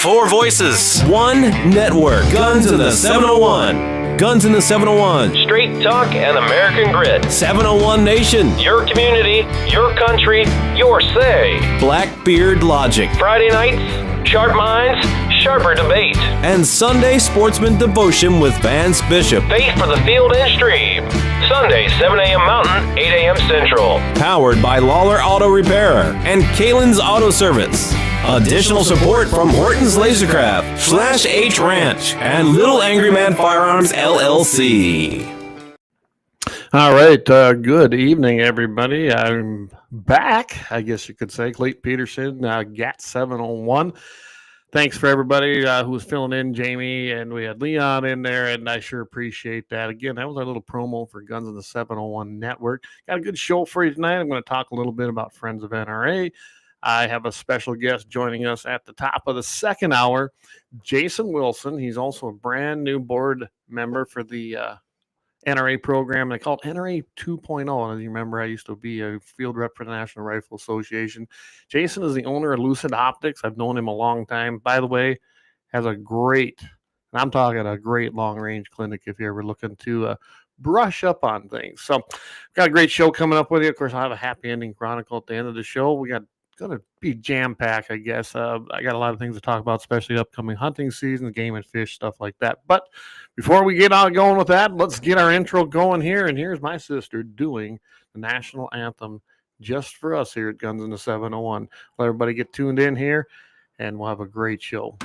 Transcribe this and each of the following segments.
Four voices. One network. Guns in the 701. Guns in the 701. Straight talk and American grit. 701 Nation. Your community, your country, your say. Blackbeard Logic. Friday nights, sharp minds, sharper debate. And Sunday Sportsman Devotion with Vance Bishop. Faith for the field and stream. Sunday, 7 a.m. Mountain, 8 a.m. Central. Powered by LAUER Auto Repair and Kalon's Auto Service. Additional support from Horton's LaserCraft, Slash H Ranch, and Little Angry Man Firearms, LLC. All right. Good evening, everybody. I'm back, I guess you could say. Clayton Peterson, GAT701. Thanks for everybody who was filling in, Jamie, and we had Leon in there, and I sure appreciate that. Again, that was our little promo for Guns in the 701 Network. Got a good show for you tonight. I'm going to talk a little bit about Friends of NRA. I have a special guest joining us at the top of the second hour, Jason Wilson. He's also a brand new board member for the NRA program. They call it NRA 2.0. As you remember, I used to be a field rep for the National Rifle Association. Jason is the owner of Lucid Optics. I've known him a long time. By the way, has a great, and I'm talking a great long-range clinic if you're ever looking to brush up on things. So got a great show coming up with you. Of course, I'll have a happy ending chronicle at the end of the show. We got going to be jam-packed, I guess. I got a lot of things to talk about, especially upcoming hunting season, game and fish, stuff like that. But before we get on going with that, let's get our intro going here. And here's my sister doing the national anthem just for us here at Guns in the 701. Let everybody get tuned in here, and we'll have a great show.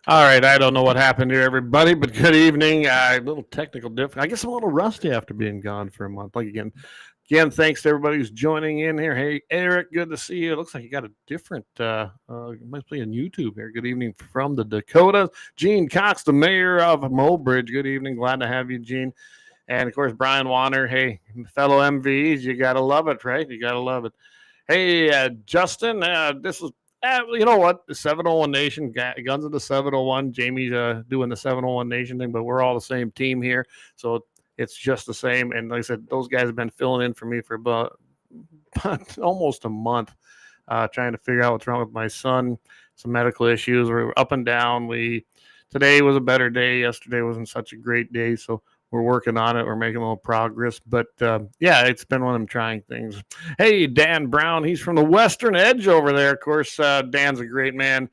All right, I don't know what happened here, everybody, but good evening. A little technical difference. I guess I'm a little rusty after being gone for a month. Again, thanks to everybody who's joining in here. Hey, Eric, good to see you. It looks like you got a different, must be on YouTube here. Good evening from the Dakota. Gene Cox, the mayor of Mobridge. Good evening. Glad to have you, Gene. And, of course, Brian Warner. Hey, fellow MVs, you got to love it, right? You got to love it. Hey, Justin, this is you know what? The 701 Nation, Guns of the 701. Jamie's doing the 701 Nation thing, but we're all the same team here. So it's just the same. And like I said, those guys have been filling in for me for about almost a month, trying to figure out what's wrong with my son, some medical issues. We're up and down. Today was a better day. Yesterday wasn't such a great day. So we're working on it. We're making a little progress. But, yeah, it's been one of them trying things. Hey, Dan Brown. He's from the Western Edge over there. Of course, Dan's a great man.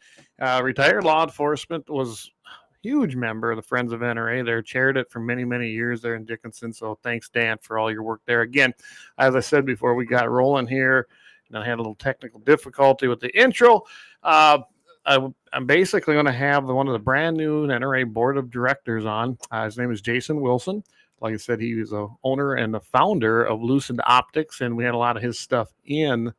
Retired law enforcement, was a huge member of the Friends of NRA. They're chaired it for many, many years there in Dickinson. So thanks, Dan, for all your work there. Again, as I said before, we got rolling here. And I had a little technical difficulty with the intro. I'm basically going to have one of the brand new NRA board of directors on. His name is Jason Wilson. Like I said, he was the owner and the founder of Lucid Optics, and we had a lot of his stuff in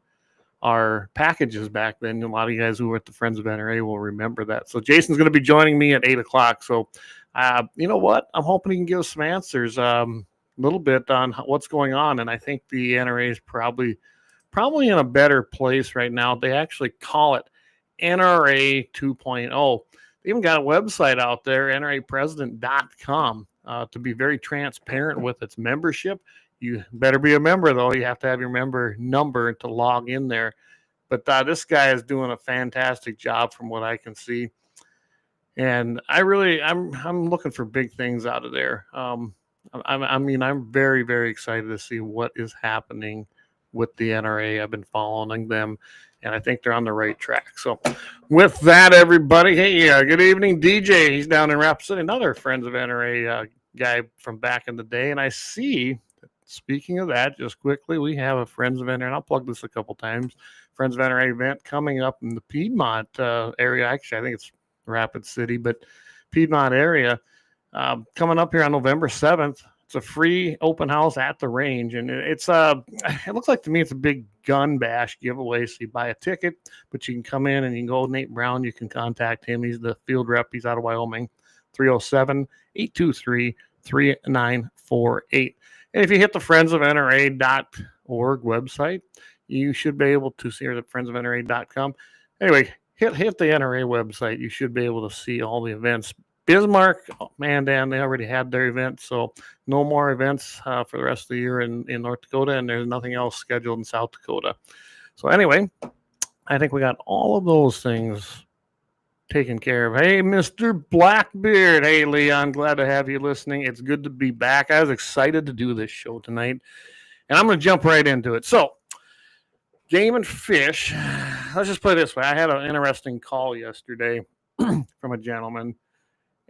our packages back then. A lot of you guys who were at the Friends of NRA will remember that. So Jason's going to be joining me at 8 o'clock. So, you know what? I'm hoping he can give us some answers a little bit on what's going on, and I think the NRA is probably in a better place right now. They actually call it NRA 2.0. They even got a website out there, nrapresident.com, to be very transparent with its membership. You better be a member, though. You have to have your member number to log in there. But this guy is doing a fantastic job from what I can see. And I'm looking for big things out of there. I'm very, very excited to see what is happening with the NRA. I've been following them, and I think they're on the right track. So with that, everybody, hey, good evening, DJ. He's down in Rapid City, another Friends of NRA guy from back in the day. And I see, speaking of that, just quickly, we have a Friends of NRA, and I'll plug this a couple times, Friends of NRA event coming up in the Piedmont area. Actually, I think it's Rapid City, but Piedmont area coming up here on November 7th. It's a free open house at the range, and it looks like to me it's a big gun bash giveaway. So you buy a ticket, but you can come in and you can go Nate Brown. You can contact him. He's the field rep. He's out of Wyoming, 307-823-3948. And if you hit the friendsofnra.org website, you should be able to see her at friendsofnra.com. Anyway, hit the NRA website. You should be able to see all the events. Bismarck, Mandan, they already had their event, so no more events for the rest of the year in North Dakota, and there's nothing else scheduled in South Dakota. So anyway, I think we got all of those things taken care of. Hey, Mr. Blackbeard. Hey, Leon, glad to have you listening. It's good to be back. I was excited to do this show tonight, and I'm going to jump right into it. So, game and fish. Let's just put it this way. I had an interesting call yesterday from a gentleman.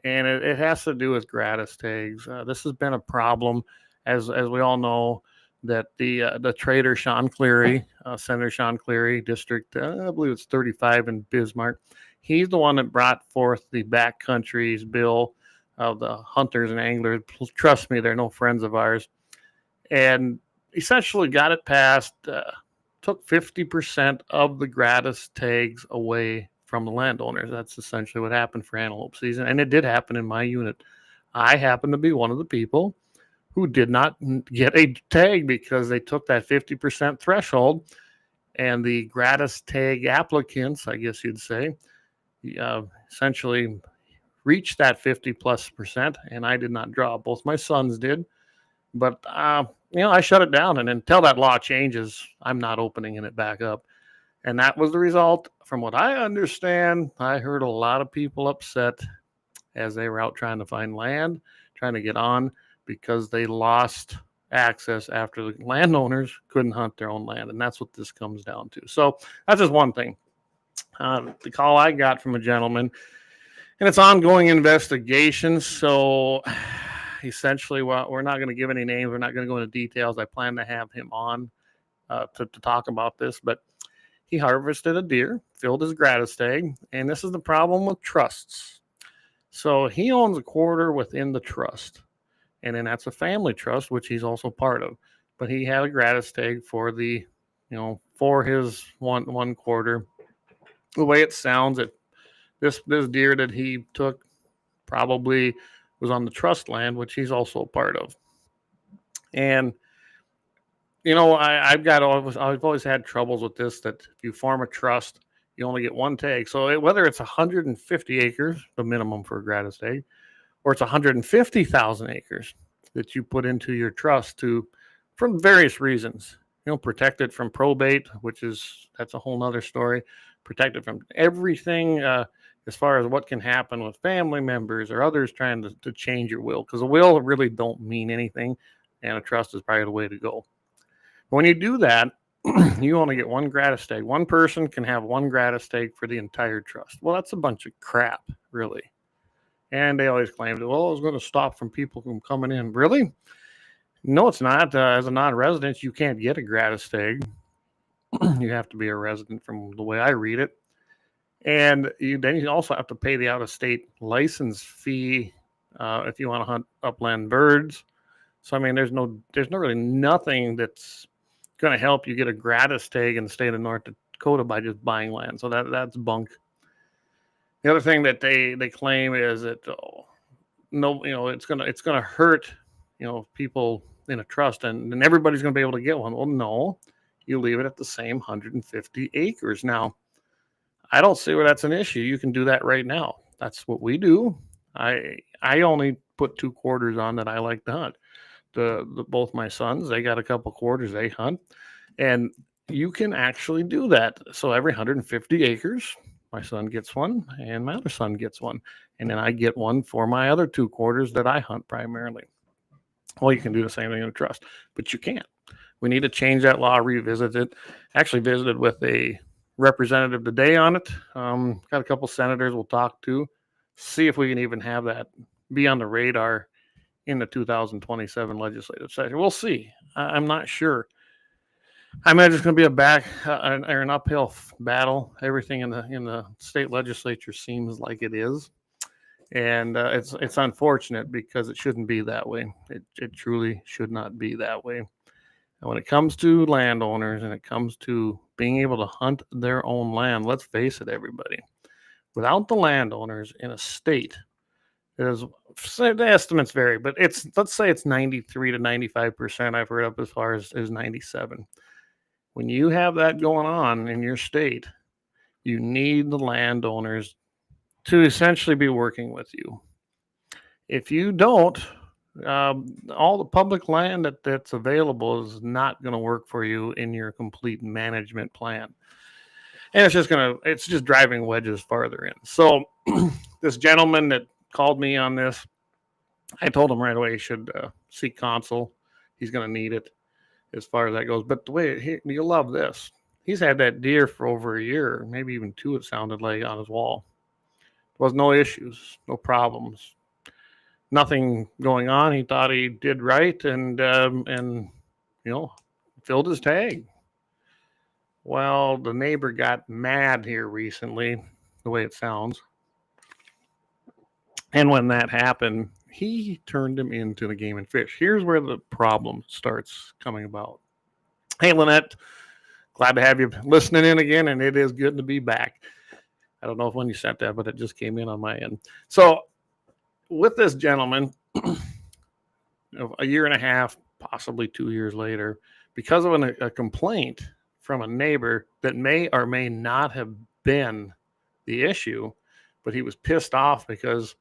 And it has to do with gratis tags. This has been a problem, as we all know, that the trader Sean Cleary, Senator Sean Cleary, District, I believe it's 35 in Bismarck, he's the one that brought forth the backcountries bill of the hunters and anglers. Trust me, they're no friends of ours. And essentially got it passed, took 50% of the gratis tags away from the landowners. That's essentially what happened for antelope season. And it did happen in my unit. I happen to be one of the people who did not get a tag because they took that 50% threshold, and the gratis tag applicants, I guess you'd say, essentially reached that 50+%, and I did not draw. Both my sons did. But, I shut it down, and until that law changes, I'm not opening it back up. And that was the result. From what I understand, I heard a lot of people upset as they were out trying to find land, trying to get on, because they lost access after the landowners couldn't hunt their own land. And that's what this comes down to. So that's just one thing. The call I got from a gentleman, and it's ongoing investigation. So essentially, well, we're not going to give any names. We're not going to go into details. I plan to have him on to talk about this, but he harvested a deer, filled his gratis tag, and this is the problem with trusts. So he owns a quarter within the trust, and then that's a family trust, which he's also part of. But he had a gratis tag for the, for his one quarter. The way it sounds, this deer that he took probably was on the trust land, which he's also a part of. And I've always had troubles with this, that if you form a trust, you only get one tag. So whether it's 150 acres, the minimum for a gratis tag, or it's 150,000 acres that you put into your trust for various reasons, protect it from probate, that's a whole nother story, protect it from everything as far as what can happen with family members or others trying to change your will, because a will really don't mean anything, and a trust is probably the way to go. When you do that, you only get one gratis tag. One person can have one gratis tag for the entire trust. Well, that's a bunch of crap, really. And they always claim that, well, it's going to stop from people from coming in. Really? No, it's not. As a non-resident, you can't get a gratis tag. You have to be a resident from the way I read it. And then you also have to pay the out-of-state license fee if you want to hunt upland birds. So, I mean, there's really nothing that's going to help you get a gratis tag in the state of North Dakota by just buying land. So that's bunk. The other thing that they claim is that it's gonna hurt people in a trust, and everybody's gonna be able to get one. Well, no, you leave it at the same 150 acres. Now, I don't see where that's an issue. You can do that right now. That's what we do. I only put 2 quarters on that I like to hunt. Both my sons, they got a couple quarters they hunt, and you can actually do that. So every 150 acres, my son gets one and my other son gets one, and then I get one for my other 2 quarters that I hunt primarily. Well, you can do the same thing in a trust, but you can't. We need to change that law, revisit it. Actually visited with a representative today on it. Got a couple senators we'll talk to, see if we can even have that be on the radar in the 2027 legislative session. We'll see. I'm not sure. I imagine it's going to be an uphill battle. Everything in the state legislature seems like it is, and it's unfortunate because it shouldn't be that way. It truly should not be that way. And when it comes to landowners and it comes to being able to hunt their own land, let's face it, everybody. Without the landowners in a state, the estimates vary, but let's say it's 93 to 95%. I've heard up as far as 97. When you have that going on in your state, you need the landowners to essentially be working with you. If you don't, all the public land that's available is not going to work for you in your complete management plan. And it's just driving wedges farther in. So this gentleman that called me on this, I told him right away he should seek counsel. He's going to need it as far as that goes. But the way you'll love this. He's had that deer for over a year, maybe even 2, it sounded like, on his wall. There was no issues, no problems, nothing going on. He thought he did right and filled his tag. Well, the neighbor got mad here recently, the way it sounds. And when that happened, he turned him into the Game and Fish. Here's where the problem starts coming about. Hey, Lynette, glad to have you listening in again, and it is good to be back. I don't know when you sent that, but it just came in on my end. So with this gentleman, a year and a half, possibly 2 years later, because of a complaint from a neighbor that may or may not have been the issue, but he was pissed off because,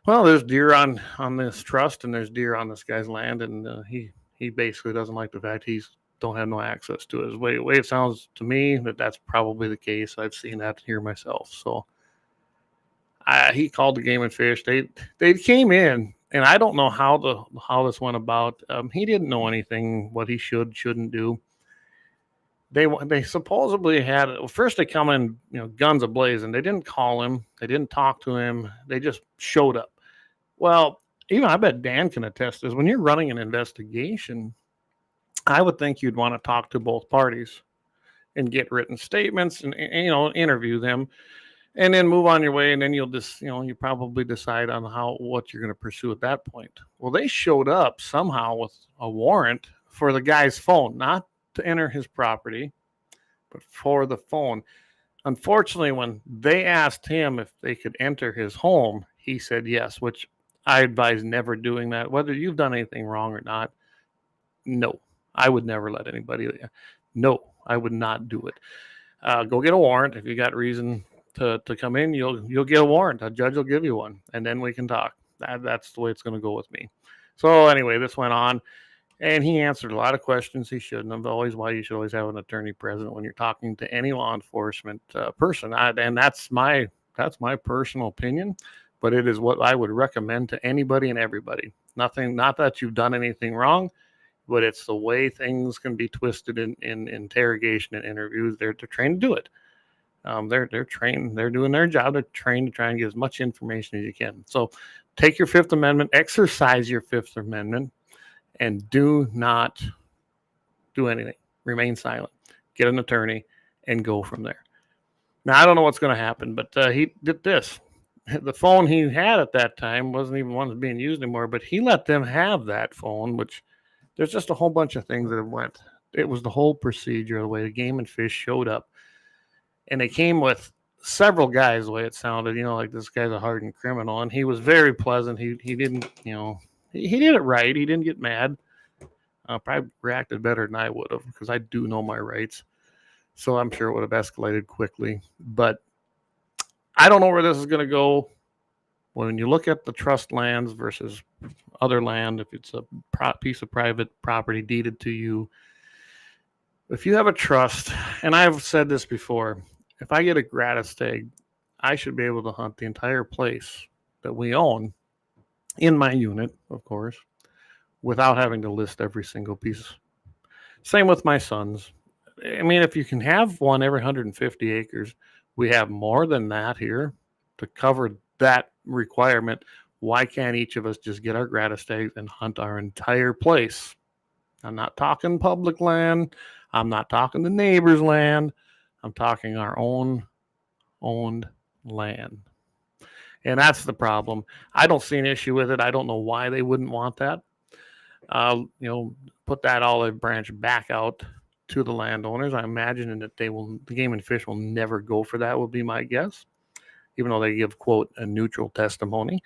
well, there's deer on this trust and there's deer on this guy's land, and he basically doesn't like the fact he's don't have no access to it. The way it sounds to me that's probably the case. I've seen that here myself. So he called the Game and Fish. They came in, and I don't know how this went about. He didn't know anything what he shouldn't do. They supposedly had, first they come in, guns a-blazing. They didn't call him. They didn't talk to him. They just showed up. Well, even I bet Dan can attest this. When you're running an investigation, I would think you'd want to talk to both parties and get written statements and interview them, and then move on your way. And then you'll just, you probably decide on what you're going to pursue at that point. Well, they showed up somehow with a warrant for the guy's phone, not to enter his property, but for the phone. Unfortunately, when they asked him if they could enter his home, he said yes, which I advise never doing that. Whether you've done anything wrong or not, no, I would never let anybody. No, I would not do it. Go get a warrant. If you got reason to come in, you'll get a warrant. A judge will give you one, and then we can talk. That's the way it's going to go with me. So anyway, this went on, and he answered a lot of questions he shouldn't have. Always why you should always have an attorney present when you're talking to any law enforcement person. And that's my personal opinion, but it is what I would recommend to anybody and everybody. Not that you've done anything wrong, but it's the way things can be twisted in interrogation and interviews. They're trained to do it. They're trained. They're doing their job. They're trained to try and get as much information as you can. So take your Fifth Amendment, exercise your Fifth Amendment, and do not do anything. Remain silent. Get an attorney and go from there. Now, I don't know what's going to happen, but he did this. The phone he had at that time wasn't even one that's being used anymore, but he let them have that phone, which there's just a whole bunch of things that went. It was the whole procedure, the way the Game and Fish showed up. And they came with several guys, the way it sounded, like this guy's a hardened criminal. And he was very pleasant. He didn't, he did it right. He didn't get mad. Probably reacted better than I would have, because I do know my rights. So I'm sure it would have escalated quickly. But I don't know where this is going to go. When you look at the trust lands versus other land, if it's a piece of private property deeded to you, if you have a trust, and I've said this before, if I get a gratis tag, I should be able to hunt the entire place that we own in my unit, of course, without having to list every single piece. Same with my sons. I mean, if you can have one every 150 acres, we have more than that here to cover that requirement. Why can't each of us just get our gratis tags and hunt our entire place? I'm not talking public land. I'm not talking the neighbor's land. I'm talking our own owned land. And that's the problem. I don't see an issue with it. I don't know why they wouldn't want that. Put that olive branch back out to the landowners. I imagine that the Game and Fish will never go for that, would be my guess, even though they give, quote, a neutral testimony.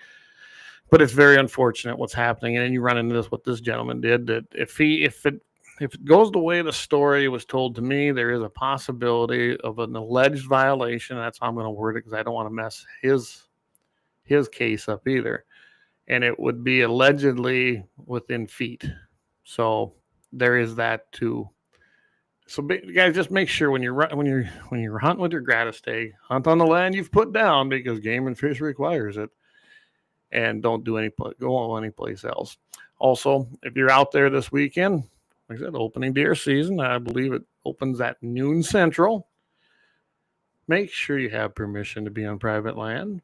But it's very unfortunate what's happening. And then you run into this, what this gentleman did, that if it goes the way the story was told to me, there is a possibility of an alleged violation. That's how I'm going to word it, because I don't want to mess his case up either. And it would be allegedly within feet. So there is that too. So guys, just make sure when you're hunting with your gratis tag, hunt on the land you've put down, because Game and Fish requires it. And don't go anyplace else. Also, if you're out there this weekend, like I said, opening deer season, I believe it opens at noon Central. Make sure you have permission to be on private land.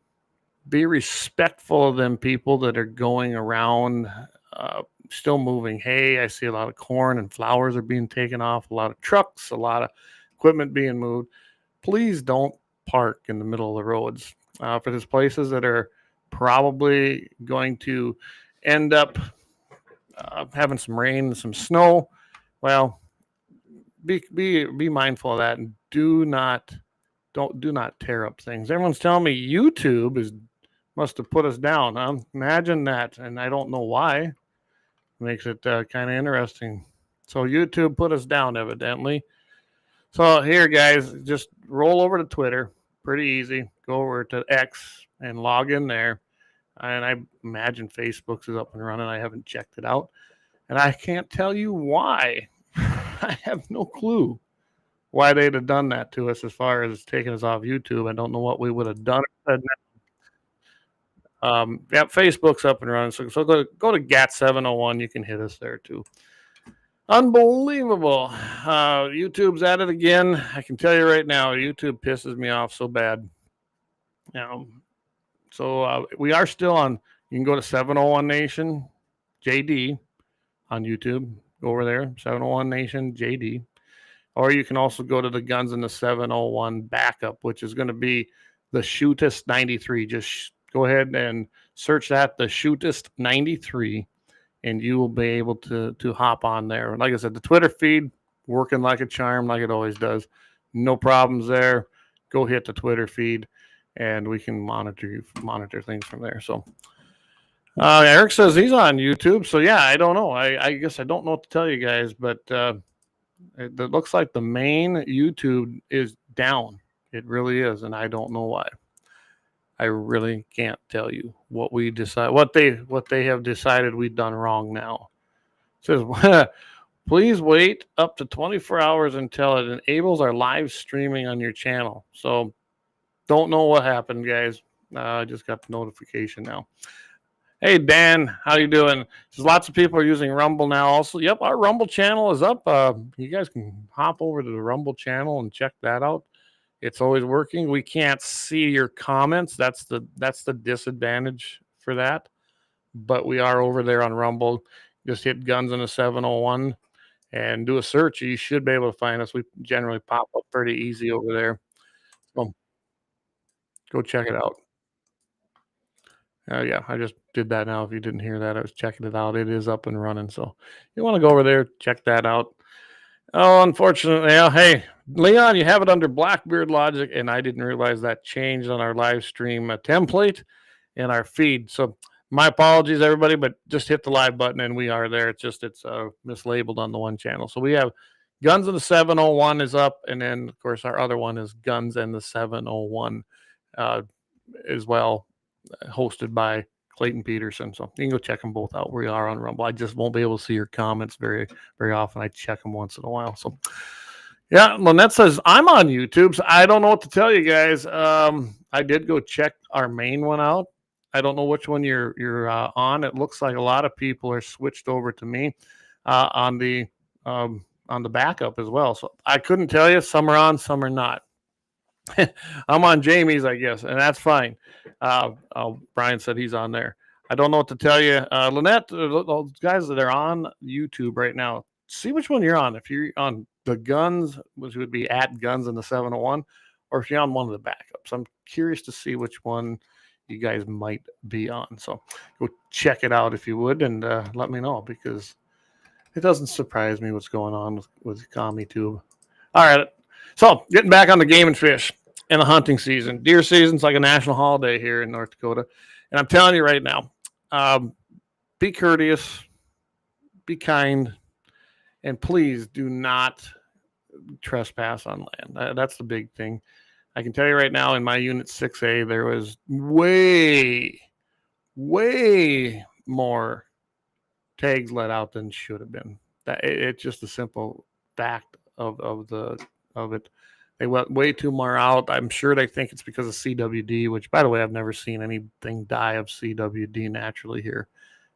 Be respectful of them people that are going around still moving hay. I see a lot of corn and flowers are being taken off, a lot of trucks, a lot of equipment being moved. Please don't park in the middle of the roads. For these places that are probably going to end up having some rain and some snow, well, be mindful of that, and do not tear up things. Everyone's telling me YouTube must have put us down. Imagine that, and I don't know why. Makes it kind of interesting. So YouTube put us down, evidently. So here, guys, just roll over to Twitter. Pretty easy. Go over to X and log in there. And I imagine Facebook's is up and running. I haven't checked it out. And I can't tell you why. I have no clue why they'd have done that to us as far as taking us off YouTube. I don't know what we would have done. Facebook's up and running. So go to GAT701. You can hit us there too. Unbelievable. YouTube's at it again. I can tell you right now, YouTube pisses me off so bad. So we are still on. You can go to 701 Nation JD on YouTube. Go over there, 701 Nation JD. Or you can also go to the Guns in the 701 backup, which is going to be the Shootist 93. Just go ahead and search that, the Shootist 93, and you will be able to hop on there. Like I said, the Twitter feed working like a charm, like it always does. No problems there. Go hit the Twitter feed, and we can monitor things from there. So Eric says he's on YouTube. So yeah, I don't know. I guess I don't know what to tell you guys, but it looks like the main YouTube is down. It really is, and I don't know why. I really can't tell you what they have decided we've done wrong now. It says, please wait up to 24 hours until it enables our live streaming on your channel. So don't know what happened, guys. I just got the notification now. Hey, Dan, how you doing? There's lots of people are using Rumble now also. Yep, our Rumble channel is up. You guys can hop over to the Rumble channel and check that out. It's always working. We can't see your comments. That's the disadvantage for that. But we are over there on Rumble. Just hit Guns in the 701 and do a search. You should be able to find us. We generally pop up pretty easy over there. So go check it out. Yeah, I just did that now. If you didn't hear that, I was checking it out. It is up and running. So you want to go over there, check that out. Oh, unfortunately, hey, Leon, you have it under Blackbeard Logic, and I didn't realize that changed on our live stream template and our feed. So my apologies, everybody, but just hit the live button, and we are there. It's mislabeled on the one channel. So we have Guns in the 701 is up, and then, of course, our other one is Guns in the 701 as well, hosted by Clayton Peterson. So you can go check them both out. We are on Rumble. I just won't be able to see your comments very, very often. I check them once in a while. So yeah, Lynette says, I'm on YouTube. So I don't know what to tell you guys. I did go check our main one out. I don't know which one you're on. It looks like a lot of people are switched over to me on the on the backup as well. So I couldn't tell you. Some are on, some are not. I'm on Jamie's, I guess, and that's fine. Brian said he's on there. I don't know what to tell you. Lynette, those guys that are on YouTube right now, see which one you're on. If you're on the guns, which would be at guns in the 701, or if you're on one of the backups. I'm curious to see which one you guys might be on. So go check it out if you would, and let me know, because it doesn't surprise me what's going on with CommieTube. All right. So getting back on the game and fish and the hunting season. Deer season's like a national holiday here in North Dakota. And I'm telling you right now, be courteous, be kind, and please do not trespass on land. That's the big thing. I can tell you right now, in my unit 6A, there was way more tags let out than should have been. It's just a simple fact of it. They went way too more out. I'm sure they think it's because of CWD, which, by the way, I've never seen anything die of CWD naturally here.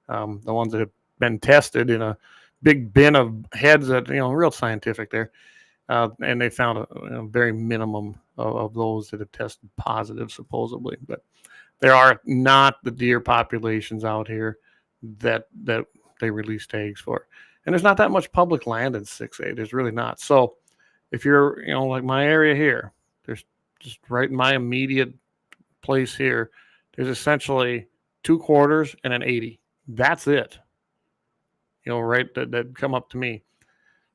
The ones that have been tested in a big bin of heads that, real scientific there. And they found a very minimum of those that have tested positive, supposedly. But there are not the deer populations out here that they release tags for. And there's not that much public land in 6A. There's really not. So if you're, like my area here, there's just right in my immediate place here, there's essentially 2 quarters and an 80. That's it. Right, that come up to me.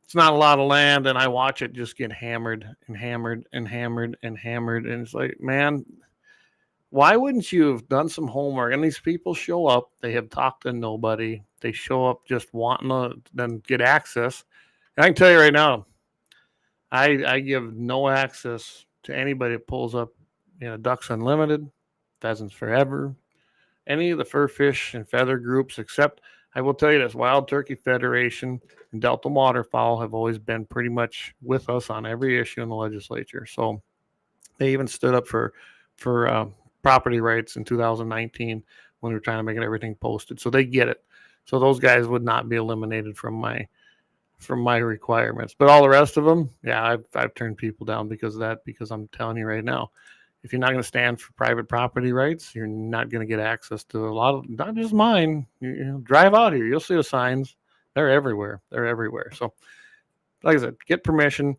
It's not a lot of land, and I watch it just get hammered and hammered and hammered and hammered. And it's like, man, why wouldn't you have done some homework? And these people show up. They have talked to nobody. They show up just wanting to then get access. And I can tell you right now, I give no access to anybody that pulls up, Ducks Unlimited, Pheasants Forever, any of the fur fish and feather groups, except I will tell you this, Wild Turkey Federation and Delta Waterfowl have always been pretty much with us on every issue in the legislature. So they even stood up for property rights in 2019 when we were trying to make everything posted. So they get it. So those guys would not be eliminated from my requirements. But all the rest of them, yeah, I've turned people down because of that, because I'm telling you right now, if you're not going to stand for private property rights, you're not going to get access to a lot of, not just mine. Drive out here. You'll see the signs. They're everywhere. So, like I said, get permission.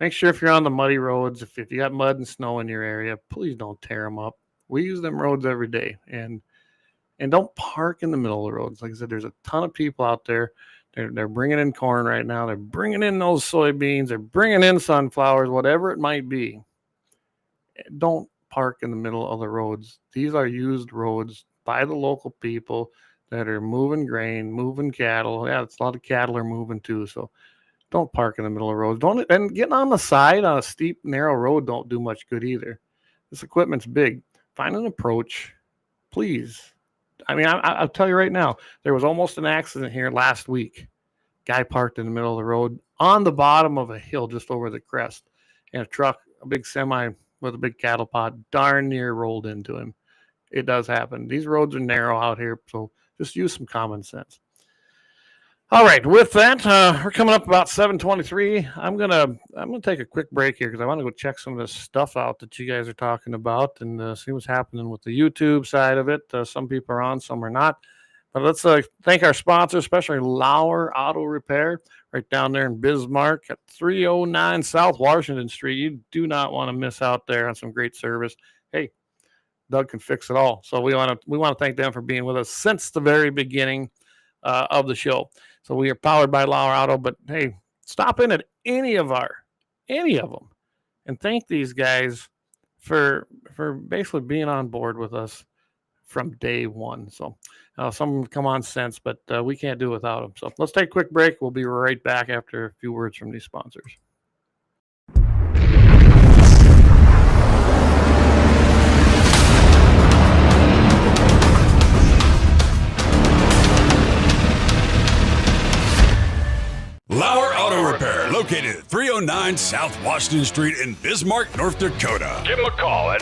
Make sure if you're on the muddy roads, if you got mud and snow in your area, please don't tear them up. We use them roads every day. And don't park in the middle of the roads. Like I said, there's a ton of people out there. They're bringing in corn right now. They're bringing in those soybeans. They're bringing in sunflowers, whatever it might be. Don't park in the middle of the roads. These are used roads by the local people that are moving grain, moving cattle. Yeah, it's a lot of cattle are moving too. So don't park in the middle of roads. And getting on the side on a steep, narrow road don't do much good either. This equipment's big. Find an approach, please. I mean, I'll tell you right now, there was almost an accident here last week. Guy parked in the middle of the road on the bottom of a hill just over the crest. And a truck, a big semi with a big cattle pod, darn near rolled into him. It does happen. These roads are narrow out here, so just use some common sense. All right, with that, we're coming up about 7:23. I'm gonna take a quick break here because I want to go check some of this stuff out that you guys are talking about and see what's happening with the YouTube side of it. Some people are on, some are not. But let's thank our sponsor, especially LAUER Auto Repair, right down there in Bismarck at 309 South Washington Street. You do not want to miss out there on some great service. Hey, Doug can fix it all. So we want to thank them for being with us since the very beginning of the show. So we are powered by LAUER Auto, but hey, stop in at any of them, and thank these guys for basically being on board with us from day one. So some of them come on since, but we can't do without them. So let's take a quick break. We'll be right back after a few words from these sponsors. LAUER Auto Repair, located at 309 South Washington Street in Bismarck, North Dakota. Give them a call at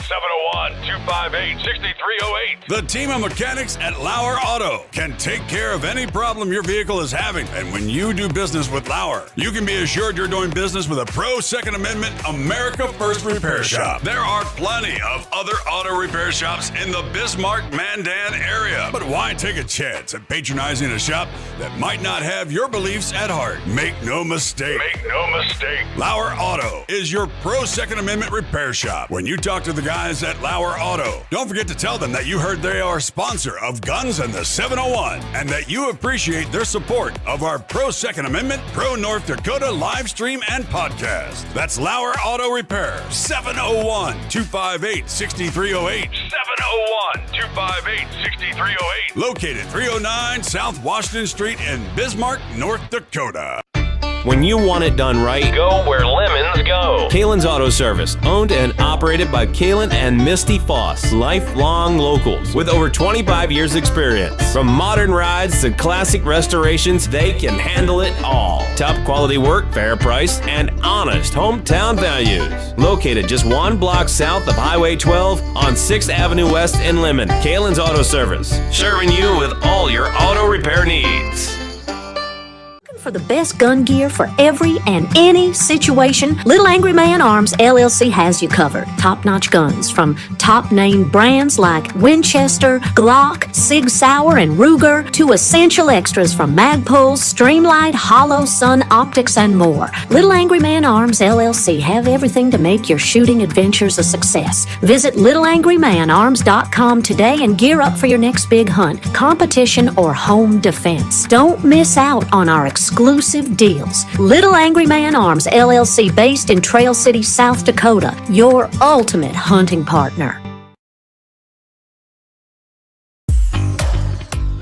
701-258-6308. The team of mechanics at Lauer Auto can take care of any problem your vehicle is having. And when you do business with Lauer, you can be assured you're doing business with a pro Second Amendment America First repair shop. There are plenty of other auto repair shops in the Bismarck-Mandan area. But why take a chance at patronizing a shop that might not have your beliefs at heart? Make no mistake. Lauer Auto is your pro Second Amendment repair shop. When you talk to the guys at Lauer Auto, don't forget to tell them that you heard they are a sponsor of Guns and the 701 and that you appreciate their support of our pro Second Amendment, pro North Dakota live stream and podcast. That's Lauer Auto Repair, 701-258-6308. 701-258-6308. Located 309 South Washington Street in Bismarck, North Dakota. When you want it done right, Go where lemons go. Kalon's Auto Service, owned and operated by Kalon and Misty Foss, lifelong locals with over 25 years experience. From modern rides to classic restorations, they can handle it all. Top quality work, fair price, and honest hometown values. Located just 1 block south of Highway 12 on 6th Avenue West in Lemmon. Kalon's Auto Service, serving you with all your auto repair needs. For the best gun gear for every and any situation, Little Angry Man Arms LLC has you covered. Top-notch guns from top-name brands like Winchester, Glock, Sig Sauer, and Ruger to essential extras from Magpul's, Streamlight, Hollow, Sun Optics, and more. Little Angry Man Arms LLC have everything to make your shooting adventures a success. Visit littleangrymanarms.com today and gear up for your next big hunt, competition, or home defense. Don't miss out on our exclusive deals. Little Angry Man Arms LLC, based in Trail City, South Dakota, your ultimate hunting partner.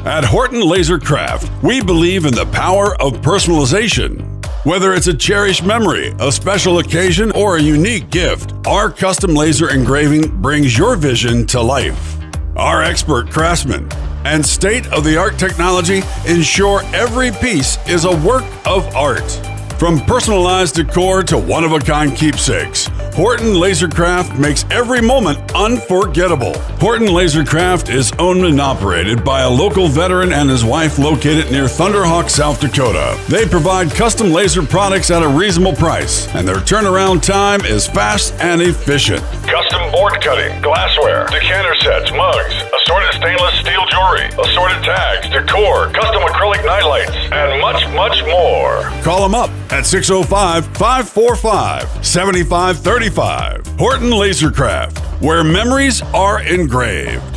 At Horton LaserCraft, we believe in the power of personalization. Whether it's a cherished memory, a special occasion, or a unique gift, our custom laser engraving brings your vision to life. Our expert craftsmen and state-of-the-art technology ensure every piece is a work of art. From personalized decor to one-of-a-kind keepsakes, Horton LaserCraft makes every moment unforgettable. Horton LaserCraft is owned and operated by a local veteran and his wife located near Thunderhawk, South Dakota. They provide custom laser products at a reasonable price, and their turnaround time is fast and efficient. Custom board cutting, glassware, decanter sets, mugs, assorted stainless steel jewelry, assorted tags, decor, custom acrylic nightlights, and much, much more. Call them up at 605-545-7535. Horton LaserCraft, where memories are engraved.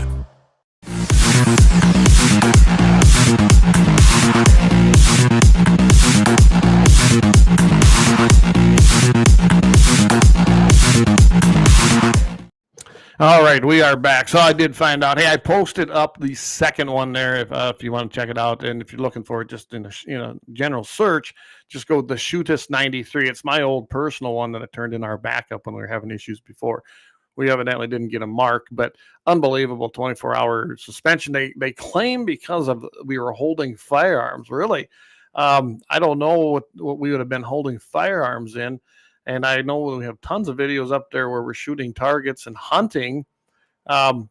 All right, we are back. So I did find out. Hey, I posted up the second one there if you want to check it out, and if you're looking for it just in a general search, just go the Shootist 93. It's my old personal one that I turned in our backup when we were having issues before. We evidently didn't get a mark, but unbelievable 24-hour suspension. They claim because of we were holding firearms. Really, I don't know what we would have been holding firearms in. And I know we have tons of videos up there where we're shooting targets and hunting, and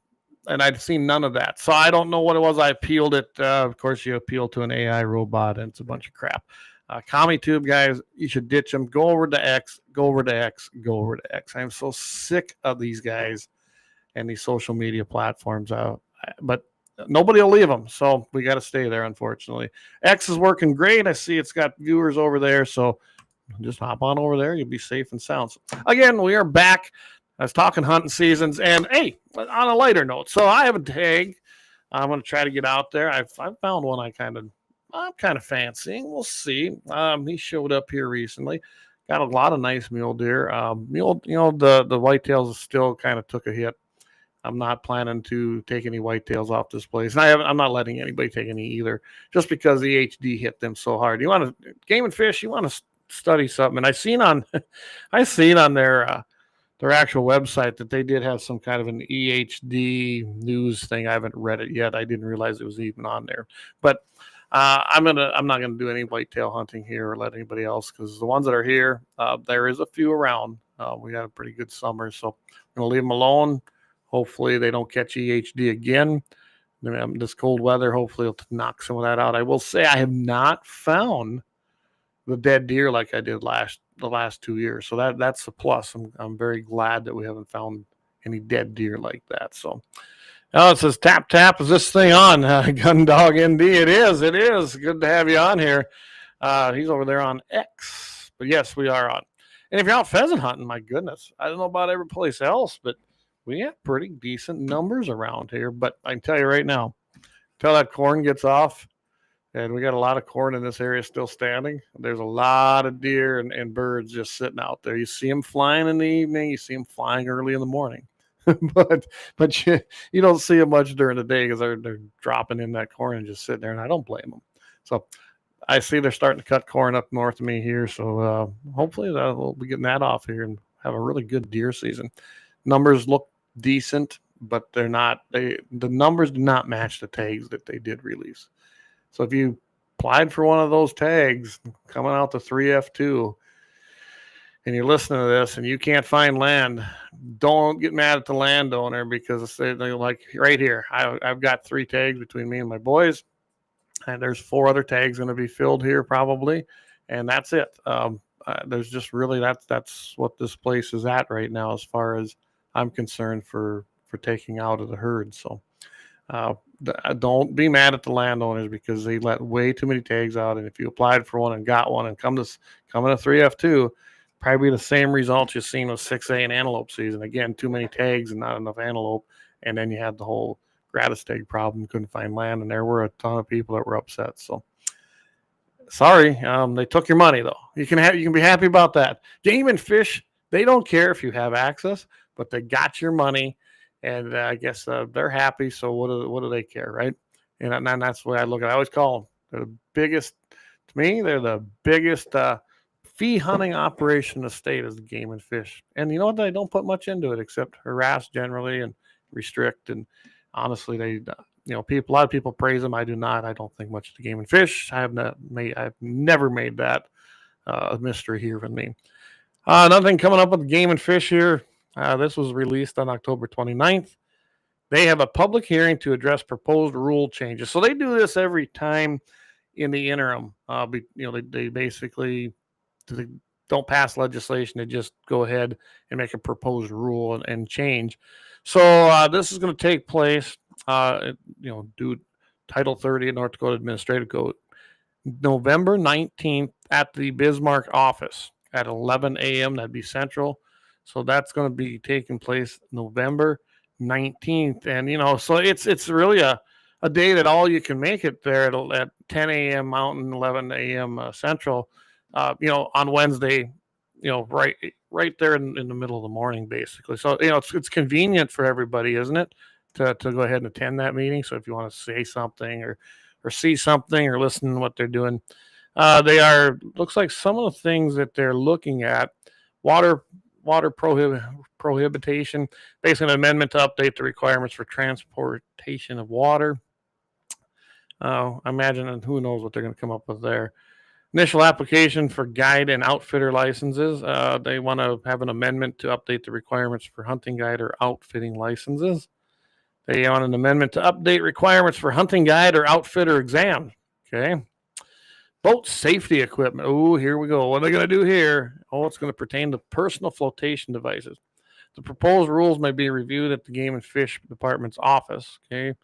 I'd seen none of that. So I don't know what it was. I appealed it. Of course, you appeal to an AI robot, and it's a bunch of crap. CommiTube guys, you should ditch them. Go over to X. Go over to X. Go over to X. I'm so sick of these guys and these social media platforms. But nobody will leave them, so we got to stay there, unfortunately. X is working great. I see it's got viewers over there, so just hop on over there. You'll be safe and sound. So, again, we are back. I was talking hunting seasons. And, hey, on a lighter note, so I have a tag. I'm going to try to get out there. I found one I'm kind of fancying. We'll see. He showed up here recently. Got a lot of nice mule deer. The whitetails still kind of took a hit. I'm not planning to take any whitetails off this place. And I'm not letting anybody take any either, just because the HD hit them so hard. You want to game and fish, you want to study something. And I seen on their actual website that they did have some kind of an EHD news thing. I haven't read it yet. I didn't realize it was even on there. But I'm not gonna do any whitetail hunting here or let anybody else, because the ones that are here, there is a few around. We had a pretty good summer, so I'm gonna leave them alone. Hopefully they don't catch EHD again. This cold weather, hopefully it'll knock some of that out. I will say I have not found the dead deer like I did the last 2 years, so that's a plus. I'm very glad that we haven't found any dead deer like that. So. Oh, it says tap tap. Is this thing on? Gun Dog ND. It is. It is. Good to have you on here. He's over there on X. But yes, we are on. And if you're out pheasant hunting, my goodness, I don't know about every place else, but we have pretty decent numbers around here. But I can tell you right now, until that corn gets off, and we got a lot of corn in this area still standing, there's a lot of deer and birds just sitting out there. You see them flying in the evening. You see them flying early in the morning. but you don't see them much during the day because they're dropping in that corn and just sitting there, and I don't blame them. So I see they're starting to cut corn up north of me here, so hopefully we'll be getting that off here and have a really good deer season. Numbers look decent, but they're not. The numbers do not match the tags that they did release. So if you applied for one of those tags coming out to 3F2, and you're listening to this and you can't find land, don't get mad at the landowner, because they're like, right here, I've got 3 tags between me and my boys, and there's 4 other tags going to be filled here probably, and that's it. There's just really that's what this place is at right now as far as I'm concerned for taking out of the herd. So don't be mad at the landowners because they let way too many tags out, and if you applied for one and got one and come to 3F2, probably the same results you've seen with 6A and antelope season. Again, too many tags and not enough antelope. And then you had the whole gratis tag problem, couldn't find land. And there were a ton of people that were upset. So sorry, they took your money though. You can be happy about that. Game and Fish, they don't care if you have access, but they got your money. And I guess they're happy. So what do they care, right? And that's the way I look at it. I always call them, they're the biggest, to me, they're the biggest fee hunting operation in the state is the Game and Fish. And you know what? They don't put much into it except harass generally and restrict. And honestly, a lot of people praise them. I do not. I don't think much of the Game and Fish. I've never made that a mystery here with me. Nothing coming up with the Game and Fish here. This was released on October 29th. They have a public hearing to address proposed rule changes. So they do this every time in the interim. They basically don't pass legislation. They just go ahead and make a proposed rule and change. So this is going to take place, due Title 30 of North Dakota Administrative Code, November 19th at the Bismarck office at 11 a.m. That'd be Central. So that's going to be taking place November 19th. And, so it's really a day that all you can make it there at 10 a.m. Mountain, 11 a.m. Central. On Wednesday, right there in the middle of the morning, basically. So, it's convenient for everybody, isn't it, to go ahead and attend that meeting. So if you want to say something or see something or listen to what they're doing, looks like some of the things that they're looking at, water prohibition, basically an amendment to update the requirements for transportation of water. I imagine, and who knows what they're going to come up with there. Initial application for guide and outfitter licenses. They want to have an amendment to update the requirements for hunting guide or outfitting licenses. They want an amendment to update requirements for hunting guide or outfitter exams. Okay. Boat safety equipment. Oh, here we go. What are they going to do here? Oh, it's going to pertain to personal flotation devices. The proposed rules may be reviewed at the Game and Fish Department's office. Okay.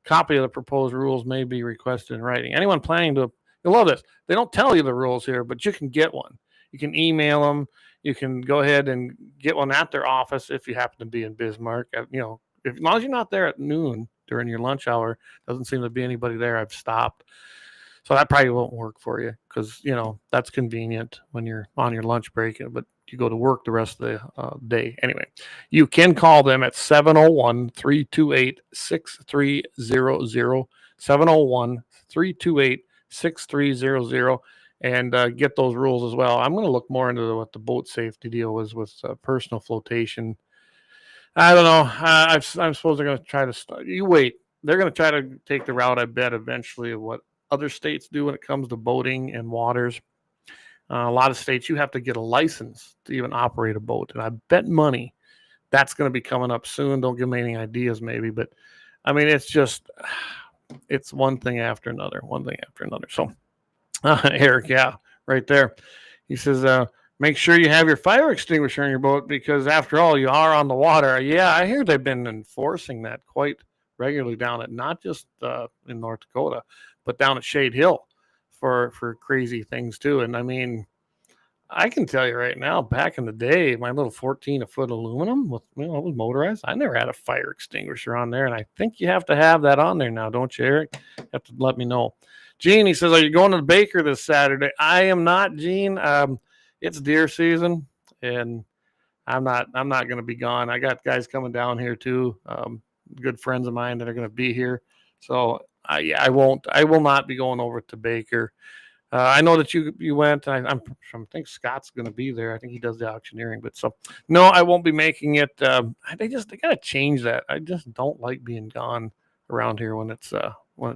Copy of the proposed rules may be requested in writing. Anyone planning to, you'll love this. They don't tell you the rules here, but you can get one. You can email them. You can go ahead and get one at their office if you happen to be in Bismarck. As long as you're not there at noon during your lunch hour, doesn't seem to be anybody there. I've stopped. So that probably won't work for you because, that's convenient when you're on your lunch break, but you go to work the rest of the day. Anyway, you can call them at 701-328-6300, 701-328-6300, and get those rules as well. I'm going to look more into what the boat safety deal was with personal flotation. I don't know. I suppose they're going to try to start. You wait. They're going to try to take the route, I bet, eventually of what other states do when it comes to boating and waters. A lot of states, you have to get a license to even operate a boat. And I bet money that's going to be coming up soon. Don't give me any ideas maybe, but I mean, it's just, it's one thing after another, one thing after another. So Eric, yeah, right there. He says, make sure you have your fire extinguisher in your boat because after all, you are on the water. Yeah, I hear they've been enforcing that quite regularly down at not just in North Dakota, but down at Shade Hill for crazy things too. And I mean, I can tell you right now, back in the day, my little 14-foot aluminum with, it was motorized. I never had a fire extinguisher on there, and I think you have to have that on there now, don't you, Eric? You have to let me know. Gene, he says, are you going to the Baker this Saturday? I am not, Gene. It's deer season, and I'm not going to be gone. I got guys coming down here too, good friends of mine that are going to be here. So I will not be going over to Baker. I know that you went. I think Scott's going to be there. I think he does the auctioneering. But so no, I won't be making it. They got to change that. I just don't like being gone around here when it's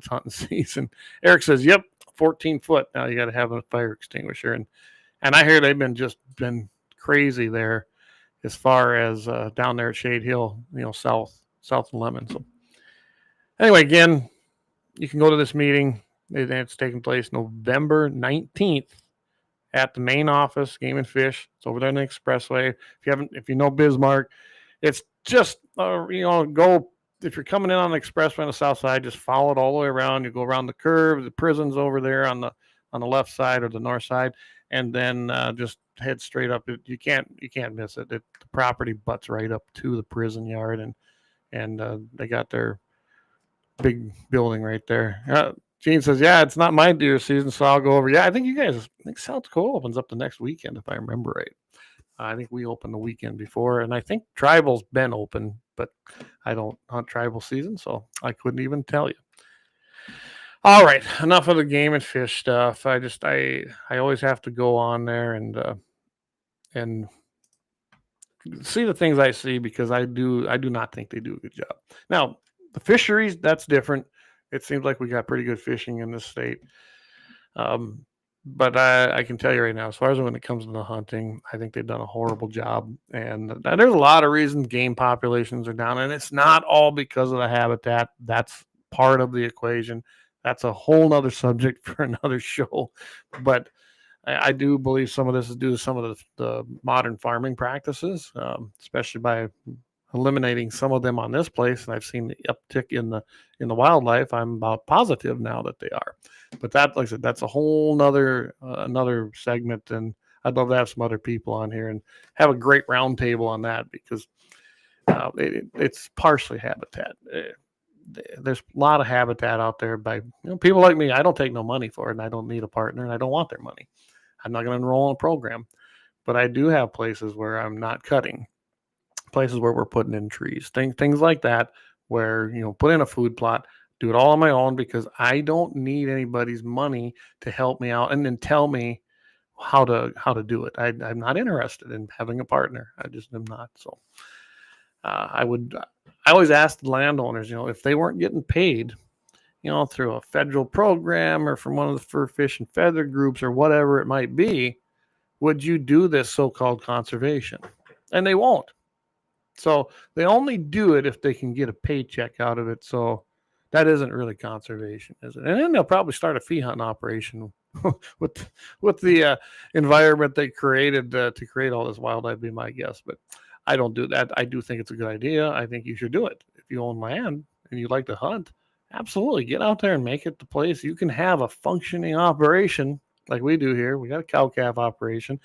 hunting season. Eric says, "Yep, 14 foot. Now you got to have a fire extinguisher." And I hear they've been crazy there, as far as down there at Shade Hill, south of Lemmon. So anyway, again, you can go to this meeting. It's taking place November 19th at the main office, Game and Fish. It's over there on the expressway. If you know Bismarck, it's just, go, if you're coming in on the expressway on the south side, just follow it all the way around. You go around the curve, the prison's over there on the left side or the north side, and then just head straight up. You can't miss it. The property butts right up to the prison yard, and they got their big building right there. Gene says, yeah, it's not my deer season, so I'll go over. Yeah, I think South Dakota opens up the next weekend, if I remember right. I think we opened the weekend before, and I think Tribal's been open, but I don't hunt Tribal season, so I couldn't even tell you. All right, enough of the Game and Fish stuff. I always have to go on there and see the things I see because I do not think they do a good job. Now, the fisheries, that's different. It seems like we got pretty good fishing in this state. But I can tell you right now, as far as when it comes to the hunting, I think they've done a horrible job. And there's a lot of reasons game populations are down. And it's not all because of the habitat. That's part of the equation. That's a whole nother subject for another show. But I do believe some of this is due to some of the modern farming practices, especially by eliminating some of them on this place, and I've seen the uptick in the wildlife. I'm about positive now that they are, but that, like I said, that's a whole nother another segment, and I'd love to have some other people on here and have a great roundtable on that because it's partially habitat. There's a lot of habitat out there by people like me. I don't take no money for it, and I don't need a partner, and I don't want their money. I'm not going to enroll in a program, but I do have places where I'm not cutting. Places where we're putting in trees, things like that, where put in a food plot, do it all on my own because I don't need anybody's money to help me out and then tell me how to do it. I'm not interested in having a partner. I just am not. So I always ask the landowners, if they weren't getting paid, through a federal program or from one of the fur, fish, and feather groups or whatever it might be, would you do this so-called conservation? And they won't. So they only do it if they can get a paycheck out of it. So that isn't really conservation, is it? And then they'll probably start a fee hunting operation with the environment they created to create all this wildlife, be my guess. But I don't do that. I do think it's a good idea. I think you should do it. If you own land and you like to hunt, absolutely get out there and make it the place. You can have a functioning operation like we do here. We got a cow-calf operation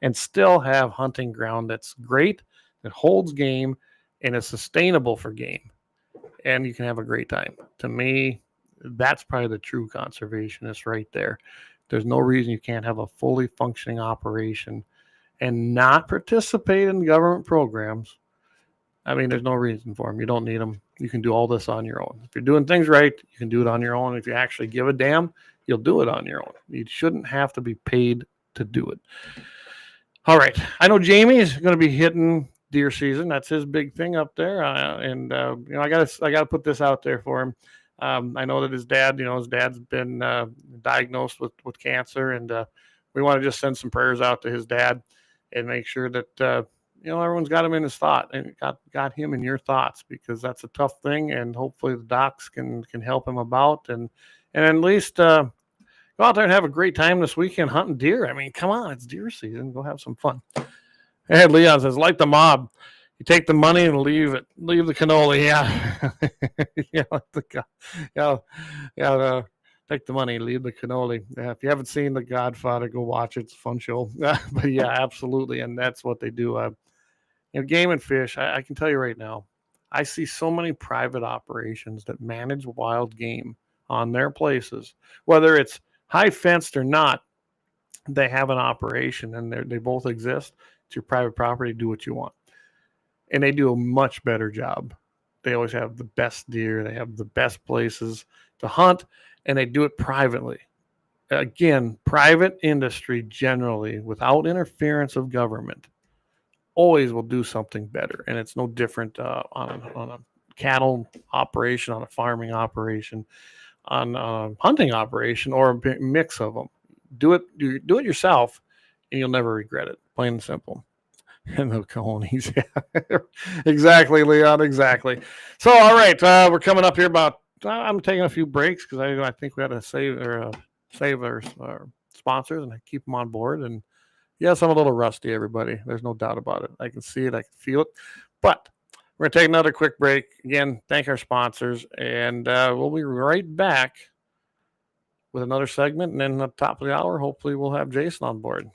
and still have hunting ground that's great. It holds game and is sustainable for game, and you can have a great time. To me, that's probably the true conservationist right there. There's no reason you can't have a fully functioning operation and not participate in government programs. I mean, there's no reason for them. You don't need them. You can do all this on your own. If you're doing things right, you can do it on your own. If you actually give a damn, you'll do it on your own. You shouldn't have to be paid to do it. All right. I know Jamie is going to be hitting deer season. That's his big thing up there. I got to put this out there for him. I know that his dad's been diagnosed with cancer, and we want to just send some prayers out to his dad and make sure that everyone's got him in his thought and got him in your thoughts, because that's a tough thing, and hopefully the docs can help him about and at least go out there and have a great time this weekend hunting deer. I mean, come on, it's deer season. Go have some fun. Hey, Leon says, like the mob, you take the money and leave the cannoli. Yeah. Take the money, leave the cannoli. Yeah, if you haven't seen The Godfather, go watch it. It's a fun show. But yeah, absolutely. And that's what they do. Game and Fish, I can tell you right now, I see so many private operations that manage wild game on their places, whether it's high fenced or not. They have an operation, and they both exist. It's your private property. Do what you want. And they do a much better job. They always have the best deer. They have the best places to hunt, and they do it privately. Again, private industry generally, without interference of government, always will do something better. And it's no different on a cattle operation, on a farming operation, on a hunting operation, or a mix of them. Do it yourself, and you'll never regret it. Plain and simple. And the conies, yeah. Exactly, Leon, exactly. So, all right, we're coming up here about, I'm taking a few breaks because I think we got to save our sponsors and keep them on board. And yes, I'm a little rusty, everybody. There's no doubt about it. I can see it. I can feel it. But we're going to take another quick break. Again, thank our sponsors. And we'll be right back with another segment. And then at the top of the hour, hopefully we'll have Jason on board.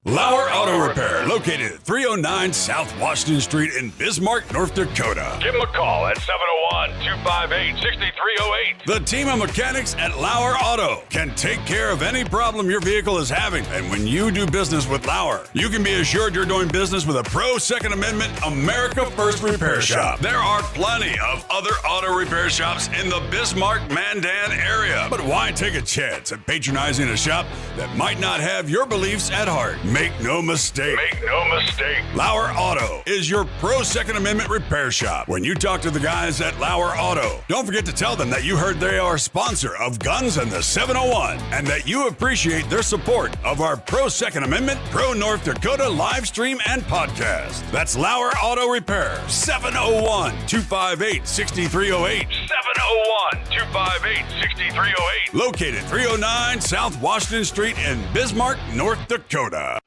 Lauer Auto Repair, located at 309 South Washington Street in Bismarck, North Dakota. Give them a call at 701-258-6308. The team of mechanics at Lauer Auto can take care of any problem your vehicle is having. And when you do business with Lauer, you can be assured you're doing business with a pro Second Amendment America First repair shop. There are plenty of other auto repair shops in the Bismarck-Mandan area. But why take a chance at patronizing a shop that might not have your beliefs at heart? Make no mistake. Lauer Auto is your pro Second Amendment repair shop. When you talk to the guys at Lauer Auto, don't forget to tell them that you heard they are a sponsor of Guns and the 701 and that you appreciate their support of our pro Second Amendment, pro North Dakota live stream and podcast. That's Lauer Auto Repair, 701-258-6308. 701-258-6308. Located 309 South Washington Street in Bismarck, North Dakota.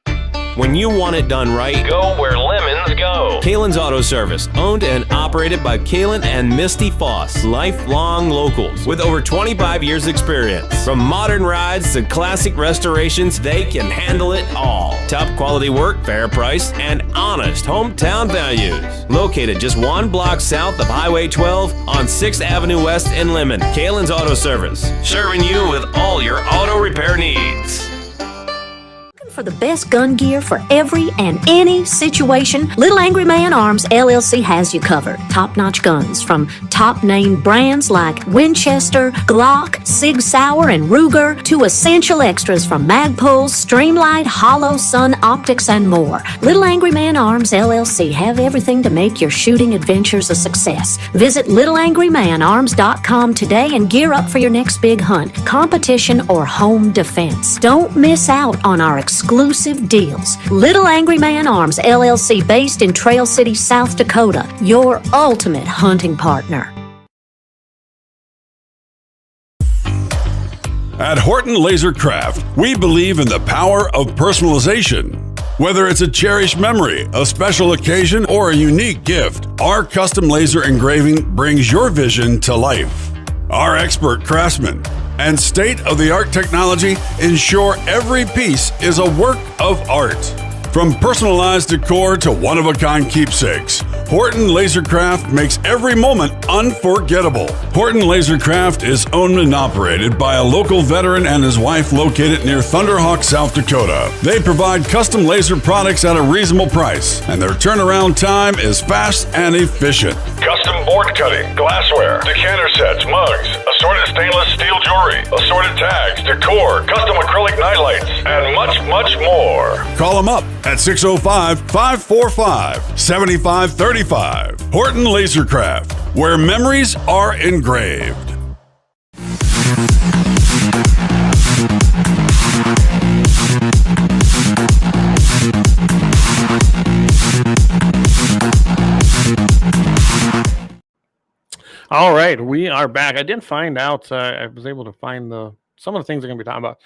When you want it done right, Go where lemons go. Kalon's Auto Service, owned and operated by Kalon and Misty Foss, lifelong locals with over 25 years experience. From modern rides to classic restorations, they can handle it all. Top quality work, fair price, and honest hometown values. Located just one block south of Highway 12 on 6th Avenue West in Lemmon, Kalon's Auto Service, serving you with all your auto repair needs. For the best gun gear for every and any situation, Little Angry Man Arms LLC has you covered. Top-notch guns from top-name brands like Winchester, Glock, Sig Sauer, and Ruger to essential extras from Magpul, Streamlight, Hollow, Sun Optics, and more. Little Angry Man Arms LLC have everything to make your shooting adventures a success. Visit littleangrymanarms.com today and gear up for your next big hunt, competition, or home defense. Don't miss out on our exclusive deals. Little Angry Man Arms LLC, based in Trail City, South Dakota, your ultimate hunting partner. At Horton LaserCraft, we believe in the power of personalization. Whether it's a cherished memory, a special occasion, or a unique gift, our custom laser engraving brings your vision to life. Our expert craftsmen and state-of-the-art technology ensure every piece is a work of art. From personalized decor to one-of-a-kind keepsakes, Horton LaserCraft makes every moment unforgettable. Horton LaserCraft is owned and operated by a local veteran and his wife located near Thunderhawk, South Dakota. They provide custom laser products at a reasonable price, and their turnaround time is fast and efficient. Custom board cutting, glassware, decanter sets, mugs, assorted stainless steel jewelry, assorted tags, decor, custom acrylic nightlights, and much, much more. Call them up at 605-545-7535. Horton LaserCraft, where memories are engraved. All right, we are back. I did find out, I was able to find some of the things they're going to be talking about.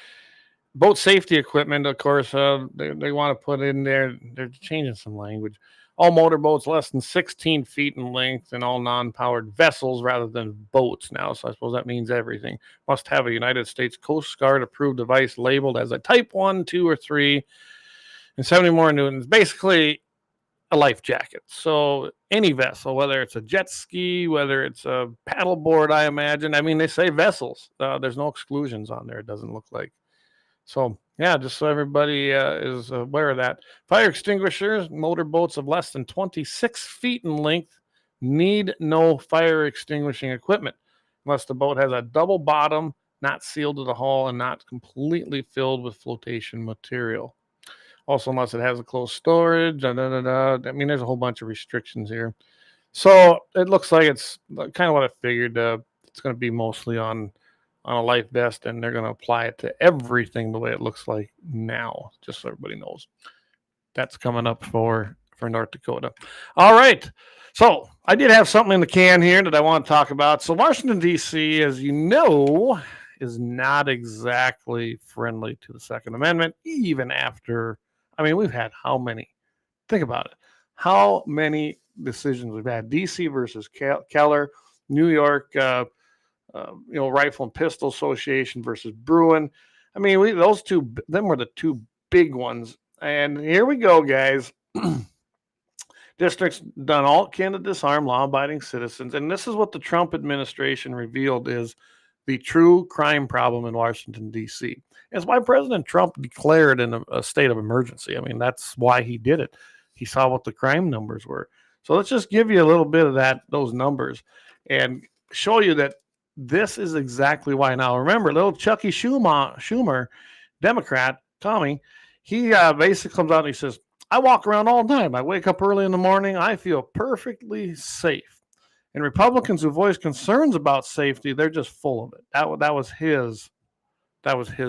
Boat safety equipment, of course, they want to put in there, they're changing some language. All motorboats less than 16 feet in length and all non-powered vessels rather than boats now. So I suppose that means everything. Must have a United States Coast Guard approved device labeled as a Type 1, 2, or 3 and 70 more newtons. Basically, a life jacket. So any vessel, whether it's a jet ski, whether it's a paddleboard, I imagine. I mean, they say vessels. There's no exclusions on there, it doesn't look like. So, yeah, just so everybody is aware of that. Fire extinguishers, motorboats of less than 26 feet in length need no fire extinguishing equipment unless the boat has a double bottom, not sealed to the hull, and not completely filled with flotation material. Also, unless it has a closed storage. I mean, there's a whole bunch of restrictions here. So it looks like it's kind of what I figured. It's going to be mostly on a life vest, and they're going to apply it to everything the way it looks like now, just so everybody knows. That's coming up for North Dakota. All right. So I did have something in the can here that I want to talk about. So Washington, D.C., as you know, is not exactly friendly to the Second Amendment, even after, I mean, we've had how many? Think about it. How many decisions we've had? D.C. versus Keller, New York, Rifle and Pistol Association versus Bruin. I mean, those two, them were the two big ones. And here we go, guys. Districts done all it can to disarm law-abiding citizens. And this is what the Trump administration revealed is the true crime problem in Washington, D.C. It's why President Trump declared a state of emergency. I mean, that's why he did it. He saw what the crime numbers were. So let's just give you a little bit of those numbers and show you that this is exactly why. Now, remember, little Chucky Schumer, Democrat, commie, he basically comes out and he says, I walk around all the time. I wake up early in the morning. I feel perfectly safe. And Republicans who voice concerns about safety, they're just full of it. That was his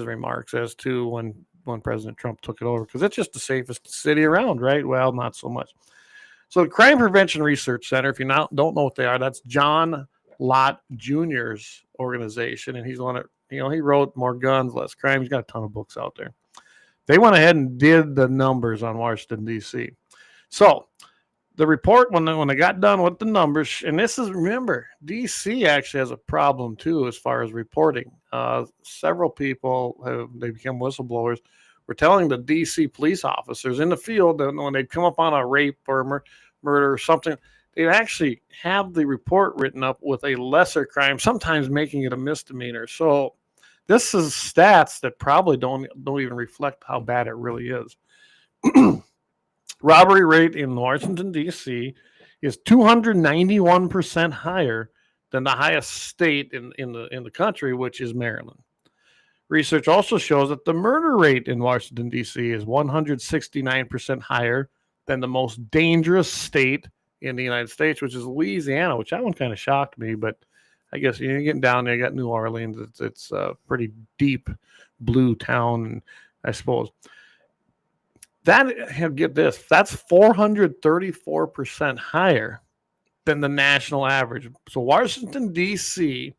remarks as to when President Trump took it over, because it's just the safest city around, right? Well, not so much. So the Crime Prevention Research Center, if you don't know what they are, that's John Lott Jr.'s organization, and he's the one that, he wrote More Guns, Less Crime. He's got a ton of books out there. They went ahead and did the numbers on Washington, D.C. So the report, when they got done with the numbers, and this is, remember, D.C. actually has a problem too as far as reporting. Several people, they become whistleblowers, were telling the D.C. police officers in the field that when they'd come up on a rape or murder or something, they'd actually have the report written up with a lesser crime, sometimes making it a misdemeanor. So this is stats that probably don't even reflect how bad it really is. Robbery rate in Washington, D.C. is 291% higher than the highest state in the country, which is Maryland. Research also shows that the murder rate in Washington, D.C. is 169% higher than the most dangerous state in the United States, which is Louisiana, which that one kind of shocked me, but I guess you're getting down there, you got New Orleans, it's a pretty deep blue town, I suppose. Get this, that's 434% higher than the national average. So Washington, D.C.,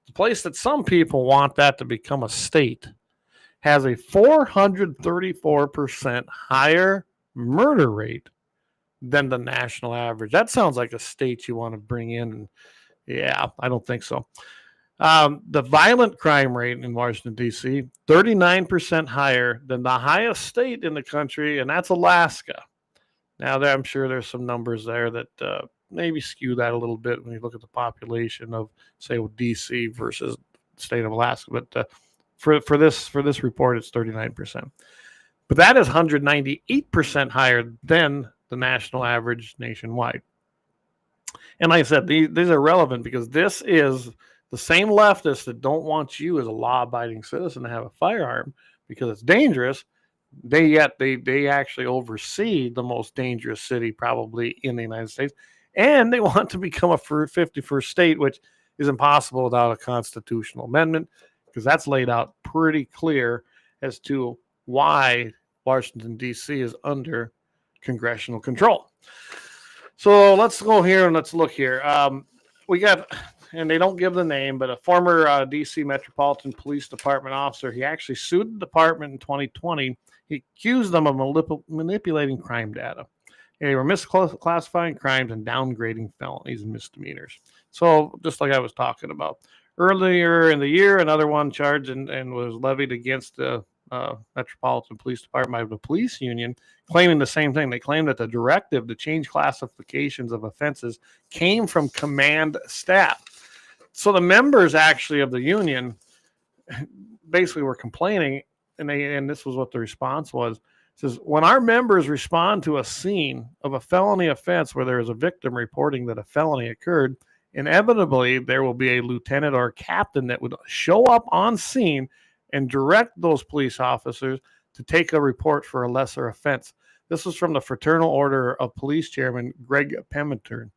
the place that some people want that to become a state, has a 434% higher murder rate than the national average. That sounds like a state you want to bring in. Yeah, I don't think so. The violent crime rate in Washington, D.C., 39% higher than the highest state in the country, and that's Alaska. Now, there, I'm sure there's some numbers there that maybe skew that a little bit when you look at the population of, say, D.C. versus the state of Alaska. But for this report, it's 39%. But that is 198% higher than the national average nationwide. And like I said, these are relevant because this is the same leftists that don't want you as a law-abiding citizen to have a firearm because it's dangerous. They actually oversee the most dangerous city probably in the United States, and they want to become a 51st state, which is impossible without a constitutional amendment because that's laid out pretty clear as to why Washington, D.C. is under congressional control. So let's go here and let's look here. We got, and they don't give the name, but a former D.C. Metropolitan Police Department officer, he actually sued the department in 2020. He accused them of manipulating crime data. They were misclassifying crimes and downgrading felonies and misdemeanors. So just like I was talking about. Earlier in the year, another one charged and was levied against the Metropolitan Police Department by the police union, claiming the same thing. They claimed that the directive to change classifications of offenses came from command staff. So the members actually of the union basically were complaining, and this was what the response was. It says, when our members respond to a scene of a felony offense where there is a victim reporting that a felony occurred, inevitably there will be a lieutenant or a captain that would show up on scene and direct those police officers to take a report for a lesser offense. This was from the Fraternal Order of Police Chairman Greg Pementern.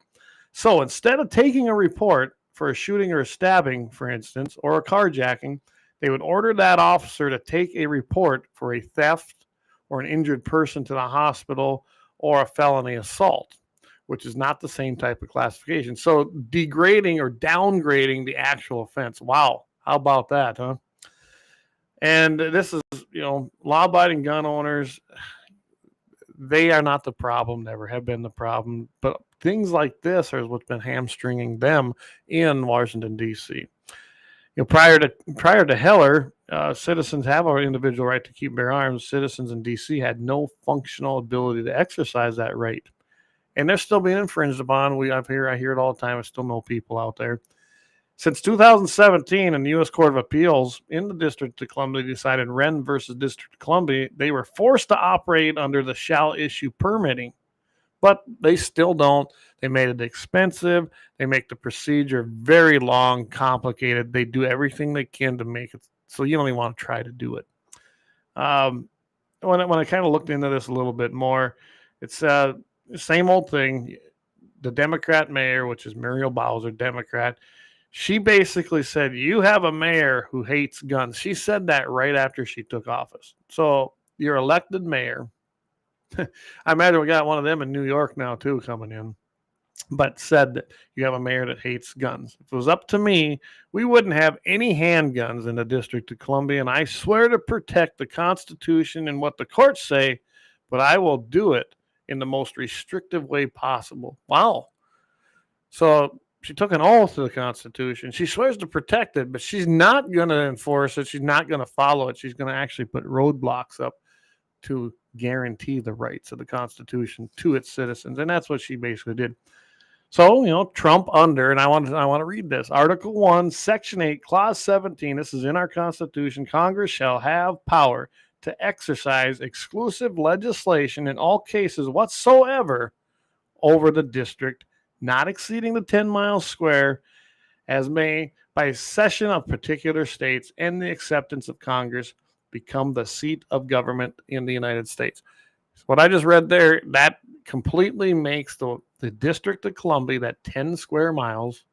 So instead of taking a report for a shooting or a stabbing, for instance, or a carjacking, they would order that officer to take a report for a theft or an injured person to the hospital or a felony assault, which is not the same type of classification. So degrading or downgrading the actual offense. Wow. How about that, huh? And this is, law-abiding gun owners, they are not the problem, never have been the problem. But things like this are what's been hamstringing them in Washington, D.C. Prior to Heller, citizens have an individual right to keep and bear arms. Citizens in D.C. had no functional ability to exercise that right. And they're still being infringed upon. I hear it all the time. I still know people out there. Since 2017, in the U.S. Court of Appeals in the District of Columbia decided Wren versus District of Columbia, they were forced to operate under the shall issue permitting, but they still don't. They made it expensive. They make the procedure very long, complicated. They do everything they can to make it so you don't even want to try to do it. When I kind of looked into this a little bit more, it's the same old thing. The Democrat mayor, which is Muriel Bowser, Democrat, she basically said, you have a mayor who hates guns. She said that right after she took office. So your elected mayor, I imagine we got one of them in New York now too coming in, but said that you have a mayor that hates guns. If it was up to me, we wouldn't have any handguns in the District of Columbia, and I swear to protect the Constitution and what the courts say, but I will do it in the most restrictive way possible. Wow. So she took an oath to the Constitution. She swears to protect it, but she's not going to enforce it. She's not going to follow it. She's going to actually put roadblocks up to guarantee the rights of the Constitution to its citizens. And that's what she basically did. So, Trump under, and I want to read this. Article 1, Section 8, Clause 17. This is in our Constitution. Congress shall have power to exercise exclusive legislation in all cases whatsoever over the district not exceeding the 10 miles square, as may, by cession of particular states and the acceptance of Congress, become the seat of government in the United States. So what I just read there, that completely makes the District of Columbia, that 10 square miles,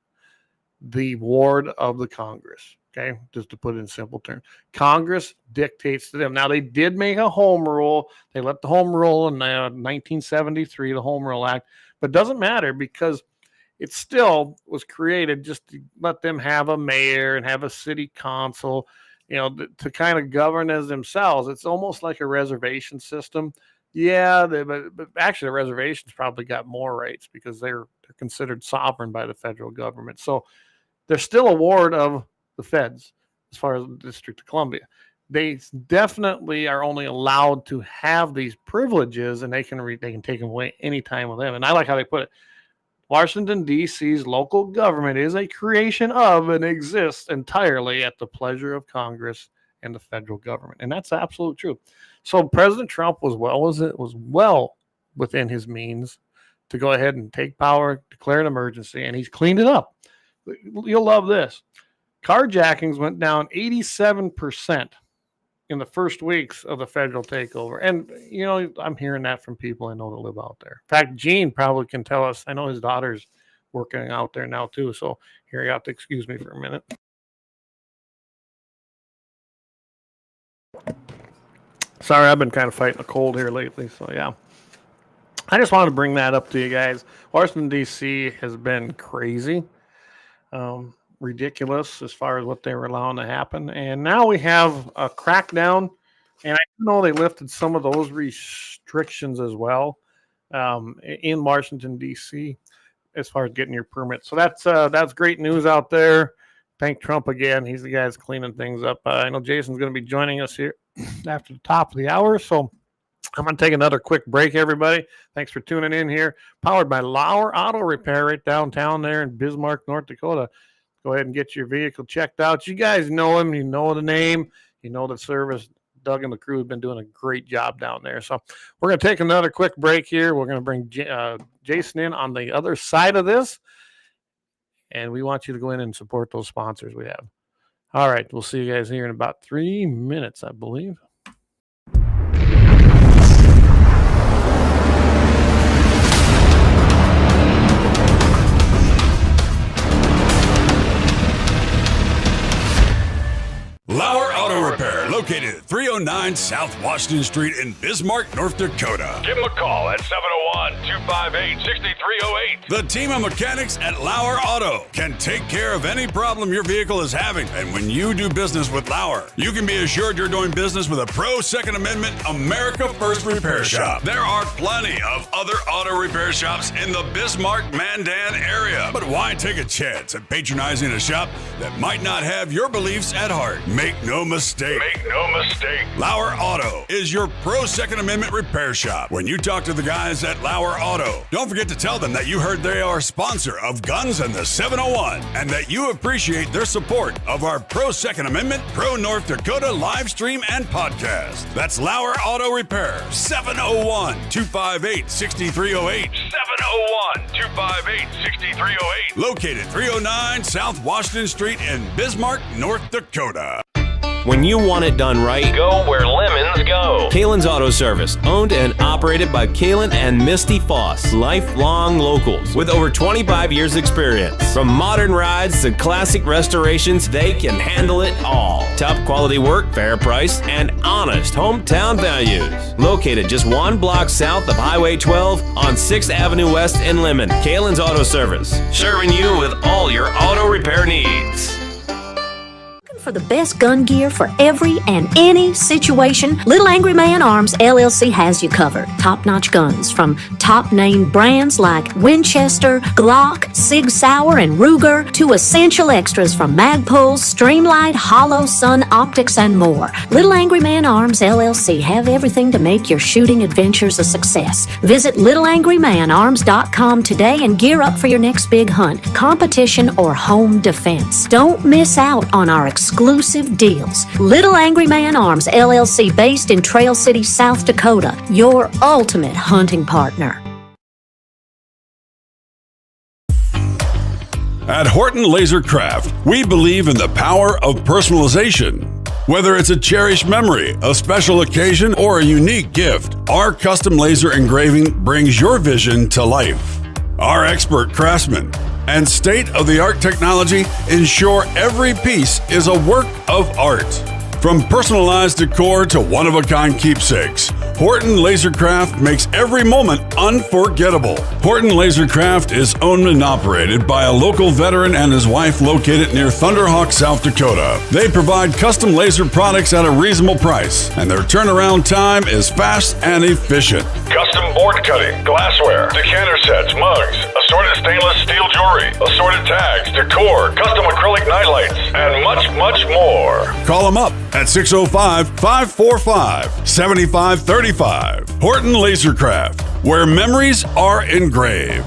the ward of the Congress. Okay, just to put it in simple terms. Congress dictates to them. Now, they did make a home rule. They let the home rule in 1973, the Home Rule Act. But it doesn't matter because it still was created just to let them have a mayor and have a city council, to kind of govern as themselves. It's almost like a reservation system. Yeah, but actually the reservations probably got more rights because they're considered sovereign by the federal government. So they're still a ward of the feds as far as the District of Columbia. they definitely are only allowed to have these privileges, and they can take them away anytime with them. And I like how they put it. Washington, D.C.'s local government is a creation of and exists entirely at the pleasure of Congress and the federal government. And that's absolute truth. So President Trump was well within his means to go ahead and take power, declare an emergency, and he's cleaned it up. You'll love this. Carjackings went down 87% in the first weeks of the federal takeover. And, you know, I'm hearing that from people I know that live out there. In fact, Gene probably can tell us. I know his daughter's working out there now, too. So here, you have to excuse me for a minute. Sorry, I've been kind of fighting a cold here lately. So, yeah. I just wanted to bring that up to you guys. Washington, D.C. has been crazy. Ridiculous as far as what they were allowing to happen. And now we have a crackdown. And I know they lifted some of those restrictions as well in Washington, D.C. as far as getting your permit. So that's great news out there. Thank Trump again. He's the guy that's cleaning things up. I know Jason's going to be joining us here after the top of the hour. So I'm going to take another quick break, everybody. Thanks for tuning in here. Powered by LAUER Auto Repair right downtown there in Bismarck, North Dakota. Go ahead and get your vehicle checked out. You guys know him. You know the name. You know the service. Doug and the crew have been doing a great job down there. So we're going to take another quick break here. We're going to bring Jason in on the other side of this. And we want you to go in and support those sponsors we have. All right. We'll see you guys here in about 3 minutes, I believe. LAUER Auto Repair, located at 309 South Washington Street in Bismarck, North Dakota. Give them a call at 701-258-6308. The team of mechanics at LAUER Auto can take care of any problem your vehicle is having. And when you do business with LAUER, you can be assured you're doing business with a pro Second Amendment America First repair shop. There are plenty of other auto repair shops in the Bismarck-Mandan area. But why take a chance at patronizing a shop that might not have your beliefs at heart? Make no mistake. LAUER Auto is your pro Second Amendment repair shop. When you talk to the guys at LAUER Auto, don't forget to tell them that you heard they are a sponsor of Guns and the 701 and that you appreciate their support of our pro Second Amendment, pro North Dakota live stream and podcast. That's LAUER Auto Repair, 701-258-6308. 701-258-6308. Located 309 South Washington Street in Bismarck, North Dakota. When you want it done right, Go where lemons go. Kalon's Auto Service, owned and operated by Kalon and Misty Foss, lifelong locals with over 25 years experience. From modern rides to classic restorations, they can handle it all. Top quality work, fair price, and honest hometown values. Located just 1 block south of Highway 12 on 6th Avenue West in Lemmon. Kalon's Auto Service, serving you with all your auto repair needs. For the best gun gear for every and any situation, Little Angry Man Arms LLC has you covered. Top-notch guns from top-name brands like Winchester, Glock, Sig Sauer, and Ruger to essential extras from Magpul's, Streamlight, Hollow, Sun Optics, and more. Little Angry Man Arms LLC have everything to make your shooting adventures a success. Visit littleangrymanarms.com today and gear up for your next big hunt, competition, or home defense. Don't miss out on our exclusive deals. Little Angry Man Arms LLC, based in Trail City, South Dakota, your ultimate hunting partner. At Horton LaserCraft, we believe in the power of personalization. Whether it's a cherished memory, a special occasion, or a unique gift, our custom laser engraving brings your vision to life. Our expert craftsmen and state-of-the-art technology ensure every piece is a work of art. From personalized decor to one-of-a-kind keepsakes, Horton LaserCraft makes every moment unforgettable. Horton LaserCraft is owned and operated by a local veteran and his wife located near Thunderhawk, South Dakota. They provide custom laser products at a reasonable price, and their turnaround time is fast and efficient. Custom board cutting, glassware, decanter sets, mugs, assorted stainless steel jewelry, assorted tags, decor, custom acrylic nightlights, and much, much more. call them up at 605-545-7535. Horton LaserCraft, where memories are engraved.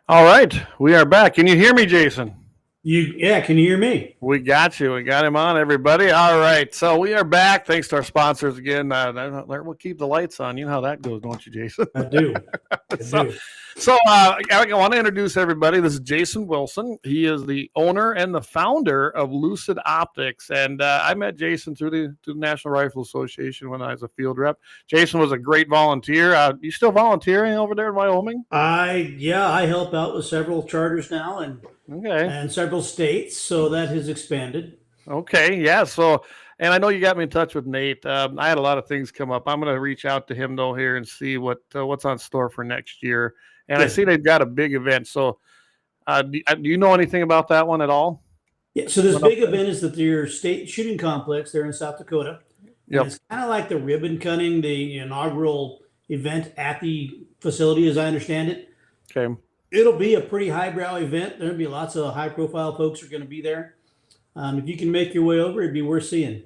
All right, we are back. Can you hear me, Jason? Can you hear me? We got you. We got him on, everybody. All right, so we are back. Thanks to our sponsors again. We'll keep the lights on. You know how that goes, don't you, Jason? I do. So I want to introduce everybody. This is Jason Wilson. He is the owner and the founder of Lucid Optics. And I met Jason through the National Rifle Association when I was a field rep. Jason was a great volunteer. You still volunteering over there in Wyoming? I help out with several charters now and several states, so that has expanded. Okay, yeah. So, and I know you got me in touch with Nate. I had a lot of things come up. I'm going to reach out to him though here and see what's on store for next year. And good. I see they've got a big event. So, do you know anything about that one at all? Yeah. So this big event is that your state shooting complex there in South Dakota. Yep. It's kind of like the ribbon cutting, the inaugural event at the facility, as I understand it. Okay. It'll be a pretty highbrow event. There'll be lots of high-profile folks who are going to be there. If you can make your way over, it'd be worth seeing.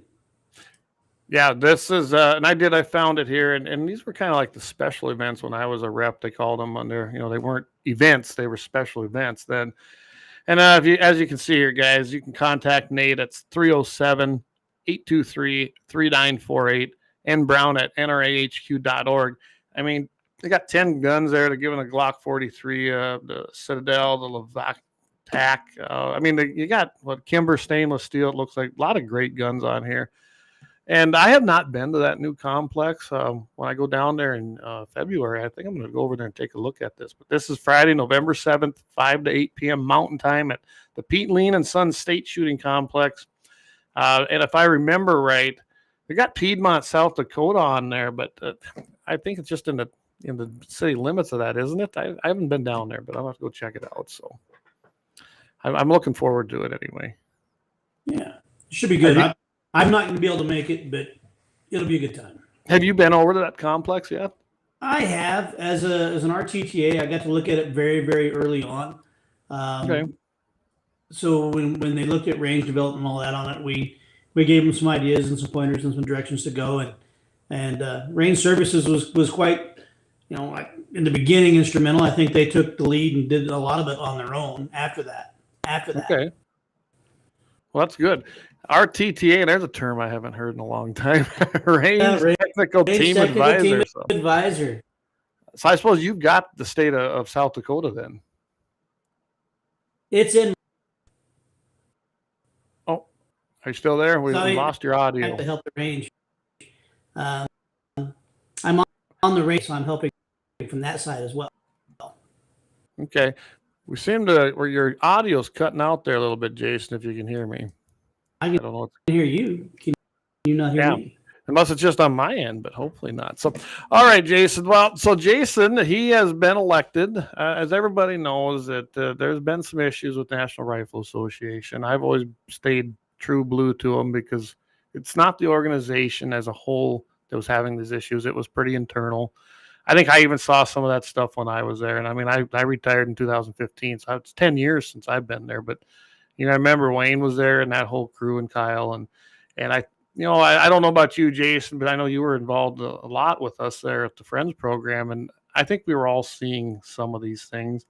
Yeah, this is, and I found it here, and these were kind of like the special events when I was a rep. They called them under, they weren't events, they were special events then. And as you can see here, guys, you can contact Nate at 307-823-3948 and Brown at nrahq.org. I mean, they got 10 guns there. They're giving a Glock 43, the Citadel, the Levac TAC. You got Kimber stainless steel. It looks like a lot of great guns on here. And I have not been to that new complex. When I go down there in February, I think I'm going to go over there and take a look at this. But this is Friday, November 7th, 5 to 8 p.m. Mountain Time at the Pete Lean and Son State Shooting Complex. And if I remember right, they got Piedmont, South Dakota on there, but I think it's just in the city limits of that, isn't it? I haven't been down there, but I'll have to go check it out. So I'm looking forward to it anyway. Yeah, it should be good. I'm not going to be able to make it, but it'll be a good time. Have you been over to that complex yet? I have. As an RTTA, I got to look at it very, very early on. Okay. So when they looked at range development and all that on it, we gave them some ideas and some pointers and some directions to go. And range services was quite, like in the beginning, instrumental. I think they took the lead and did a lot of it on their own after that. Okay. Well, that's good. RTTA, there's a term I haven't heard in a long time. Range Technical Team Advisor. So I suppose you've got the state of South Dakota then. It's in. Oh, are you still there? We lost your audio. I have to help the range. I'm on the range, so I'm helping from that side as well. Okay. We seem to, where your audio's cutting out there a little bit, Jason, if you can hear me. I don't know. Hear you. Can you not hear me? Unless it's just on my end, but hopefully not. So, all right, Jason. Well, so Jason, he has been elected. As everybody knows, that there's been some issues with the National Rifle Association. I've always stayed true blue to them because it's not the organization as a whole that was having these issues. It was pretty internal. I think I even saw some of that stuff when I was there. And I retired in 2015, so it's 10 years since I've been there. But I remember Wayne was there and that whole crew and Kyle and I don't know about you, Jason, but I know you were involved a lot with us there at the Friends program. And I think we were all seeing some of these things.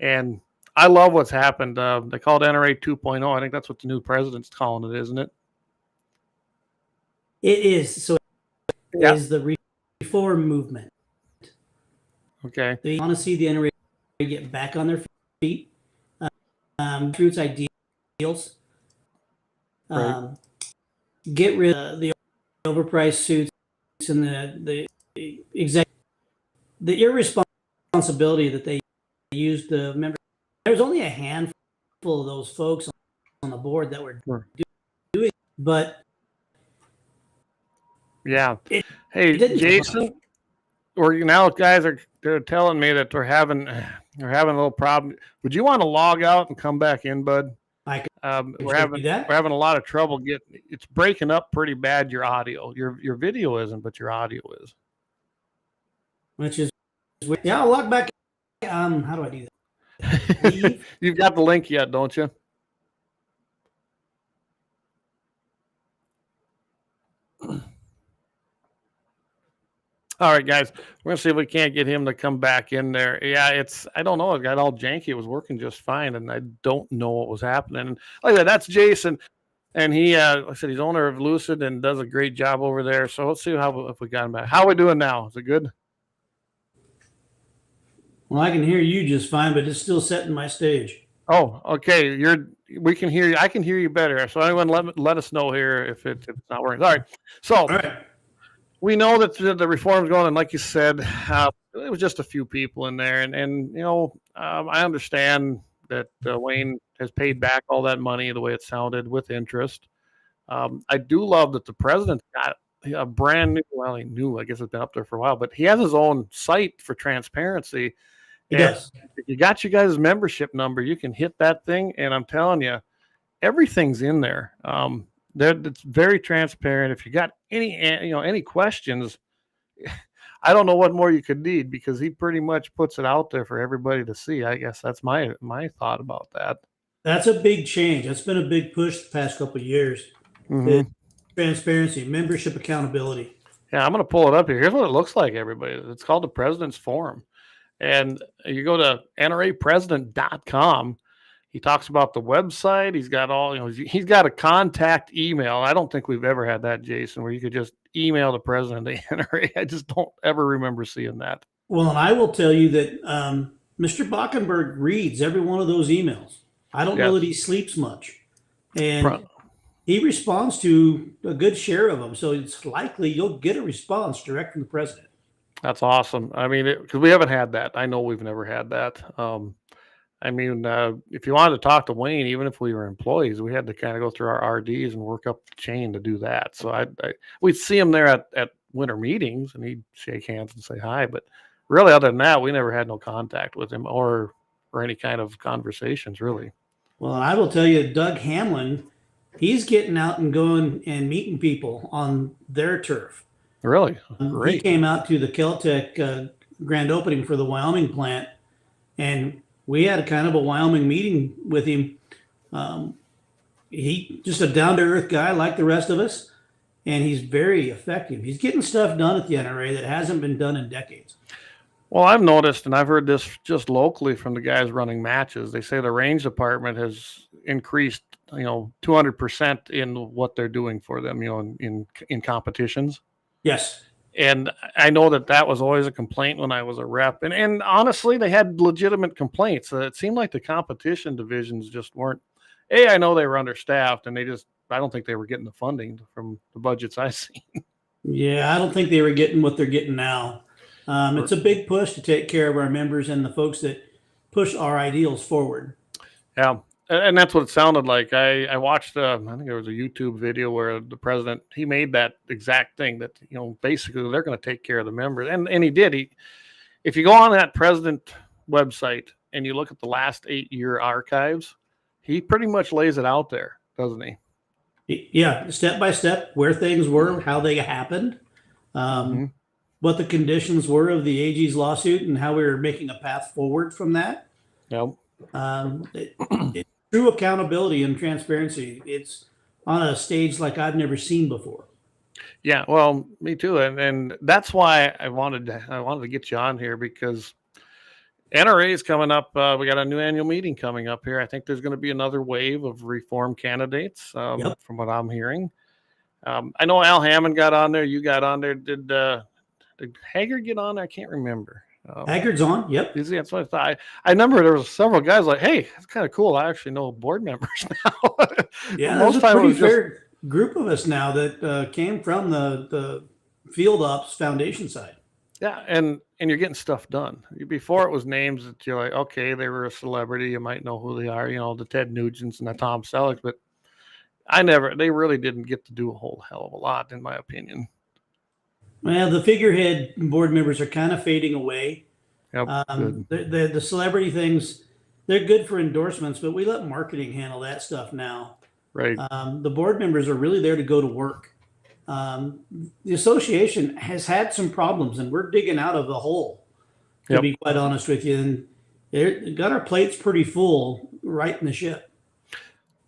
And I love what's happened. They call it NRA 2.0. I think that's what the new president's calling it, isn't it? It is. So it is the reform movement. Okay. They want to see the NRA get back on their feet. Through its ideals, get rid of the overpriced suits and the irresponsibility that they used the members. There was only a handful of those folks on the board that were doing, but yeah. Hey, Jason, or now guys they're telling me that they're having a little problem. Would you want to log out and come back in, bud? We're having a lot of trouble it's breaking up pretty bad, your audio. Your video isn't, but your audio is. Which is, yeah, I'll log back. How do I do that? You've got the link yet, don't you? All right, guys, we're going to see if we can't get him to come back in there. Yeah, I don't know. It got all janky. It was working just fine, and I don't know what was happening. And like that, that's Jason. And he, like I said, he's owner of Lucid and does a great job over there. So let's see if we got him back. How are we doing now? Is it good? Well, I can hear you just fine, but it's still setting my stage. Oh, okay. We can hear you. I can hear you better. So anyone let us know here if it's not working. All right. So. All right. We know that the reform's going, and like you said, it was just a few people in there, and I understand that Wayne has paid back all that money the way it sounded with interest. I do love that the president got a brand new. Well, he knew, I guess it's been up there for a while, but he has his own site for transparency. Yes, if you got you guys' membership number, you can hit that thing, and I'm telling you, everything's in there. It's very transparent. If you got any questions, I don't know what more you could need, because he pretty much puts it out there for everybody to see. I guess that's my thought about that. That's a big change. That's been a big push the past couple of years. Mm-hmm. Transparency, membership accountability. Yeah, I'm going to pull it up here. Here's what it looks like, everybody. It's called the President's Forum. And you go to nrapresident.com. He talks about the website. He's got he's got a contact email. I don't think we've ever had that, Jason, where you could just email the president of the NRA. I just don't ever remember seeing that. Well, and I will tell you that Mr. Bockenberg reads every one of those emails. I don't know that he sleeps much. And he responds to a good share of them. So it's likely you'll get a response direct from the president. That's awesome. I mean, because we haven't had that. I know we've never had that. If you wanted to talk to Wayne, even if we were employees, we had to kind of go through our RDs and work up the chain to do that. So we'd see him there at winter meetings, and he'd shake hands and say hi. But really, other than that, we never had no contact with him or any kind of conversations, really. Well, I will tell you, Doug Hamlin, he's getting out and going and meeting people on their turf. Really? Great. He came out to the Kel-Tec grand opening for the Wyoming plant, and we had a kind of a Wyoming meeting with him. He just a down-to-earth guy like the rest of us, and he's very effective. He's getting stuff done at the NRA that hasn't been done in decades. Well, I've noticed, and I've heard this just locally from the guys running matches. They say the range department has increased, 200% in what they're doing for them, in competitions. Yes. And I know that was always a complaint when I was a rep. And honestly, they had legitimate complaints. It seemed like the competition divisions just weren't. I know they were understaffed, and I don't think they were getting the funding from the budgets I've seen. Yeah, I don't think they were getting what they're getting now. It's a big push to take care of our members and the folks that push our ideals forward. Yeah. And that's what it sounded like. I watched, I think there was a YouTube video where the president, he made that exact thing that, basically they're going to take care of the members. And he did. If you go on that president website and you look at the last 8-year archives, he pretty much lays it out there, doesn't he? Yeah. Step by step, where things were, how they happened, what the conditions were of the AG's lawsuit, and how we were making a path forward from that. Yep. True accountability and transparency. It's on a stage like I've never seen before. Yeah, well, me too, and that's why I wanted to get you on here, because NRA is coming up. We got a new annual meeting coming up here. I think there's going to be another wave of reform candidates, from what I'm hearing. I know Al Hammond got on there. You got on there. Did Haggard get on there? I can't remember. Haggard's on. Yep. That's what I thought. I remember there was several guys like, hey, it's kind of cool. I actually know board members now. Yeah, there's a pretty fair group of us now that came from the field ops foundation side. Yeah, and you're getting stuff done. Before, it was names that you're like, okay, they were a celebrity. You might know who they are, the Ted Nugents and the Tom Sellecks, but they really didn't get to do a whole hell of a lot, in my opinion. Well, the figurehead board members are kind of fading away. Yep, the celebrity things, they're good for endorsements, but we let marketing handle that stuff now. Right. The board members are really there to go to work. The association has had some problems, and we're digging out of the hole, to be quite honest with you. And they got our plates pretty full right in the ship.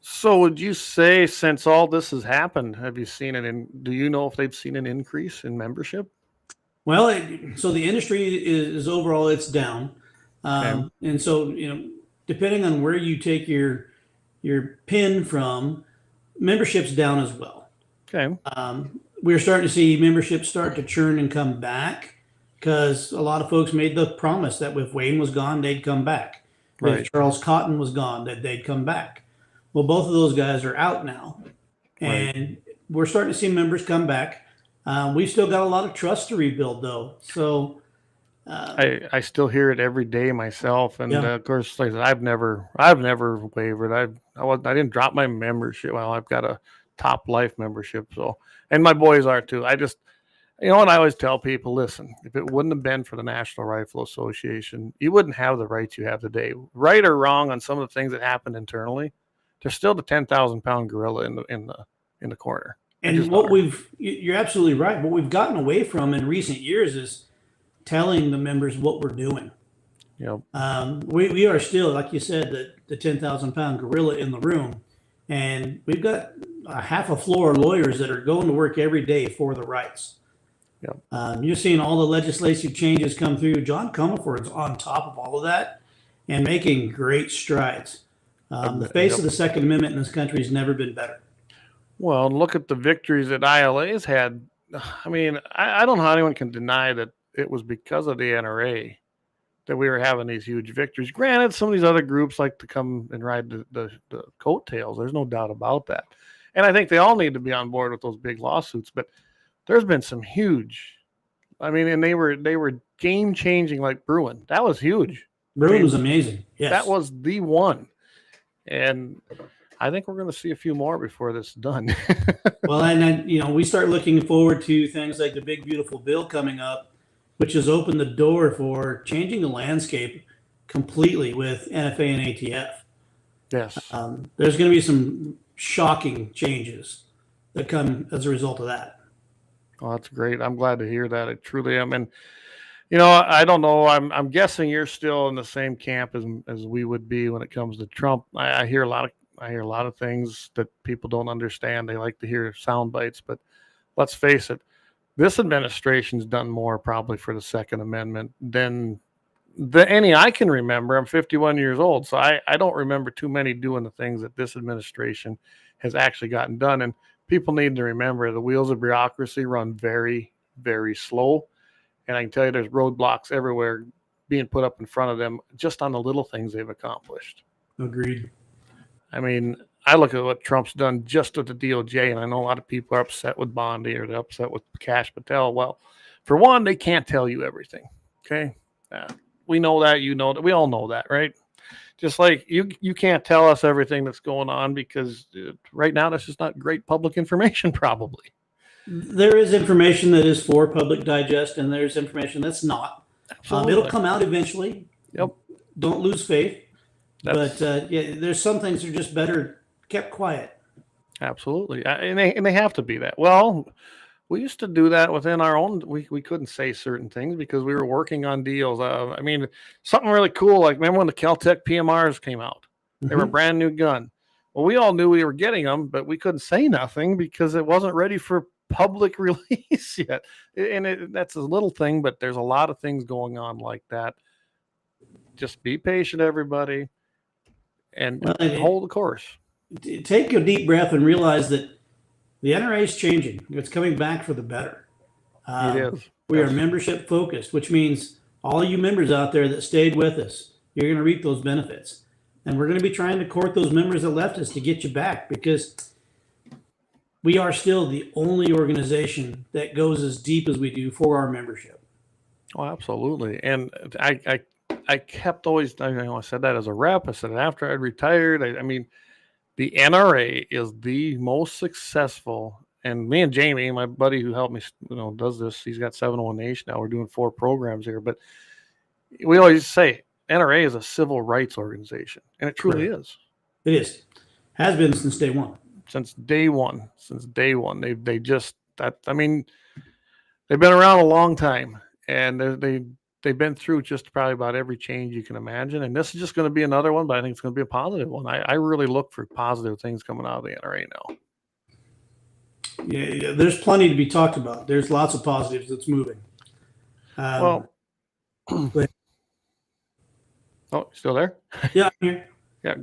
So would you say, since all this has happened, have you seen do you know if they've seen an increase in membership? Well, so the industry is overall, it's down. And so, depending on where you take your pin from, membership's down as well. Okay. We're starting to see memberships start to churn and come back because a lot of folks made the promise that if Wayne was gone, they'd come back. Right. If Charles Cotton was gone, that they'd come back. Well, both of those guys are out now, and we're starting to see members come back. We've still got a lot of trust to rebuild, though. So I still hear it every day myself, and of course, like I said, I've never wavered. I didn't drop my membership. Well, I've got a Top Life membership, so, and my boys are too. I just, what I always tell people: listen, if it wouldn't have been for the National Rifle Association, you wouldn't have the rights you have today. Right or wrong on some of the things that happened internally, there's still the 10,000-pound gorilla in the corner. And you're absolutely right. What we've gotten away from in recent years is telling the members what we're doing. Yep. We are still, like you said, the 10,000-pound gorilla in the room, and we've got a half a floor of lawyers that are going to work every day for the rights. Yep. You're seeing all the legislative changes come through. John Comerford's on top of all of that and making great strides. The face of the Second Amendment in this country has never been better. Well, look at the victories that ILA's had. I mean, I don't know how anyone can deny that it was because of the NRA that we were having these huge victories. Granted, some of these other groups like to come and ride the coattails. There's no doubt about that. And I think they all need to be on board with those big lawsuits. But there's been some huge, and they were game changing, like Bruin. That was huge. Bruin was amazing. Yes. That was the one. And I think we're going to see a few more before this is done. Well, and then, we start looking forward to things like the big, beautiful bill coming up, which has opened the door for changing the landscape completely with NFA and ATF. Yes. There's going to be some shocking changes that come as a result of that. Oh, that's great. I'm glad to hear that. I truly am. And, I don't know. I'm guessing you're still in the same camp as we would be when it comes to Trump. I hear a lot of things that people don't understand. They like to hear sound bites, but let's face it, this administration's done more probably for the Second Amendment than any I can remember. I'm 51 years old, so I don't remember too many doing the things that this administration has actually gotten done. And people need to remember the wheels of bureaucracy run very, very slow. And I can tell you there's roadblocks everywhere being put up in front of them just on the little things they've accomplished. Agreed. I look at what Trump's done just with the DOJ, and I know a lot of people are upset with Bondi or they're upset with Kash Patel. Well, for one, they can't tell you everything. Okay. We know that, that, we all know that, right? Just like you can't tell us everything that's going on because right now that's just not great public information probably. There is information that is for public digest, and there's information that's not. It'll come out eventually. Yep. Don't lose faith. But there's some things that are just better kept quiet. Absolutely, and they have to be that. Well, we used to do that within our own. We couldn't say certain things because we were working on deals. Something really cool. Like remember when the Kel-Tec PMRs came out? They were a brand new gun. Well, we all knew we were getting them, but we couldn't say nothing because it wasn't ready for public release yet. And that's a little thing, but there's a lot of things going on like that. Just be patient, everybody, and hold the course. Take a deep breath and realize that the NRA is changing. It's coming back for the better. It is. We are membership focused, which means all you members out there that stayed with us, you're going to reap those benefits. And we're going to be trying to court those members that left us to get you back because we are still the only organization that goes as deep as we do for our membership. Oh, absolutely. And I kept always, I said that as a rep. I said it after I retired. The NRA is the most successful. And me and Jamie, my buddy who helped me, does this. He's got 701 Nation now. We're doing 4 programs here. But we always say NRA is a civil rights organization, and it truly is. It is. Has been since day one. Since day one. They just that. I mean, they've been around a long time, and they've been through just probably about every change you can imagine. And this is just going to be another one, but I think it's going to be a positive one. I really look for positive things coming out of the NRA now. Yeah, there's plenty to be talked about. There's lots of positives that's moving. Oh, still there? Yeah, I'm here. Yeah.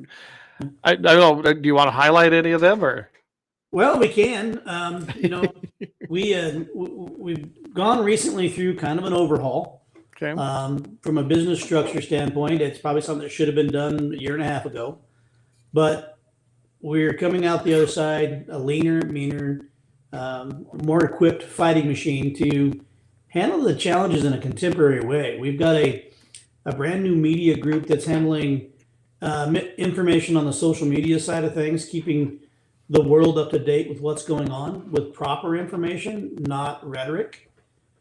I don't know. Do you want to highlight any of them, or? Well, we can. We've gone recently through kind of an overhaul. Okay. From a business structure standpoint, it's probably something that should have been done a year and a half ago. But we're coming out the other side a leaner, meaner, more equipped fighting machine to handle the challenges in a contemporary way. We've got a brand new media group that's handling information on the social media side of things, keeping the world up to date with what's going on with proper information, not rhetoric.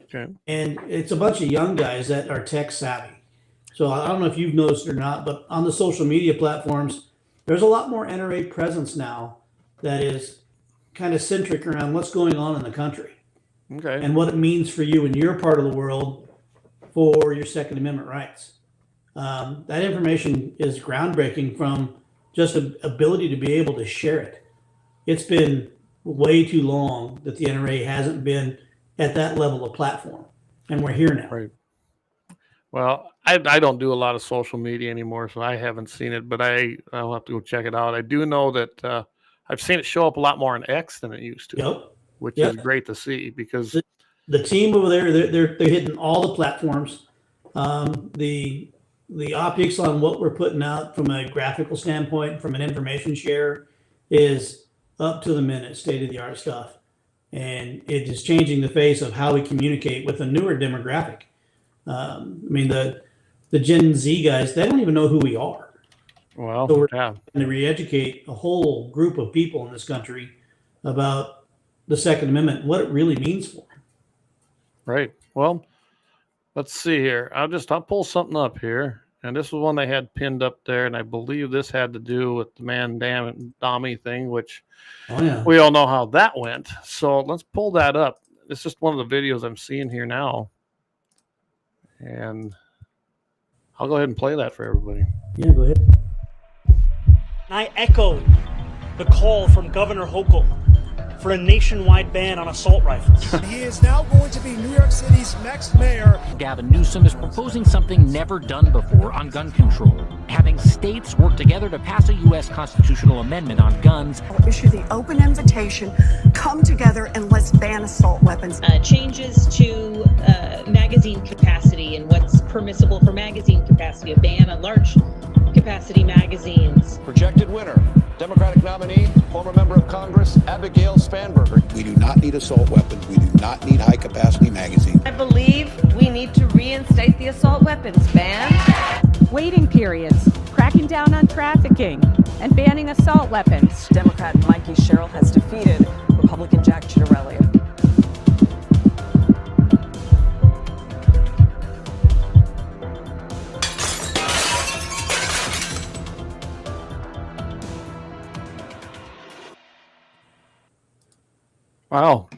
Okay. And it's a bunch of young guys that are tech savvy. So I don't know if you've noticed or not, but on the social media platforms, there's a lot more NRA presence now that is kind of centric around what's going on in the country. Okay. And what it means for you in your part of the world for your Second Amendment rights. That information is groundbreaking from just the ability to be able to share it. It's been way too long that the NRA hasn't been at that level of platform, and we're here now. Right. Well, I don't do a lot of social media anymore, so I haven't seen it, but I'll have to go check it out. I do know that I've seen it show up a lot more on X than it used to, Yep. which is great to see because the team over there, they're hitting all the platforms. The optics on what we're putting out from a graphical standpoint, from an information share, is up to the minute, state of the art stuff. And it is changing the face of how we communicate with a newer demographic. I mean, the Gen Z guys, they don't even know who we are. Well, so we're yeah. trying to re-educate a whole group of people in this country about the Second Amendment, what it really means for them. Right. Well, let's see here. I'll pull something up here. And this was one they had pinned up there. And I believe this had to do with the Dammy thing, which we all know how that went. So let's pull that up. It's just one of the videos I'm seeing here now. And I'll go ahead and play that for everybody. Yeah, go ahead. I echo the call from Governor Hochul for a nationwide ban on assault rifles. He is now going to be New York City's next mayor. Gavin Newsom is proposing something never done before on gun control, having states work together to pass a U.S. constitutional amendment on guns. I'll issue the open invitation, come together and let's ban assault weapons. Changes to magazine capacity and what's permissible for magazine capacity, a ban on large capacity magazines. Projected winner, Democratic nominee, former member of Congress, Abigail Spanberger. We do not need assault weapons. We do not need high-capacity magazines. I believe we need to reinstate the assault weapons ban. Waiting periods, cracking down on trafficking, and banning assault weapons. Democrat Mikey Sherrill has defeated Republican Jack Ciattarelli. Wow.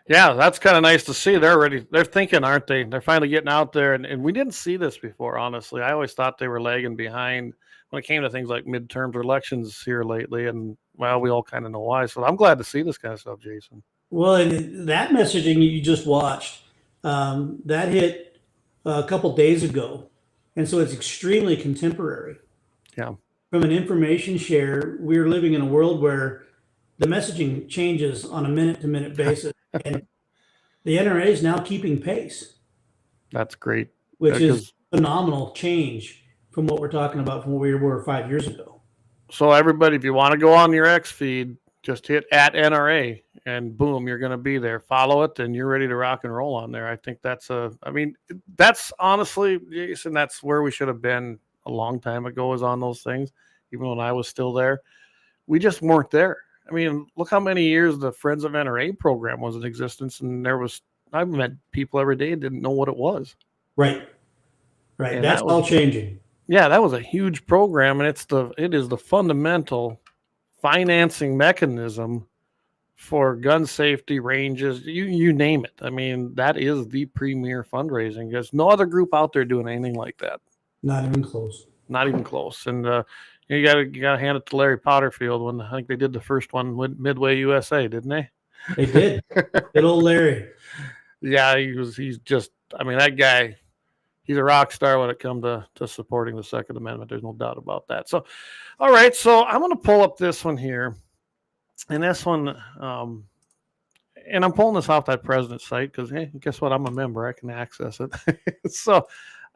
Yeah, that's kind of nice to see. They're thinking, aren't they? They're finally getting out there. And we didn't see this before, honestly. I always thought they were lagging behind when it came to things like midterms or elections here lately. And, well, we all kind of know why. So I'm glad to see this kind of stuff, Jason. Well, and that messaging you just watched, that hit a couple days ago. And so it's extremely contemporary. Yeah. From an information share, we're living in a world where the messaging changes on a minute-to-minute basis, and the NRA is now keeping pace. That's great. Which is phenomenal change from what we're talking about from where we were 5 years ago. So everybody, if you want to go on your X feed, just hit @NRA, and boom, you're going to be there. Follow it, and you're ready to rock and roll on there. I think that's honestly, Jason, that's where we should have been a long time ago, is on those things, even when I was still there. We just weren't there. I mean, look how many years the Friends of NRA program was in existence, and I've met people every day that didn't know what it was. Right. And that's all changing. Yeah, that was a huge program, and it is the fundamental financing mechanism for gun safety ranges. You name it. I mean, that is the premier fundraising. There's no other group out there doing anything like that. Not even close. Not even close. And you gotta hand it to Larry Potterfield when I think they did the first one with Midway USA, didn't they? They did. Good old Larry. Yeah, he's just, I mean, that guy, he's a rock star when it comes to supporting the Second Amendment. There's no doubt about that. So, all right. So I'm going to pull up this one here. And this one, and I'm pulling this off that president's site because, hey, guess what? I'm a member. I can access it. So,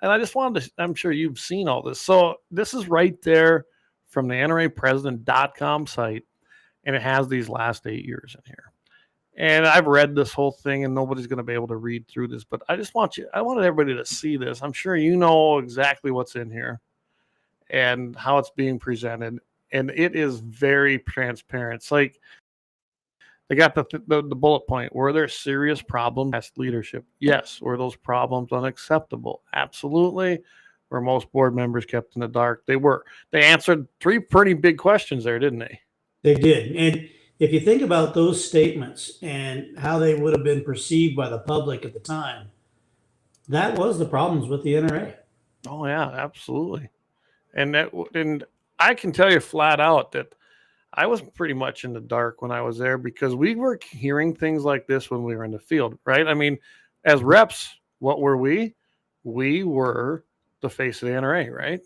and I just wanted to, I'm sure you've seen all this. So this is right there from the NRApresident.com site. And it has these last 8 years in here. And I've read this whole thing, and nobody's going to be able to read through this, but I wanted everybody to see this. I'm sure you know exactly what's in here and how it's being presented. And it is very transparent. It's like they got the bullet point. Were there serious problems as leadership? Yes. Were those problems unacceptable? Absolutely. Were most board members kept in the dark? They were. They answered 3 pretty big questions there, didn't they? They did. And if you think about those statements and how they would have been perceived by the public at the time, that was the problems with the NRA. Oh yeah, absolutely. And I can tell you flat out that I was pretty much in the dark when I was there because we were hearing things like this when we were in the field, right? I mean, as reps, what were we? We were the face of the NRA, right?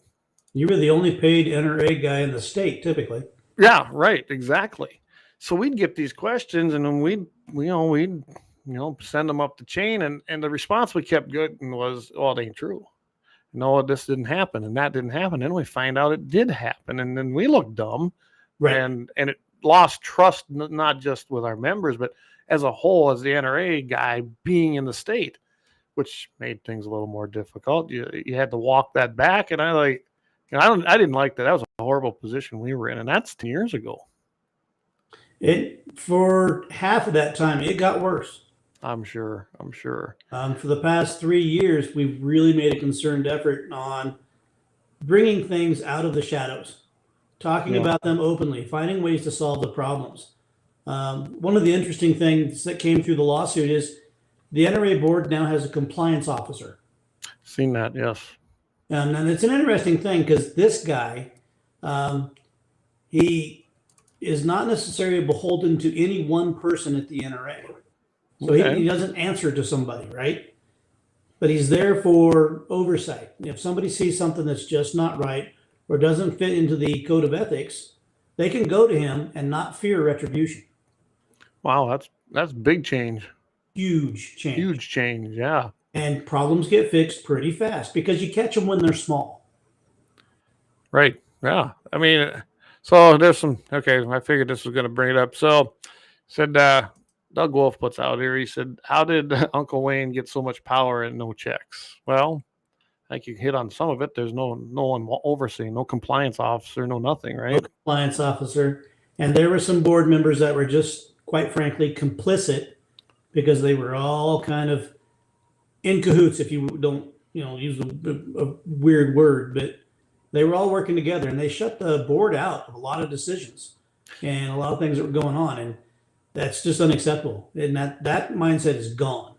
You were the only paid NRA guy in the state, typically. Yeah, right, exactly. So we'd get these questions, and then we'd send them up the chain, and the response we kept getting was, "Oh, it ain't true. No, this didn't happen, and that didn't happen." Then we find out it did happen, and then we look dumb, right? And it lost trust, not just with our members, but as a whole, as the NRA guy being in the state, which made things a little more difficult. You had to walk that back, and I didn't like that. That was a horrible position we were in, and that's 10 years ago. For half of that time, it got worse. I'm sure. For the past 3 years, we've really made a concerted effort on bringing things out of the shadows, talking about them openly, finding ways to solve the problems. One of the interesting things that came through the lawsuit is the NRA board now has a compliance officer. Seen that, yes. And it's an interesting thing because this guy, he is not necessarily beholden to any one person at the NRA. So he doesn't answer to somebody, right? But he's there for oversight. If somebody sees something that's just not right or doesn't fit into the code of ethics, they can go to him and not fear retribution. Wow, that's big change. Huge change. Huge change, yeah. And problems get fixed pretty fast because you catch them when they're small. Right, yeah. I mean, so there's some, okay, I figured this was going to bring it up. So said Doug Wolf puts out here, he said, how did Uncle Wayne get so much power and no checks? Well, I think you hit on some of it. There's no one overseeing, no compliance officer, no nothing, right? No compliance officer. And there were some board members that were just, quite frankly, complicit because they were all kind of in cahoots, if you don't, use a weird word, but they were all working together, and they shut the board out of a lot of decisions and a lot of things that were going on, and that's just unacceptable. And that mindset is gone.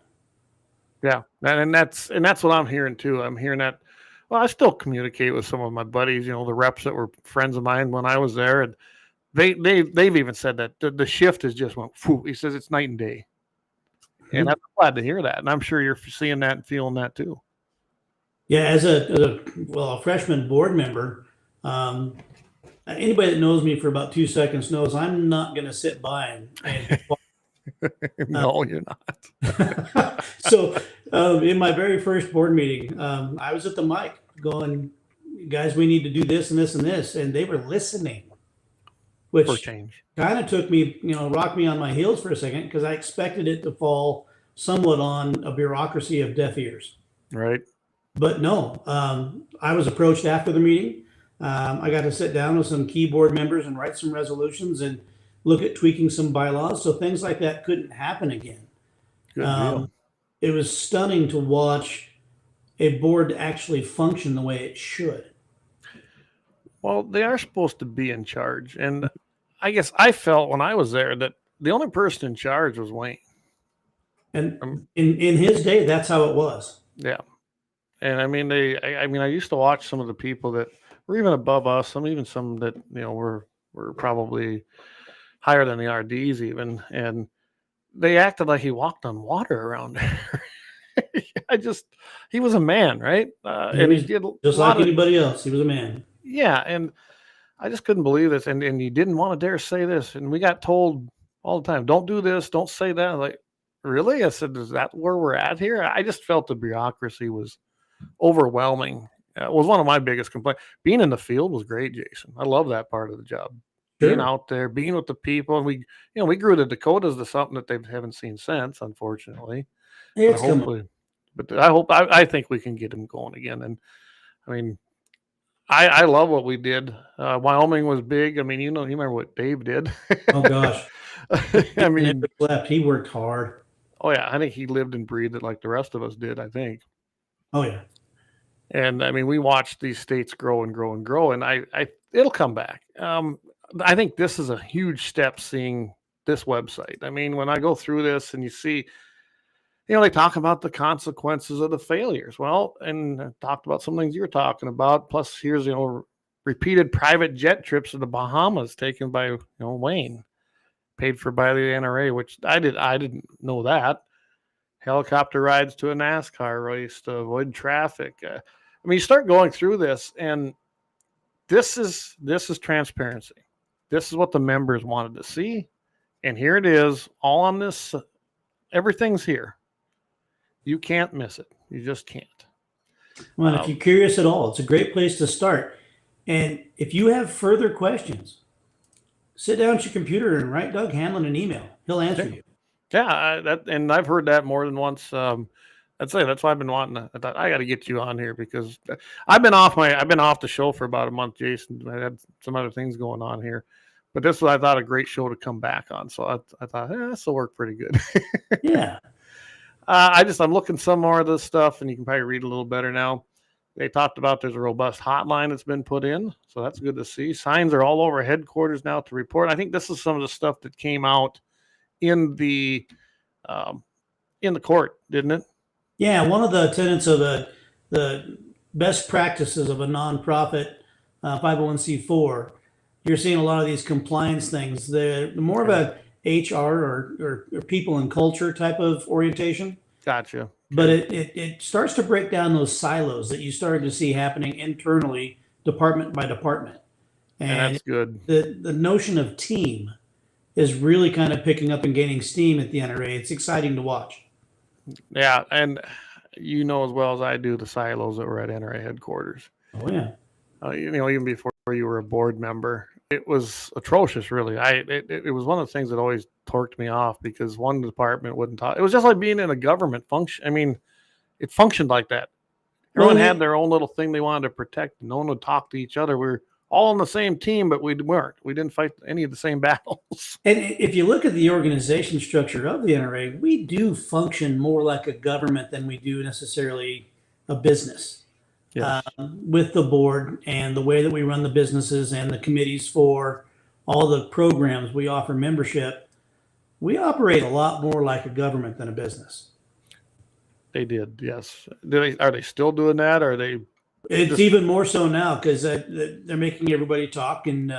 Yeah, and that's what I'm hearing too. I'm hearing that. Well, I still communicate with some of my buddies, the reps that were friends of mine when I was there, and they've even said that the shift has just went. Phew, he says it's night and day, and I'm glad to hear that, and I'm sure you're seeing that and feeling that too. Yeah, as a freshman board member, anybody that knows me for about 2 seconds knows I'm not going to sit by and no, you're not. So in my very first board meeting, I was at the mic going, guys, we need to do this and this and this. And they were listening, which kind of took me, rocked me on my heels for a second because I expected it to fall somewhat on a bureaucracy of deaf ears. Right. But no, I was approached after the meeting. I got to sit down with some key board members and write some resolutions and look at tweaking some bylaws so things like that couldn't happen again. Good deal. It was stunning to watch a board actually function the way it should. Well, they are supposed to be in charge. And I guess I felt when I was there that the only person in charge was Wayne. And in his day, that's how it was. Yeah. And I mean, I used to watch some of the people that were even above us, even some that, were probably higher than the RDs even. And they acted like he walked on water around there. He was a man, right? And he did just like anybody else. He was a man. Yeah. And I just couldn't believe this. And you didn't want to dare say this. And we got told all the time, don't do this, don't say that. Like, really? I said, is that where we're at here? I just felt the bureaucracy was overwhelming. It was one of my biggest complaints. Being in the field was great, Jason. I love that part of the job. Sure. Being out there, being with the people. And we grew the Dakotas to something that they haven't seen since, unfortunately. It's but I think we can get them going again. And I mean, I love what we did. Wyoming was big. I mean, you remember what Dave did. Oh gosh. I mean, he worked hard. Oh yeah. I think he lived and breathed it like the rest of us did, I think. Oh yeah. And I mean, we watched these states grow and grow and grow, and it'll come back. I think this is a huge step seeing this website. I mean, when I go through this and you see, they talk about the consequences of the failures. Well, and I talked about some things you were talking about. Plus, here's, repeated private jet trips to the Bahamas taken by, Wayne, paid for by the NRA, which I didn't know that. Helicopter rides to a NASCAR race to avoid traffic. I mean, you start going through this, and this is transparency. This is what the members wanted to see, and here it is, all on this. Everything's here. You can't miss it. You just can't. Well, if you're curious at all, it's a great place to start. And if you have further questions, sit down at your computer and write Doug Hanlon an email. He'll answer you. Yeah, and I've heard that more than once. I'd say that's why I've been wanting. I thought I got to get you on here because I've been off the show for about a month, Jason. I had some other things going on here, but this was, I thought, a great show to come back on. So I thought this will work pretty good. Yeah. I'm looking some more of this stuff, and you can probably read a little better now. They talked about there's a robust hotline that's been put in, so that's good to see. Signs are all over headquarters now to report. I think this is some of the stuff that came out in the court, didn't it? Yeah, one of the tenets of the best practices of a nonprofit 501c4, you're seeing a lot of these compliance things. They're more of a HR or people and culture type of orientation. Gotcha. But it starts to break down those silos that you started to see happening internally, department by department. And that's good. The notion of team is really kind of picking up and gaining steam at the NRA. It's exciting to watch. Yeah, and as well as I do the silos that were at NRA headquarters. Oh yeah. Even before you were a board member, it was atrocious. Really, it was one of the things that always torqued me off because one department wouldn't talk. It was just like being in a government function. I mean, it functioned like that. Everyone had their own little thing they wanted to protect. No one would talk to each other. We're all on the same team, but we weren't. We didn't fight any of the same battles. And if you look at the organization structure of the NRA, we do function more like a government than we do necessarily a business. Yes. With the board and the way that we run the businesses and the committees for all the programs we offer membership, we operate a lot more like a government than a business. They did, yes. Are they still doing that? Or are they? It's even more so now because they're making everybody talk, and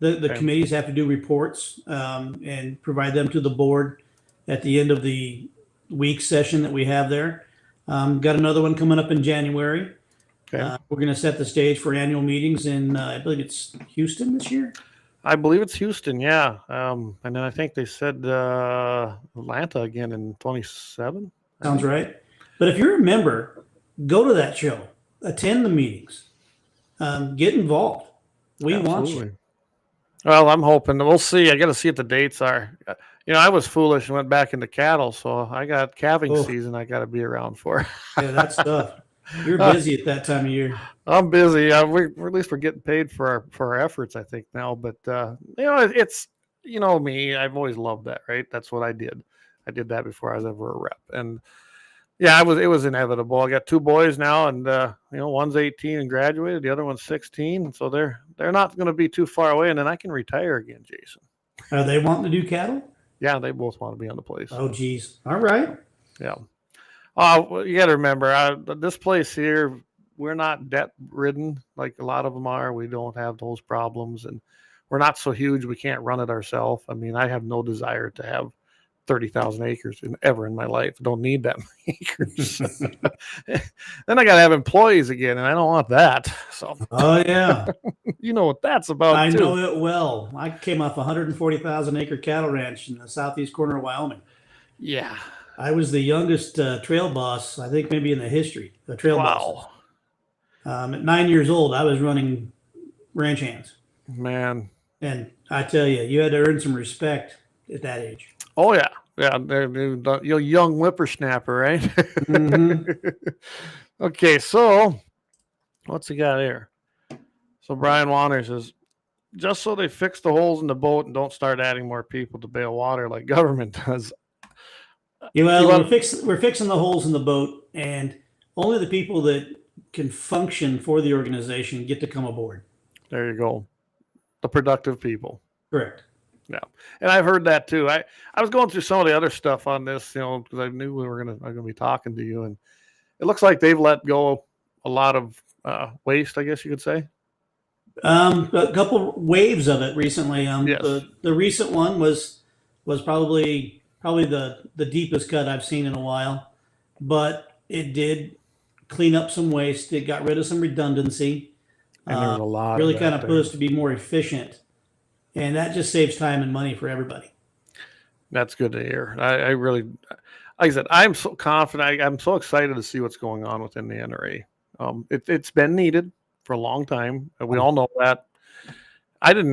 the committees have to do reports and provide them to the board at the end of the week session that we have there. Got another one coming up in January. Okay. We're going to set the stage for annual meetings in, I believe it's Houston this year. I believe it's Houston, yeah. And then I think they said Atlanta again in 27. Sounds right. But if you're a member, go to that show, attend the meetings, get involved. We want you. Well, I'm hoping. We'll see. I got to see what the dates are. I was foolish and went back into cattle, so I got calving season I got to be around for. Yeah, that's tough. You're busy at that time of year. I'm busy. At least we're getting paid for our efforts, I think now. But it's me. I've always loved that, right? That's what I did. I did that before I was ever a rep, and Yeah, it was inevitable. I got 2 boys now, and one's 18 and graduated, the other one's 16, so they're not going to be too far away, and then I can retire again, Jason. Are they wanting to do cattle? Yeah, they both want to be on the place. Oh, geez. All right. Yeah. You got to remember, this place here, we're not debt ridden like a lot of them are. We don't have those problems, and we're not so huge we can't run it ourselves. I mean, I have no desire to have 30,000 acres ever in my life. I don't need that many acres. Then I got to have employees again, and I don't want that. So. Oh, yeah. You know what that's about, I know it well. I came off a 140,000 acre cattle ranch in the southeast corner of Wyoming. Yeah. I was the youngest trail boss, I think maybe in the history, the trail boss. At 9 years old, I was running ranch hands. Man. And I tell you, you had to earn some respect at that age. Oh, yeah. Yeah, you're young whippersnapper, right? Mm-hmm. Okay, so what's he got here? So Brian Wanner says, just so they fix the holes in the boat and don't start adding more people to bail water like government does. Yeah, well, we're fixing the holes in the boat, and only the people that can function for the organization get to come aboard. There you go. The productive people. Correct. Yeah. And I've heard that too. I was going through some of the other stuff on this, because I knew I'm gonna be talking to you, and it looks like they've let go a lot of waste, I guess you could say. A couple waves of it recently. Yes. The recent one was probably the deepest cut I've seen in a while, but it did clean up some waste. It got rid of some redundancy. And there was a lot really of kind of put us to be more efficient, and that just saves time and money for everybody. That's good to hear. I really, like I said, I'm so confident. I'm so excited to see what's going on within the NRA. It's been needed for a long time, and we all know that. I did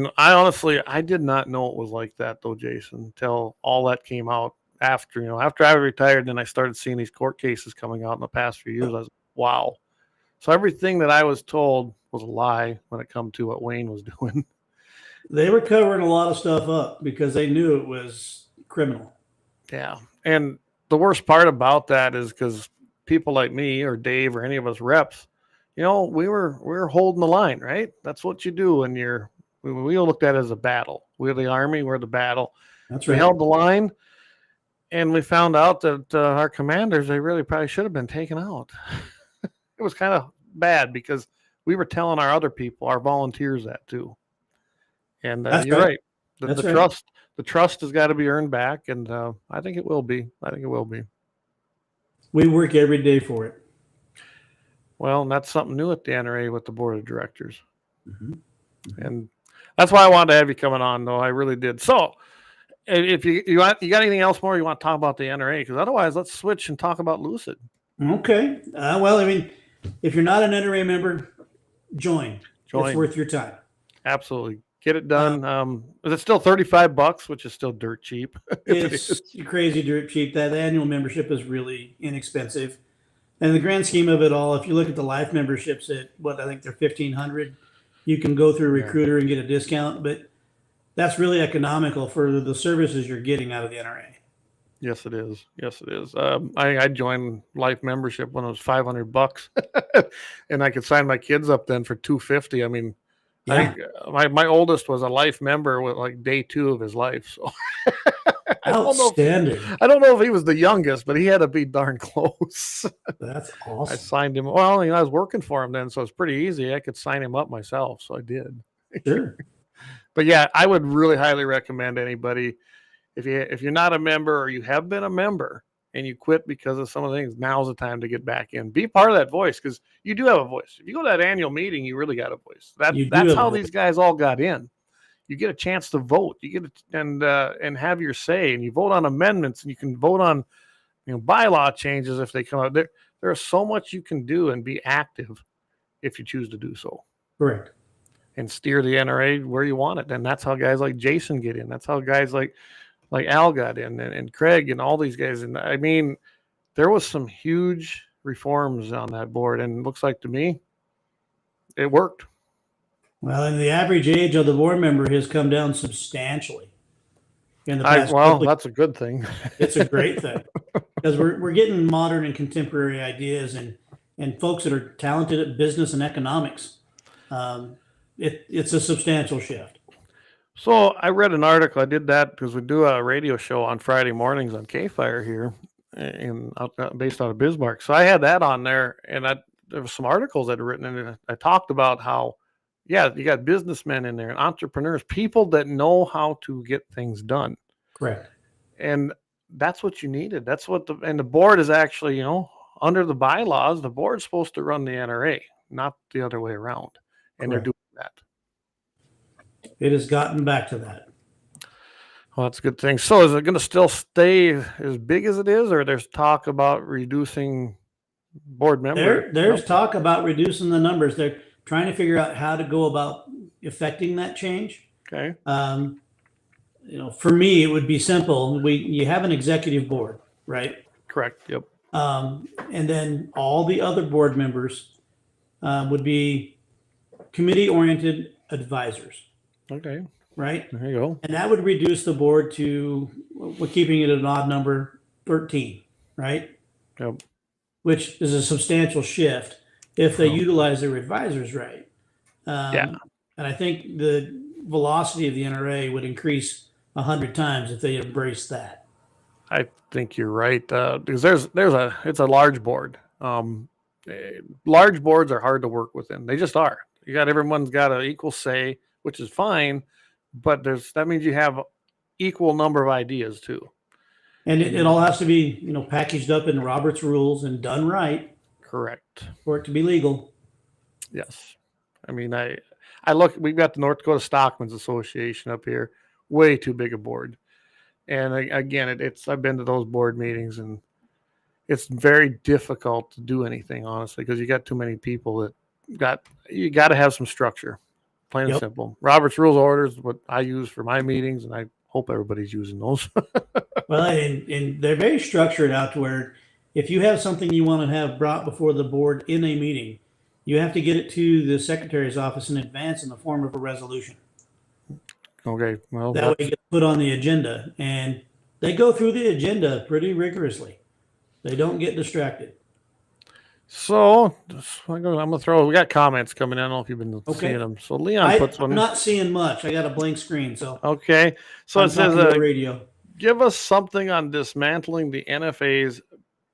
not know it was like that though, Jason, until all that came out after I retired. Then I started seeing these court cases coming out in the past few years. I was wow. So everything that I was told was a lie when it come to what Wayne was doing. They were covering a lot of stuff up because they knew it was criminal. Yeah. And the worst part about that is because people like me or Dave or any of us reps, we were holding the line, right? That's what you do when we looked at it as a battle. We're the Army, we're the battle. That's right. We held the line, and we found out that our commanders, they really probably should have been taken out. It was kind of bad because we were telling our other people, our volunteers, that too. And you're right. The trust has got to be earned back, and I think it will be. We work every day for it. Well, and that's something new at the NRA with the board of directors. Mm-hmm. Mm-hmm. And that's why I wanted to have you coming on, though. I really did. So if you got anything else more you want to talk about the NRA, because otherwise let's switch and talk about Lucid. Okay. Well, I mean, if you're not an NRA member, join. It's worth your time. Absolutely. Get it done. Is it still $35, which is still dirt cheap? It's crazy dirt cheap. That annual membership is really inexpensive. And in the grand scheme of it all, if you look at the life memberships at I think they're $1,500, you can go through a recruiter and get a discount, but that's really economical for the services you're getting out of the NRA. Yes, it is. I joined life membership when it was $500, and I could sign my kids up then for $250. I mean, yeah. I think my oldest was a life member with like day 2 of his life. So outstanding. I don't know if he was the youngest, but he had to be darn close. That's awesome. I signed him. Well, I was working for him then, so it's pretty easy. I could sign him up myself, so I did. Sure. But yeah, I would really highly recommend anybody, if you're not a member or you have been a member and you quit because of some of the things, now's the time to get back in. Be part of that voice, because you do have a voice. If you go to that annual meeting, you really got a voice. That's how these guys all got in. You get a chance to vote. You get and have your say, and you vote on amendments, and you can vote on bylaw changes if they come out. There's so much you can do and be active if you choose to do so. Correct. And steer the NRA where you want it. And that's how guys like Jason get in. That's how guys like Al got in, and Craig and all these guys. And I mean, there was some huge reforms on that board, and it looks like to me it worked. Well, and the average age of the board member has come down substantially in the past. That's a good thing. It's a great thing. because we're getting modern and contemporary ideas and folks that are talented at business and economics. It's a substantial shift. So I read an article. I did that because we do a radio show on Friday mornings on KFYR here, based out of Bismarck. So I had that on there, and there were some articles I'd written, and I talked about how, yeah, you got businessmen in there and entrepreneurs, people that know how to get things done. Correct. And that's what you needed. That's what the board is actually, under the bylaws, the board's supposed to run the NRA, not the other way around. And They're doing that. It has gotten back to that. Well, that's a good thing. So is it going to still stay as big as it is, or there's talk about reducing board members? There's talk about reducing the numbers. They're trying to figure out how to go about effecting that change. Okay. For me, it would be simple. You have an executive board, right? Correct. Yep. And then all the other board members would be committee-oriented advisors. Okay. Right? There you go. And that would reduce the board to, we're keeping it at an odd number, 13, right? Yep. Which is a substantial shift if they utilize their advisors right. Yeah. And I think the velocity of the NRA would increase 100 times if they embrace that. I think you're right, because it's a large board. Large boards are hard to work within. They just are. Everyone's got an equal say, which is fine, but that means you have equal number of ideas too. And it all has to be, packaged up in Robert's rules and done right. Correct. For it to be legal. Yes. I mean, we've got the North Dakota Stockmen's Association up here, way too big a board. And again, I've been to those board meetings, and it's very difficult to do anything, honestly, because you got too many people you got to have some structure, plain and simple. Robert's Rules of Orders is what I use for my meetings, and I hope everybody's using those. Well, and they're very structured out to where if you have something you want to have brought before the board in a meeting, you have to get it to the secretary's office in advance in the form of a resolution. Okay, well, that way it gets put on the agenda, and they go through the agenda pretty rigorously. They don't get distracted. So I'm gonna throw. We got comments coming in. I don't know if you've been seeing them. So Leon puts one. I'm not seeing much. I got a blank screen. So okay. So it says, radio. Give us something on dismantling the NFA's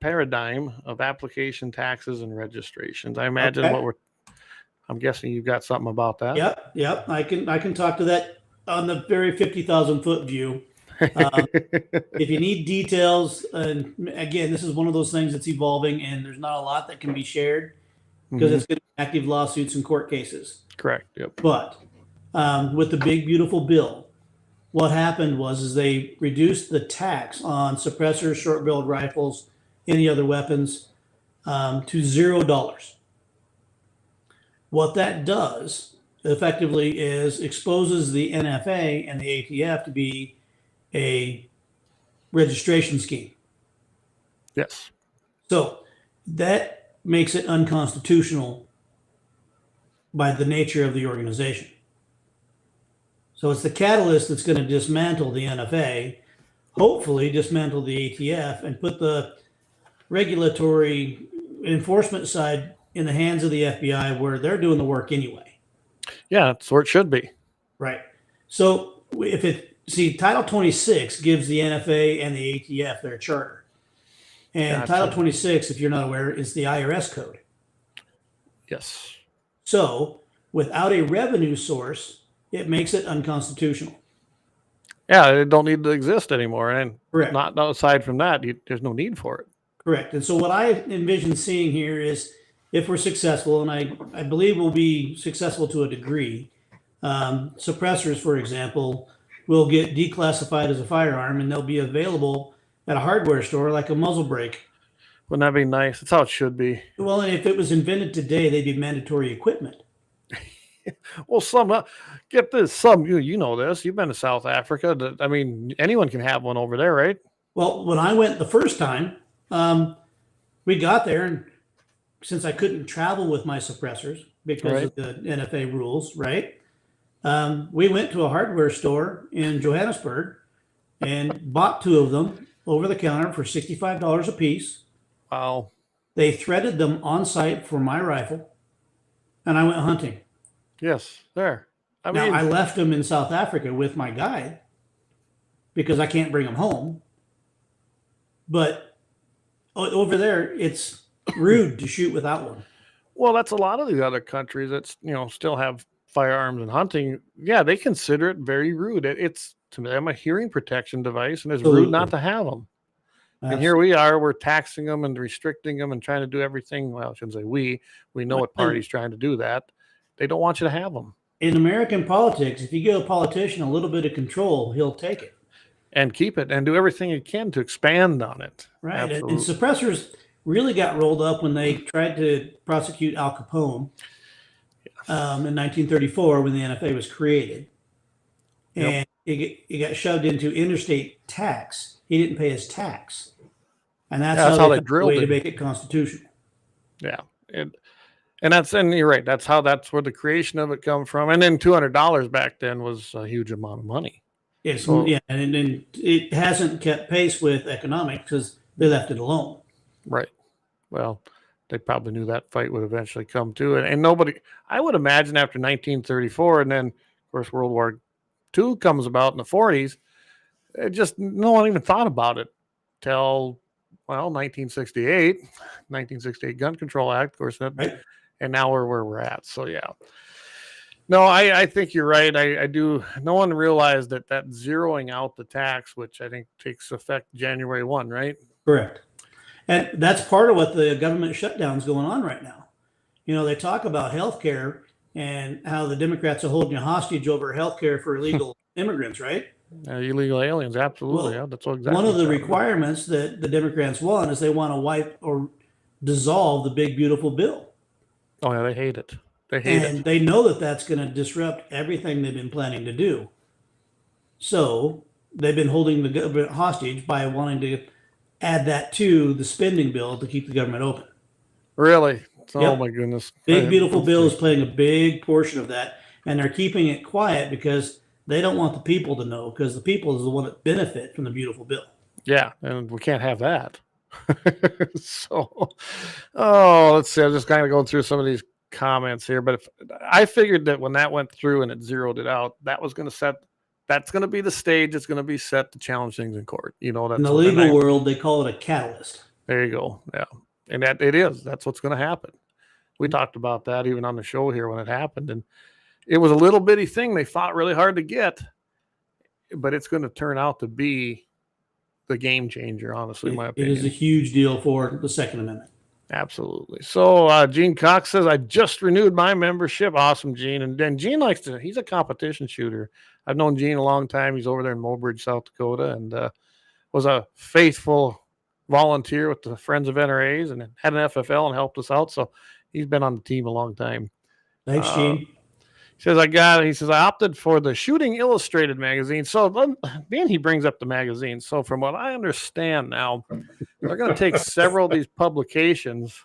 paradigm of application taxes and registrations. I imagine I'm guessing you've got something about that. Yep. I can talk to that on the very 50,000 foot view. If you need details, and again, this is one of those things that's evolving, and there's not a lot that can be shared because it's going to be active lawsuits and court cases. Correct. Yep. But with the big beautiful bill, what happened was they reduced the tax on suppressors, short-barreled rifles, any other weapons to $0. What that does effectively is exposes the NFA and the ATF to be a registration scheme. Yes. So that makes it unconstitutional by the nature of the organization. So it's the catalyst that's going to dismantle the NFA, hopefully dismantle the ATF, and put the regulatory enforcement side in the hands of the FBI, where they're doing the work anyway. Yeah, that's where it should be. Right. So Title 26 gives the NFA and the ATF their charter. And gotcha. Title 26, if you're not aware, is the IRS code. Yes. So without a revenue source, it makes it unconstitutional. Yeah, it don't need to exist anymore. And correct. Not aside from that, there's no need for it. Correct. And so what I envision seeing here is, if we're successful, and I believe we'll be successful to a degree, suppressors, for example, will get declassified as a firearm, and they'll be available at a hardware store like a muzzle brake. Wouldn't that be nice? That's how it should be. Well, and if it was invented today, they'd be mandatory equipment. Well, get this. You know this. You've been to South Africa. I mean, anyone can have one over there, right? Well, when I went the first time, we got there, and since I couldn't travel with my suppressors because of the NFA rules, right? We went to a hardware store in Johannesburg and bought 2 of them over the counter for $65 a piece. Wow. They threaded them on site for my rifle, and I went hunting. Yes, there. I left them in South Africa with my guide because I can't bring them home. But over there, it's rude to shoot without one. Well, that's a lot of the other countries that still have firearms and hunting. Yeah, they consider it very rude. It's to them a hearing protection device, and it's rude not to have them. And here we are, we're taxing them and restricting them and trying to do everything. Well, I shouldn't say we know what party's trying to do that. They don't want you to have them. In American politics, if you give a politician a little bit of control, he'll take it. And keep it and do everything he can to expand on it. Right. Absolutely. And suppressors really got rolled up when they tried to prosecute Al Capone in 1934 when the NFA was created. And it got shoved into interstate tax. He didn't pay his tax. And that's how they drilled it to make it constitutional. Yeah. And you're right. That's where the creation of it come from. And then $200 back then was a huge amount of money. Yes, yeah, and it hasn't kept pace with economics because they left it alone. Right. Well, they probably knew that fight would eventually come to it. And nobody, I would imagine after 1934, and then, of course, World War II comes about in the 40s, no one even thought about it till, 1968 Gun Control Act, of course, right. And now we're where we're at. So, yeah. No, I think you're right. I do. No one realized that zeroing out the tax, which I think takes effect January 1, right? Correct. And that's part of what the government shutdown's going on right now. They talk about healthcare and how the Democrats are holding you hostage over healthcare for illegal immigrants, right? Illegal aliens, absolutely. Well, that's exactly one of the requirements that the Democrats want is they want to wipe or dissolve the big, beautiful bill. Oh, yeah, they hate it. And they know that that's going to disrupt everything they've been planning to do. So they've been holding the government hostage by wanting to add that to the spending bill to keep the government open. Really? Oh, my goodness. Big, beautiful bill is playing a big portion of that. And they're keeping it quiet because they don't want the people to know, because the people is the one that benefit from the beautiful bill. Yeah, and we can't have that. Let's see. I'm just kind of going through some of these comments here, but I figured that when that went through and it zeroed it out, that's going to be the stage that's going to be set to challenge things in court. That's in the legal world, they call it a catalyst. There you go. Yeah. And that's what's going to happen. We talked about that even on the show here when it happened, and it was a little bitty thing they fought really hard to get, but it's going to turn out to be the game changer, honestly, in my opinion. It is a huge deal for the Second Amendment. Absolutely. So Gene Cox says, I just renewed my membership. Awesome, Gene. And then Gene he's a competition shooter. I've known Gene a long time. He's over there in Mobridge, South Dakota, and was a faithful volunteer with the Friends of NRAs and had an FFL and helped us out. So he's been on the team a long time. Thanks, Gene. He says, I opted for the Shooting Illustrated magazine. So then he brings up the magazine. So from what I understand now, they're going to take several of these publications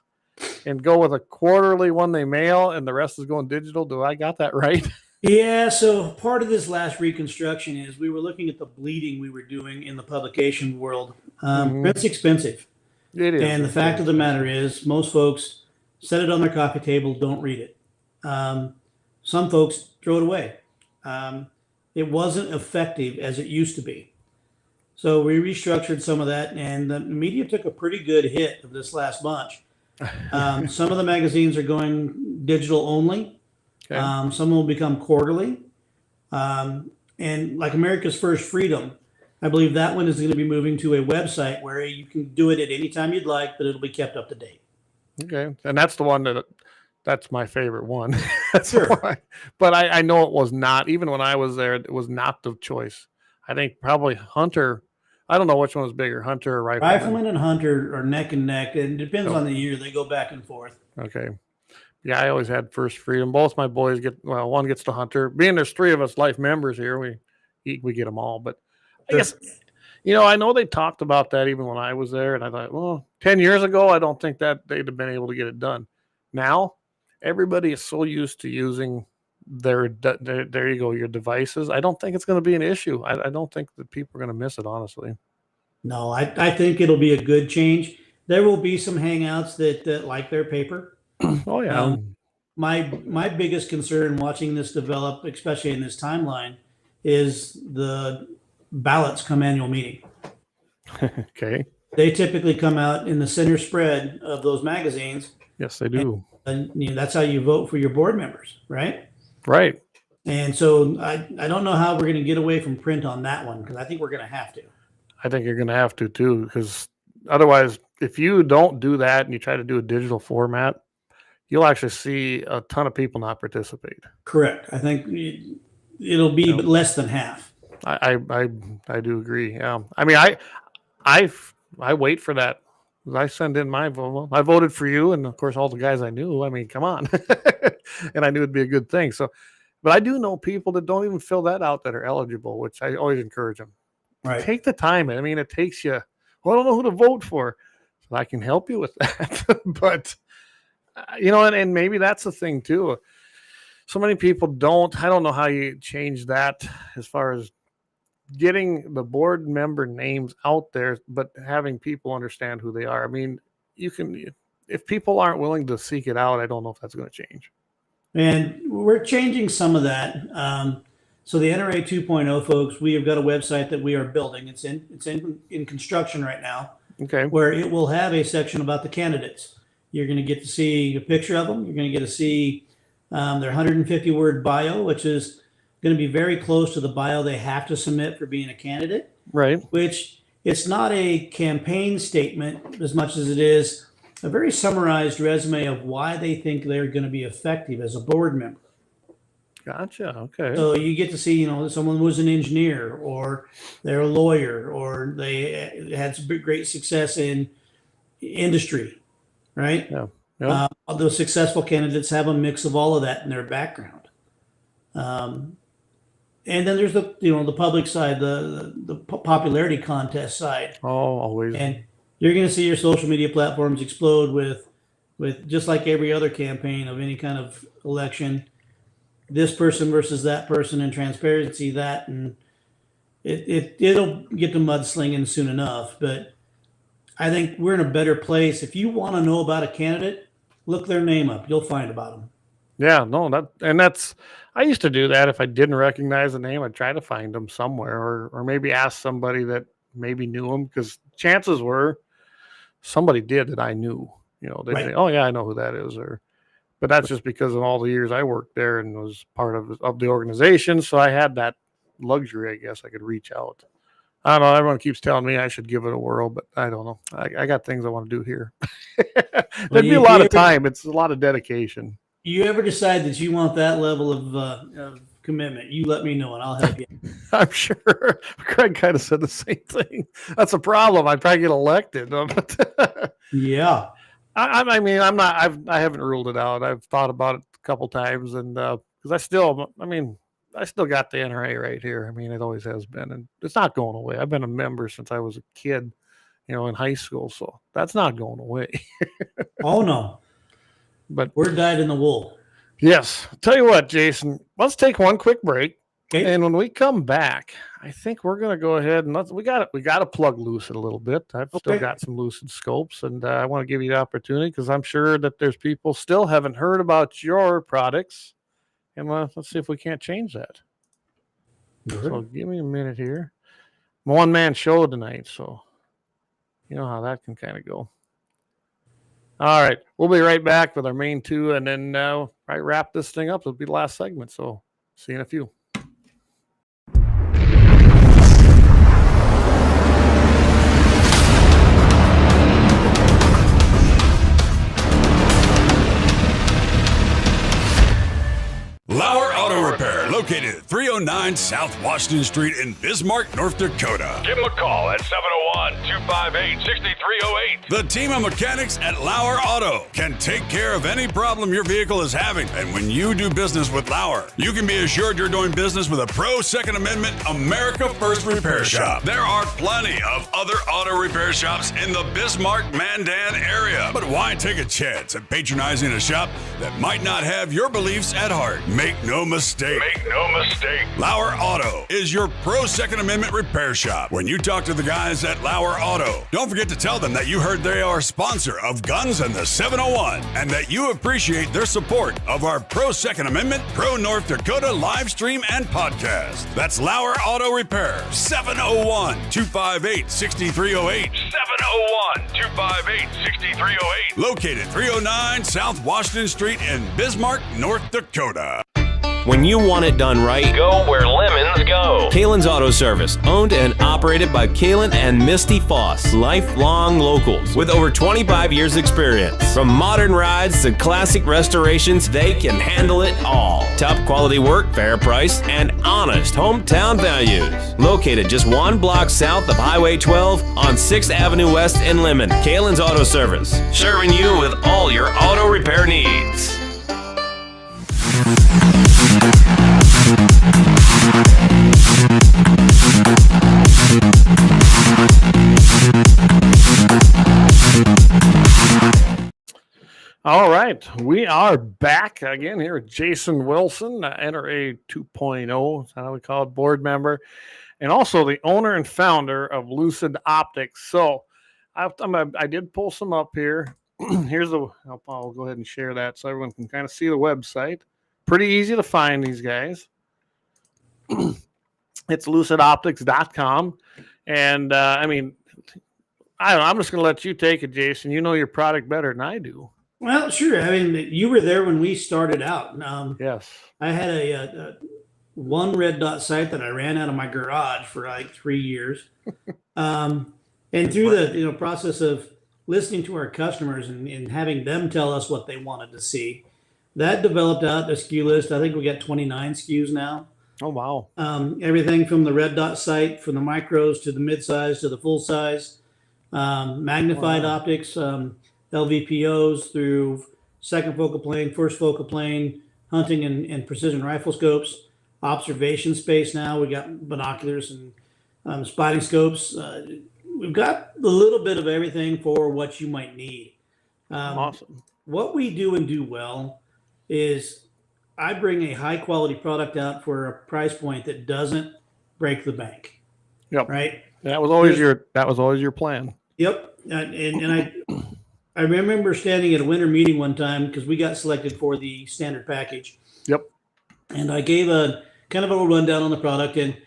and go with a quarterly one they mail, and the rest is going digital. Do I got that right? Yeah. So part of this last reconstruction is we were looking at the bleeding we were doing in the publication world. It's expensive. It is. And the fact of the matter is most folks set it on their coffee table, don't read it. Some folks throw it away. It wasn't effective as it used to be. So we restructured some of that, and the media took a pretty good hit of this last bunch. Some of the magazines are going digital only. Okay. Some will become quarterly. And like America's First Freedom, I believe that one is going to be moving to a website where you can do it at any time you'd like, but it'll be kept up to date. Okay. And that's the one that's my favorite one. Sure. But I know it was not, even when I was there, it was not the choice. I think probably Hunter. I don't know which one was bigger, Hunter or Rifleman. Rifleman and Hunter are neck and neck. And it depends on the year. They go back and forth. Okay. Yeah, I always had First Freedom. Both my boys one gets to Hunter. Being there's three of us life members here, we get them all. But I guess, I know they talked about that even when I was there. And I thought, 10 years ago, I don't think that they'd have been able to get it done. Now, everybody is so used to using there you go, your devices. I don't think it's going to be an issue. I don't think that people are going to miss it, honestly. No, I think it'll be a good change. There will be some hangouts that like their paper. Oh yeah. My biggest concern watching this develop, especially in this timeline, is the ballots come annual meeting. Okay. They typically come out in the center spread of those magazines. Yes, they do. And that's how you vote for your board members, right? Right. And so I don't know how we're going to get away from print on that one, because I think we're going to have to. I think you're going to have to too, because otherwise, if you don't do that and you try to do a digital format, you'll actually see a ton of people not participate. Correct. I think it'll be less than half. I do agree. Yeah. I mean, I wait for that. I send in my vote. I voted for you, and of course, all the guys I knew. I mean, come on, and I knew it'd be a good thing. So, but I do know people that don't even fill that out that are eligible, which I always encourage them. Right. Take the time. I mean, it takes you. Well, I don't know who to vote for, so I can help you with that. But and maybe that's the thing too. So many people don't. I don't know how you change that as far as getting the board member names out there, but having people understand who they are. I mean, you can, if people aren't willing to seek it out, I don't know if that's going to change. And we're changing some of that. So the NRA 2.0 folks, we have got a website that we are building. It's in construction right now. Okay. Where it will have a section about the candidates. You're going to get to see a picture of them. You're going to get to see their 150-word bio, which is going to be very close to the bio they have to submit for being a candidate. Right. Which it's not a campaign statement as much as it is a very summarized resume of why they think they're going to be effective as a board member. Gotcha. Okay. So you get to see, someone was an engineer, or they're a lawyer, or they had some great success in industry, right? Yeah. Yeah. Those successful candidates have a mix of all of that in their background. And then there's the public side, the popularity contest side. Oh, always. And you're going to see your social media platforms explode with just like every other campaign of any kind of election, this person versus that person, and transparency that, and it'll get to mudslinging soon enough. But I think we're in a better place. If you want to know about a candidate, look their name up. You'll find about them. Yeah, no, I used to do that. If I didn't recognize the name, I'd try to find them somewhere, or maybe ask somebody that maybe knew them, because chances were somebody did that I knew. They'd say, "Oh yeah, I know who that is," but that's just because of all the years I worked there and was part of the organization. So I had that luxury, I guess. I could reach out. I don't know. Everyone keeps telling me I should give it a whirl, but I don't know. I got things I want to do here. There'd be a lot of time. It's a lot of dedication. You ever decide that you want that level of commitment, you let me know and I'll help you. I'm sure Craig kind of said the same thing. That's a problem. I'd probably get elected. Yeah. I mean, I haven't ruled it out. I've thought about it a couple times, and because I still got the NRA right here. I mean, it always has been, and it's not going away. I've been a member since I was a kid, in high school. So that's not going away. Oh no. But we're dyed in the wool. Yes. Tell you what, Jason, let's take one quick break. Okay. And when we come back, I think we're going to go ahead and we got to plug Lucid a little bit. I've still got some Lucid scopes, and I want to give you the opportunity, because I'm sure that there's people still haven't heard about your products, and let's see if we can't change that. Mm-hmm. So give me a minute here. One-man show tonight, so you know how that can kind of go. All right, we'll be right back with our main two, and then wrap this thing up. It'll be the last segment, so see you in a few. LAUER Auto Repair, located at 309 South Washington Street in Bismarck, North Dakota. Give them a call at 701-258-6308. The team of mechanics at LAUER Auto can take care of any problem your vehicle is having. And when you do business with LAUER, you can be assured you're doing business with a pro Second Amendment America First repair shop. There are plenty of other auto repair shops in the Bismarck-Mandan area. But why take a chance at patronizing a shop that might not have your beliefs at heart? Make no mistake. no mistake. Lauer Auto is your pro Second Amendment repair shop. When you talk to the guys at Lauer Auto, don't forget to tell them that you heard they are a sponsor of Guns and the 701 and that you appreciate their support of our pro Second Amendment, pro North Dakota live stream and podcast. That's Lauer Auto Repair, 701-258-6308. 701-258-6308. Located 309 South Washington Street in Bismarck, North Dakota. When you want it done right, Go where lemons go. Kalon's Auto Service, owned and operated by Kalon and Misty Foss, lifelong locals with over 25 years experience. From modern rides to classic restorations, they can handle it all. Top quality work, fair price, and honest hometown values. Located just 1 block south of Highway 12 on 6th Avenue West in Lemmon. Kalon's Auto Service, serving you with all your auto repair needs. All right, we are back again here with Jason Wilson, NRA 2.0, that's how we call it, board member, and also the owner and founder of Lucid Optics. So I did pull some up here. Here's I'll go ahead and share that so everyone can kind of see the website. Pretty easy to find these guys. It's lucidoptics.com. And I'm just going to let you take it, Jason. You know your product better than I do. Well, sure. I mean, you were there when we started out. Yes. I had a one red dot sight that I ran out of my garage for like 3 years. And through the process of listening to our customers and having them tell us what they wanted to see, that developed out a SKU list. I think we got 29 SKUs now. Oh, wow. Everything from the red dot sight, from the micros to the mid-size to the full-size, magnified optics, LVPOs through second focal plane, first focal plane, hunting and precision rifle scopes, observation space now. We got binoculars and spotting scopes. We've got a little bit of everything for what you might need. Awesome. What we do and do well is I bring a high quality product out for a price point that doesn't break the bank. Yep. Right. That was always your plan. Yep. And I remember standing at a winter meeting one time because we got selected for the standard package. Yep. And I gave a kind of a rundown on the product, and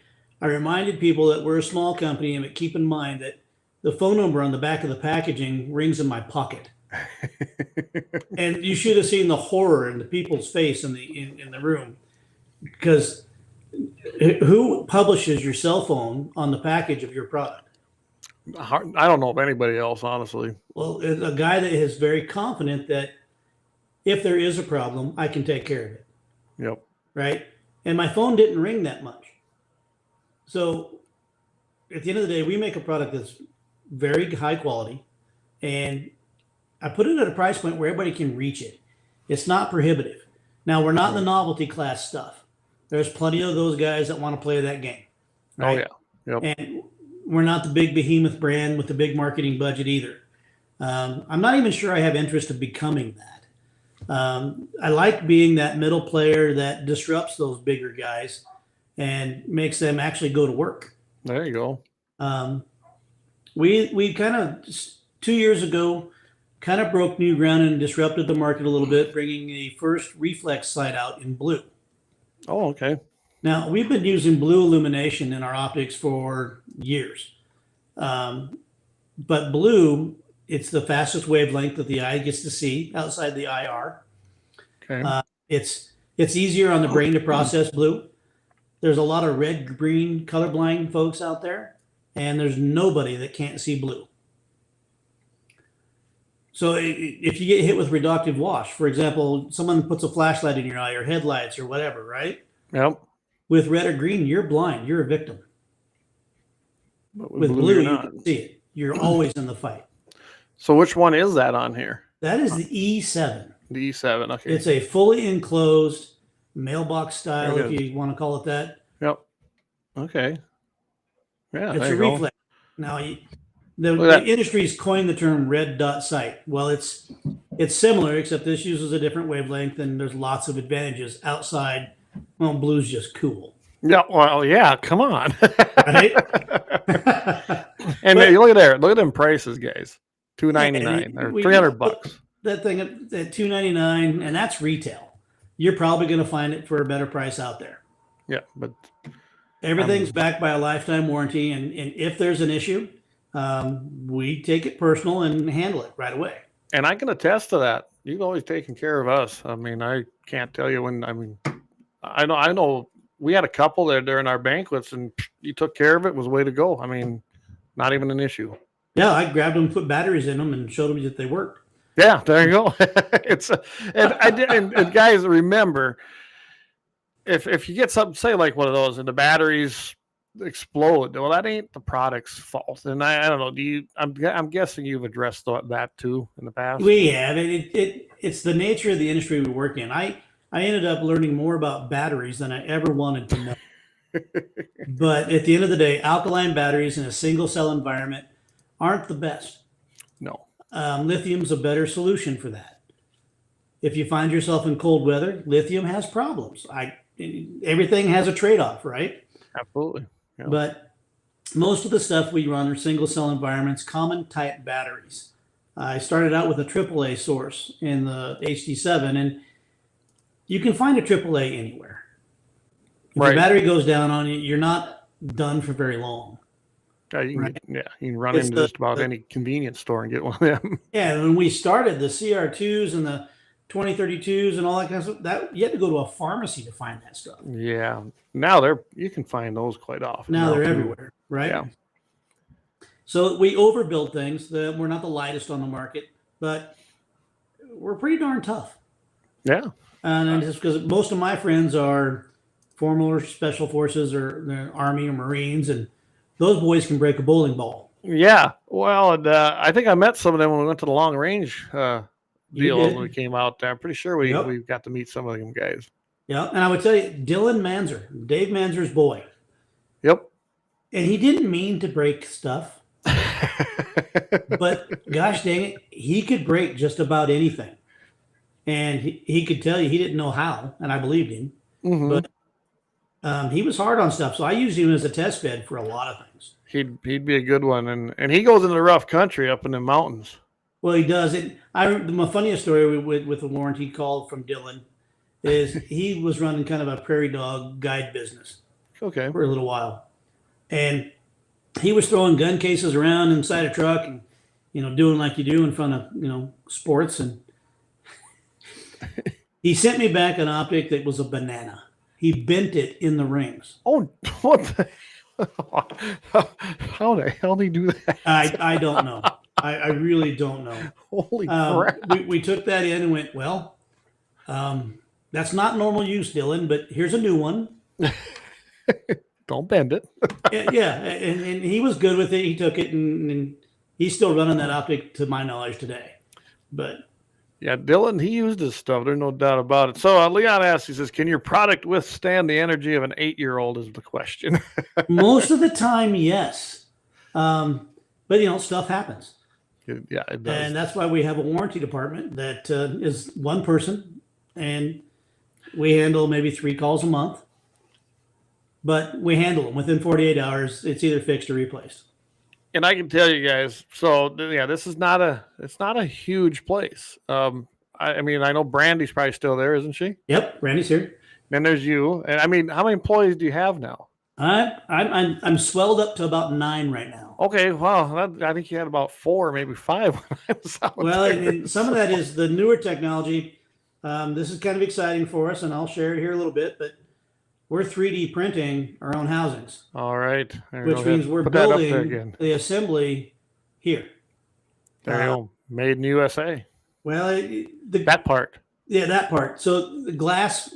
I reminded people that we're a small company and keep in mind that the phone number on the back of the packaging rings in my pocket. And you should have seen the horror in the people's face in the room, because who publishes your cell phone on the package of your product? I don't know of anybody else, honestly. Well, it's a guy that is very confident that if there is a problem, I can take care of it. Yep. Right. And my phone didn't ring that much. So at the end of the day, we make a product that's very high quality, and I put it at a price point where everybody can reach it. It's not prohibitive. Now, we're not in the novelty class stuff. There's plenty of those guys that want to play that game. Right? Oh, yeah. Yep. And we're not the big behemoth brand with the big marketing budget either. I'm not even sure I have interest in becoming that. I like being that middle player that disrupts those bigger guys and makes them actually go to work. There you go. We kind of 2 years ago kind of broke new ground and disrupted the market a little bit, bringing a first reflex sight out in blue. Oh, okay. Now, we've been using blue illumination in our optics for years. But blue, it's the fastest wavelength that the eye gets to see outside the IR. Okay. It's easier on the brain to process blue. There's a lot of red, green, colorblind folks out there, and there's nobody that can't see blue. So if you get hit with reductive wash, for example, someone puts a flashlight in your eye or headlights or whatever, right? Yep. With red or green, you're blind. You're a victim. But with blue, you can see it. You're always in the fight. So which one is that on here? That is the E7. The E7, okay. It's a fully enclosed mailbox style, if you want to call it that. Yep. Okay. Yeah, it's a reflex. Now, the industry's coined the term red dot sight. Well, it's similar, except this uses a different wavelength, and there's lots of advantages outside Well, blue's just cool. Yeah, well, yeah, come on. Right? And look at there. Look at them prices, guys. $299 or $300. That thing at $299, and that's retail. You're probably going to find it for a better price out there. Yeah, but everything's backed by a lifetime warranty, and if there's an issue, we take it personal and handle it right away. And I can attest to that. You've always taken care of us. I mean, I can't tell you when. I mean, I know. We had a couple there during our banquets, and you took care of it. It was the way to go. I mean, not even an issue. Yeah, I grabbed them, put batteries in them, and showed them that they worked. Yeah, there you go. And guys, remember, if you get something, say like one of those, and the batteries explode, well, that ain't the product's fault. And I don't know. I'm guessing you've addressed that too in the past. We have. It's the nature of the industry we work in. I ended up learning more about batteries than I ever wanted to know. But at the end of the day, alkaline batteries in a single cell environment aren't the best. No. Lithium's a better solution for that. If you find yourself in cold weather, lithium has problems. Everything has a trade-off, right? Absolutely. Yeah. But most of the stuff we run are single cell environments, common type batteries. I started out with a AAA source in the HD7, and you can find a AAA anywhere. If the battery goes down on you, you're not done for very long. You can run into just about any convenience store and get one of them. Yeah, when we started, the CR2s and the 2032s and all that kind of stuff, that you had to go to a pharmacy to find that stuff. Yeah. Now you can find those quite often. Now they're everywhere, right? Yeah. So we overbuild things. We're not the lightest on the market, but we're pretty darn tough. Yeah. And it's because most of my friends are former special forces or the Army or Marines, and those boys can break a bowling ball. Yeah. Well, and, I think I met some of them when we went to the long range deal when we came out there. I'm pretty sure we got to meet some of them guys. Yeah. And I would tell you, Dylan Manzer, Dave Manzer's boy. Yep. And he didn't mean to break stuff. But gosh dang it, he could break just about anything. And he could tell you he didn't know how, and I believed him. Mm-hmm. But he was hard on stuff, so I used him as a test bed for a lot of things. He'd be a good one, and he goes into the rough country up in the mountains. Well, he does. My funniest story with a warranty call from Dylan is he was running kind of a prairie dog guide business. Okay. For a little while, and he was throwing gun cases around inside a truck, and doing like you do in front of sports, and he sent me back an optic that was a banana. He bent it in the rings. Oh, what the how the hell did he do that? I don't know. I really don't know. Holy crap. We took that in and went, well, that's not normal use, Dylan, but here's a new one. Don't bend it. Yeah, and he was good with it. He took it, and he's still running that optic to my knowledge today. But yeah, Dylan, he used his stuff. There's no doubt about it. So Leon asks, he says, can your product withstand the energy of an 8-year-old is the question. Most of the time, yes. But, stuff happens. Yeah, it does. And that's why we have a warranty department that is one person, and we handle maybe 3 calls a month. But we handle them. Within 48 hours, it's either fixed or replaced. And I can tell you guys, so yeah, this is not a huge place. I mean, I know Brandy's probably still there, isn't she? Yep, Brandy's here. Then there's you. And I mean, how many employees do you have now? I'm swelled up to about 9 right now. Okay, wow. I think you had about 4, maybe 5 when I was out Well, there. and some of that is the newer technology. This is kind of exciting for us, and I'll share it here a little bit, but we're 3D printing our own housings. All right. Which means we're building the assembly here. There you go. Made in USA. Well, that part. Yeah, that part. So the glass,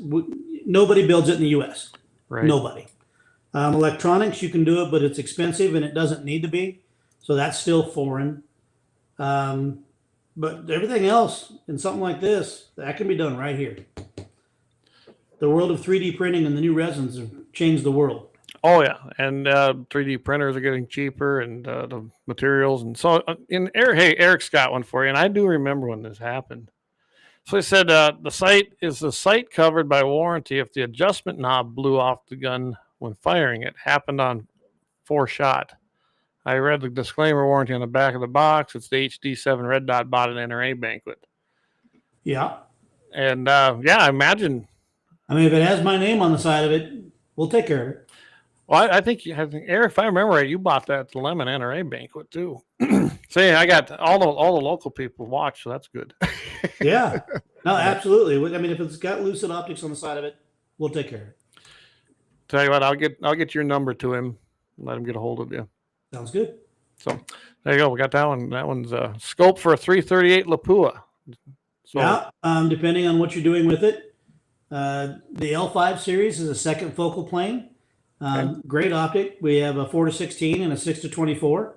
nobody builds it in the U.S. Right. Nobody. Electronics, you can do it, but it's expensive and it doesn't need to be. So that's still foreign. But everything else in something like this, that can be done right here. The world of 3D printing and the new resins have changed the world. Oh yeah, and 3D printers are getting cheaper, and the materials, and so Eric's got one for you, and I do remember when this happened. So they said the sight covered by warranty if the adjustment knob blew off the gun when firing it. Happened on 4-shot. I read the disclaimer warranty on the back of the box. It's the HD7 red dot bought at NRA banquet. Yeah. And I imagine. I mean, if it has my name on the side of it, we'll take care of it. Well, I think Eric, if I remember right, you bought that at the Lemmon NRA banquet too. See, I got all the local people watch, so that's good. Yeah, no, absolutely. I mean, if it's got Lucid Optics on the side of it, we'll take care of it. Tell you what, I'll get your number to him. Let him get a hold of you. Sounds good. So there you go. We got that one. That one's a scope for a 338 Lapua. So, yeah, depending on what you're doing with it. The L5 series is a second focal plane. Okay. Great optic. We have a 4-16 and a 6-24.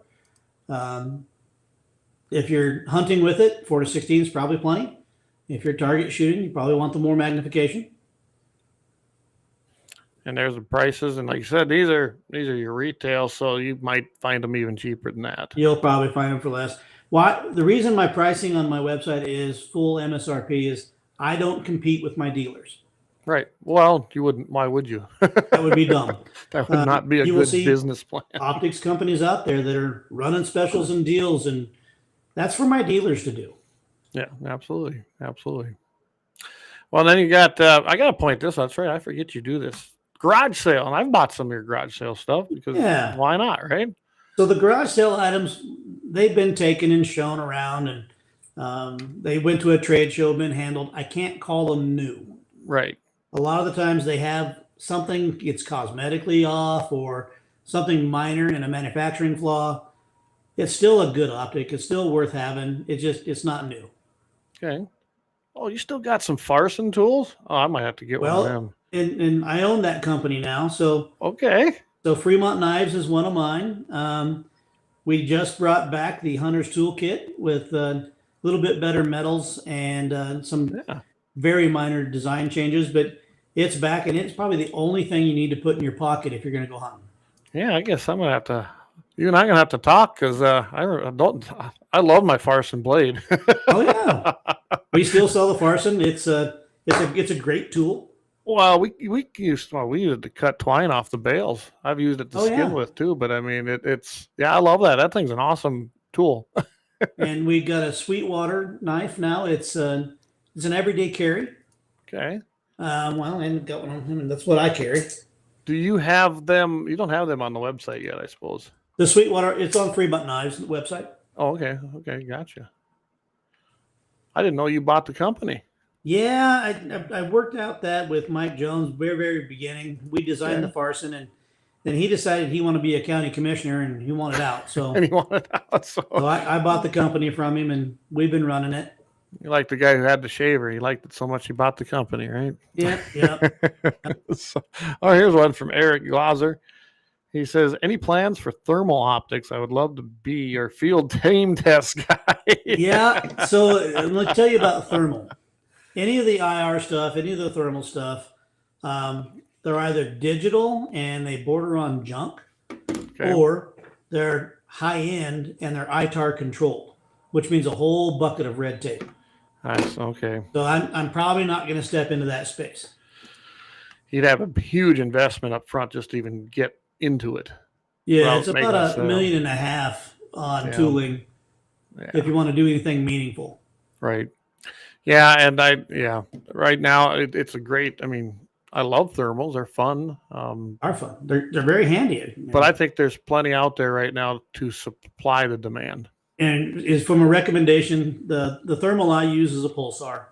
If you're hunting with it, 4-16 is probably plenty. If you're target shooting, you probably want the more magnification. And there's the prices, and like you said, these are your retail, so you might find them even cheaper than that. You'll probably find them for less. Why? The reason my pricing on my website is full MSRP is I don't compete with my dealers. Right. Well, you wouldn't. Why would you? That would be dumb. That would not be a good business plan. Optics companies out there that are running specials and deals, and that's for my dealers to do. Yeah, absolutely. Absolutely. Well, then you got, I got to point this out. That's right. I forget you do this. Garage sale. And I've bought some of your garage sale stuff because why not, right? So the garage sale items, they've been taken and shown around, and they went to a trade show, been handled. I can't call them new. Right. A lot of the times they have something, it's cosmetically off or something minor in a manufacturing flaw. It's still a good optic. It's still worth having. It's not new. Okay. Oh, you still got some Farson tools? Oh, I might have to get one of them. And I own that company now. So okay. So Fremont Knives is one of mine. We just brought back the Hunter's Toolkit with a little bit better metals and some very minor design changes, but it's back, and it's probably the only thing you need to put in your pocket if you're going to go hunting. Yeah, I guess I'm gonna have to. You and I are gonna have to talk because I love my Farson blade. Oh yeah, we still sell the Farson. It's a great tool. Well, we used it to cut twine off the bales. I've used it to skin with too. But I mean, it's I love that. That thing's an awesome tool. And we got a Sweetwater knife now. It's an everyday carry. Okay. Well, and got one on him, and that's what I carry. Do you have them? You don't have them on the website yet, I suppose. The Sweetwater, it's on Fremont Knives website. Oh, okay. Okay, gotcha. I didn't know you bought the company. Yeah, I worked out that with Mike Jones very, very beginning. We designed the Farson, and then he decided he wanted to be a county commissioner, and he wanted out. So and he wanted out. So I bought the company from him, and we've been running it. You like the guy who had the shaver. He liked it so much he bought the company, right? Yeah, yeah. Here's one from Eric Glauser. He says, any plans for thermal optics? I would love to be your field team test guy. Yeah, so let me tell you about thermal. Any of the IR stuff, any of the thermal stuff, they're either digital and they border on junk, or they're high end and they're ITAR controlled, which means a whole bucket of red tape. Nice. Okay. So I'm probably not going to step into that space. You'd have a huge investment up front just to even get into it. Yeah, it's about $1.5 million on tooling if you want to do anything meaningful. Right. Yeah, and right now it's a great. I mean, I love thermals; they're fun. Are fun. They're very handy. But I think there's plenty out there right now to supply the demand. And is from a recommendation, the thermal I use is a Pulsar.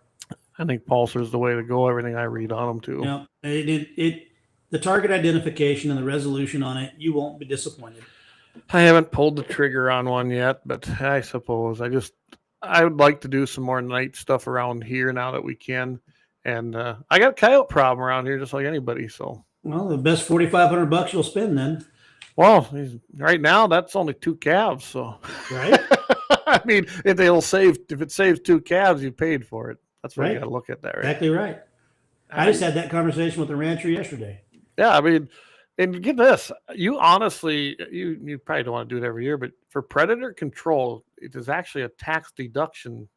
I think Pulsar is the way to go. Everything I read on them too. Yeah, the target identification and the resolution on it, you won't be disappointed. I haven't pulled the trigger on one yet, but I suppose I would like to do some more night stuff around here now that we can. And I got a coyote problem around here just like anybody. So well, the best $4,500 you'll spend then. Well, right now that's only 2 calves. So right. I mean, if it saves 2 calves, you paid for it. That's what you got to look at that. Right? Exactly right. I just had that conversation with the rancher yesterday. Yeah, I mean, and get this, you honestly, you probably don't want to do it every year, but for predator control, it is actually a tax deduction,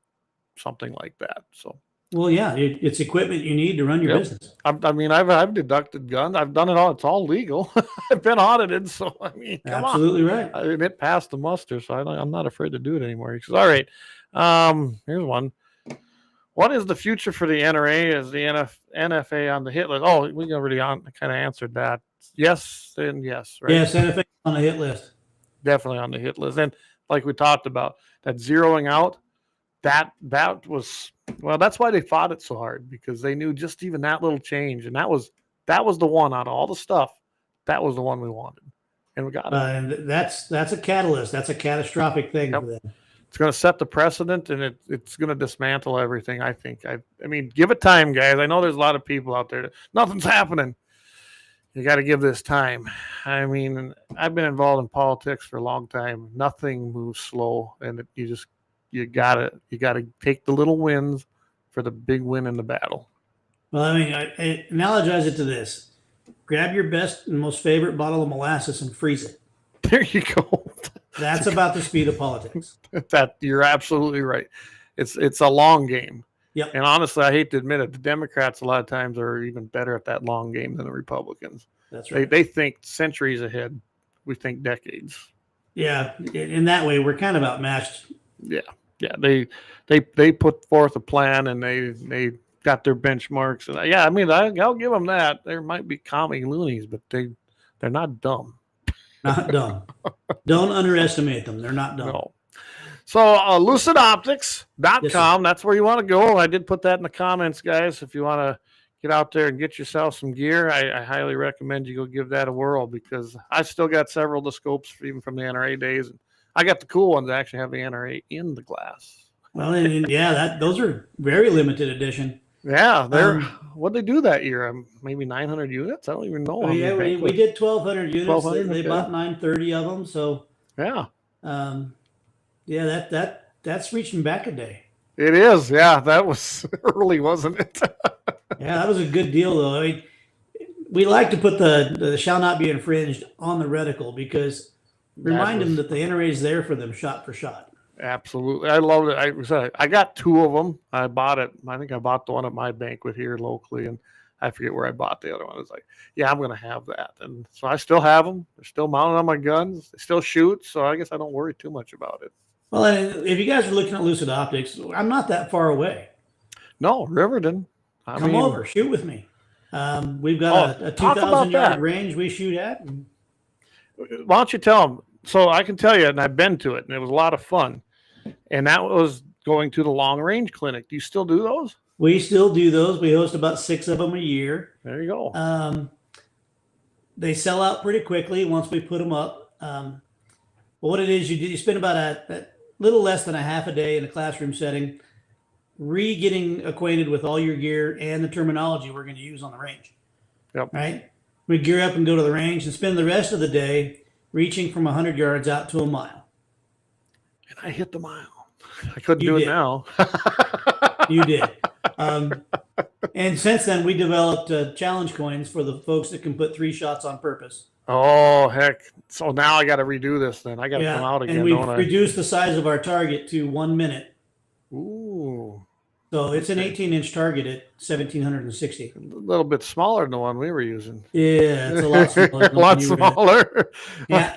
something like that. So Well, yeah, it's equipment you need to run your business. I mean, I've deducted guns. I've done it all. It's all legal. I've been audited, so I mean, come Absolutely on. right. I mean, it passed the muster, so I'm not afraid to do it anymore. He says, "All right, here's one. What is the future for the NRA as the NFA on the hit list?" Oh, we already kind of answered that. Yes and yes, right? Yes, NFA on the hit list. Definitely on the hit list. And like we talked about, that zeroing out, that was, well, that's why they fought it so hard, because they knew just even that little change, and that was the one out of all the stuff, that was the one we wanted, and we got it. And that's a catalyst. That's a catastrophic thing for them. It's going to set the precedent, and it's going to dismantle everything, I think. I mean, give it time, guys. I know there's a lot of people out there that nothing's happening. You got to give this time. I mean, I've been involved in politics for a long time. Nothing moves slow, and you gotta take the little wins for the big win in the battle. Well, I mean, I analogize it to this: grab your best and most favorite bottle of molasses and freeze it. There you go. That's about the speed of politics. That you're absolutely right. It's a long game. Yep. And honestly, I hate to admit it, the Democrats a lot of times are even better at that long game than the Republicans. That's right. They think centuries ahead. We think decades. Yeah, in that way, we're kind of outmatched. Yeah. They put forth a plan, and they got their benchmarks. And yeah, I mean, I'll give them that. There might be commie loonies, but they're not dumb. Not dumb. Don't underestimate them. They're not dumb. No. So lucidoptics.com, that's where you want to go. I did put that in the comments, guys. If you want to get out there and get yourself some gear, I highly recommend you go give that a whirl, because I still got several of the scopes even from the NRA days. And I got the cool ones that actually have the NRA in the glass. Well, and yeah, those are very limited edition. Yeah, what'd they do that year? Maybe 900 units? I don't even know. Oh, yeah, we did 1,200 units. 1,200, They okay. bought 930 of them. So yeah, yeah, that's reaching back a day. It is. Yeah, that was early, wasn't it? Yeah, that was a good deal, though. I mean, we like to put the shall not be infringed on the reticle, because remind them that the NRA is there for them shot for shot. Absolutely. I loved it. I got two of them. I bought it. I think I bought the one at my banquet here locally, and I forget where I bought the other one. I was like, yeah, I'm going to have that. And so I still have them. They're still mounted on my guns. They still shoot. So I guess I don't worry too much about it. Well, and if you guys are looking at Lucid Optics, I'm not that far away. No, Riverton. Come over, shoot with me. We've got a 2,000 yard range we shoot at. Why don't you tell them? So I can tell you, and I've been to it, and it was a lot of fun. And that was going to the long range clinic. Do you still do those? We still do those. We host about 6 of them a year. There you go. They sell out pretty quickly once we put them up. But what it is, you spend about a little less than a half a day in a classroom setting, getting acquainted with all your gear and the terminology we're going to use on the range. Yep. Right? We gear up and go to the range and spend the rest of the day reaching from 100 yards out to a mile. And I hit the mile. I couldn't do it now. You did. And since then, we developed challenge coins for the folks that can put 3 shots on purpose. Oh, heck. So now I got to redo this then. I got to come out again. And we've reduced the size of our target to 1 minute. Ooh. So it's an 18-inch target at 1,760. A little bit smaller than the one we were using. Yeah, it's a lot smaller. A lot smaller. Yeah.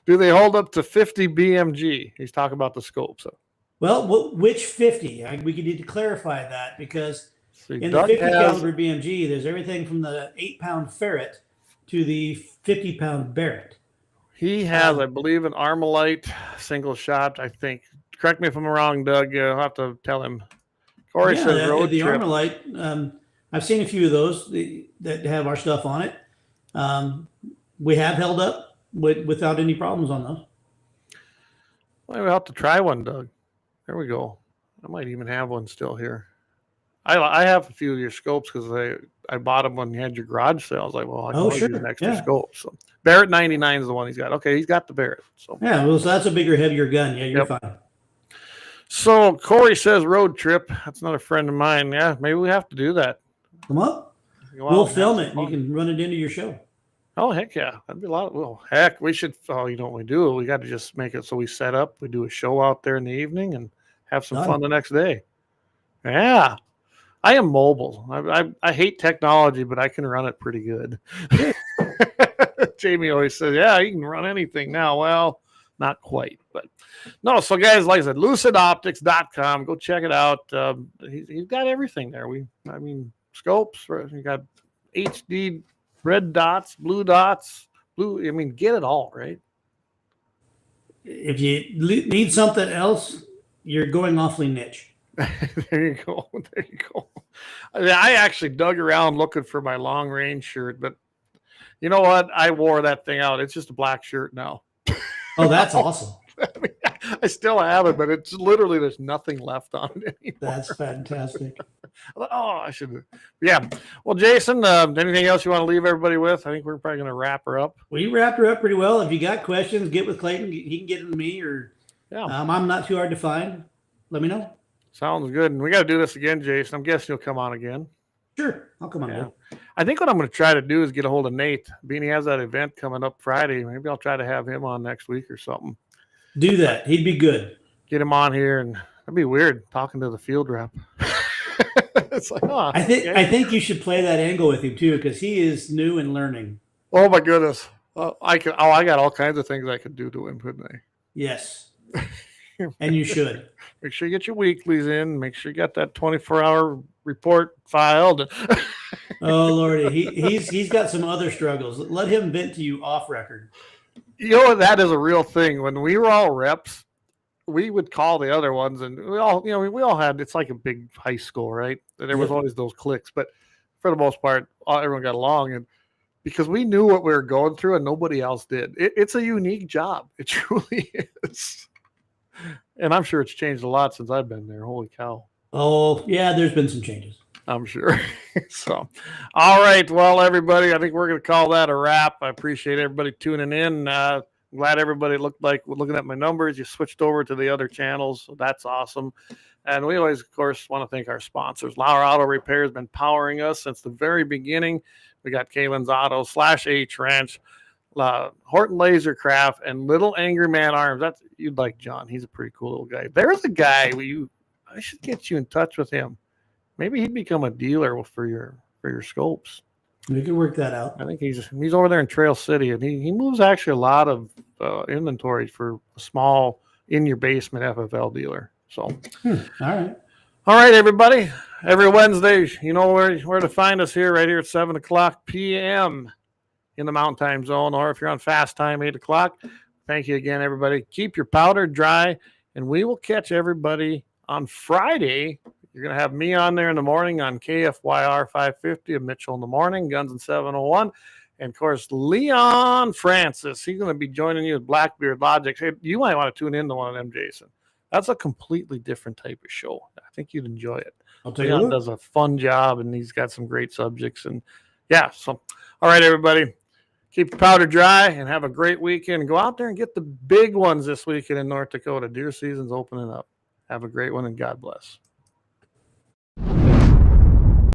Do they hold up to 50 BMG? He's talking about the scope. So. Well, which 50? We could need to clarify that, because in the 50 caliber BMG, there's everything from the 8-pound Ferret to the 50-pound Barrett. He has, I believe, an Armalite single shot, I think. Correct me if I'm wrong, Doug. I'll have to tell him. Corey says road the trip. Armalite, I've seen a few of those that have our stuff on it. We have held up without any problems on those. Well, we'll have to try one, Doug. There we go. I might even have one still here. I have a few of your scopes because I bought them when you had your garage sale. I was like, well, I can always use an extra scope. So Barrett 99 is the one he's got. Okay, he's got the Barrett. So yeah, well, so that's a bigger, heavier gun. Yeah, you're fine. So Corey says road trip. That's another friend of mine. Yeah, maybe we have to do that. Come up. We'll film it. You can run it into your show. Oh, heck yeah. That'd be a lot. Well, heck, we should. Oh, you know what we do? We got to just make it so we set up. We do a show out there in the evening and have some fun the next day. Yeah. I am mobile. I hate technology, but I can run it pretty good. Jamie always says, yeah, you can run anything now. Well, not quite, but no. So guys, like I said, lucidoptics.com, go check it out. He's got everything there. Scopes, you got HD, red dots, blue dots, get it all, right? If you need something else, you're going awfully niche. There you go. I actually dug around looking for my long range shirt, but you know what? I wore that thing out. It's just a black shirt now. Oh, that's awesome. I still have it, but it's literally there's nothing left on it anymore. That's fantastic. Oh, I should. Yeah. Well, Jason, anything else you want to leave everybody with? I think we're probably going to wrap her up. Well, you wrapped her up pretty well. If you got questions, get with Clayton. He can get them to me, or I'm not too hard to find. Let me know. Sounds good. And we got to do this again, Jason. I'm guessing you'll come on again. Sure. I'll come on again. I think what I'm going to try to do is get a hold of Nate. Being he has that event coming up Friday, maybe I'll try to have him on next week or something. Do that. He'd be good. Get him on here, and that'd be weird talking to the field rep. It's like, I think you should play that angle with him too, because he is new and learning. Oh my goodness. I got all kinds of things I could do to him, couldn't I? Yes. And you should. Make sure you get your weeklies in. Make sure you got that 24-hour report filed. Oh Lordy, he's got some other struggles. Let him vent to you off record. You know what? That is a real thing. When we were all reps, we would call the other ones, and we all had. It's like a big high school, right? There was always those cliques, but for the most part, everyone got along, and because we knew what we were going through, and nobody else did. It's a unique job. It truly is. And I'm sure it's changed a lot since I've been there. Holy cow. Oh, yeah, there's been some changes. I'm sure. So, all right. Well, everybody, I think we're going to call that a wrap. I appreciate everybody tuning in. Glad everybody looked like looking at my numbers. You switched over to the other channels. So that's awesome. And we always, of course, want to thank our sponsors. Lauer Auto Repair has been powering us since the very beginning. We got Kalon's Auto / H Ranch, Horton LaserCraft, and Little Angry Man Arms. That's you'd like John. He's a pretty cool little guy. There's a guy I should get you in touch with him. Maybe he'd become a dealer for your scopes. We can work that out. I think he's over there in Trail City, and he moves actually a lot of inventory for a small in your basement FFL dealer. So, all right, everybody. Every Wednesday, you know where to find us here, right here at 7:00 p.m. in the Mountain Time Zone, or if you're on fast time, 8:00. Thank you again, everybody. Keep your powder dry, and we will catch everybody on Friday. You're going to have me on there in the morning on KFYR 550 of Mitchell in the morning, Guns and 701. And, of course, Leon Francis. He's going to be joining you with Blackbeard Logic. Hey, you might want to tune into one of them, Jason. That's a completely different type of show. I think you'd enjoy it. Leon does a fun job, and he's got some great subjects. And, yeah, so, all right, everybody. Keep your powder dry and have a great weekend. Go out there and get the big ones this weekend in North Dakota. Deer season's opening up. Have a great one, and God bless.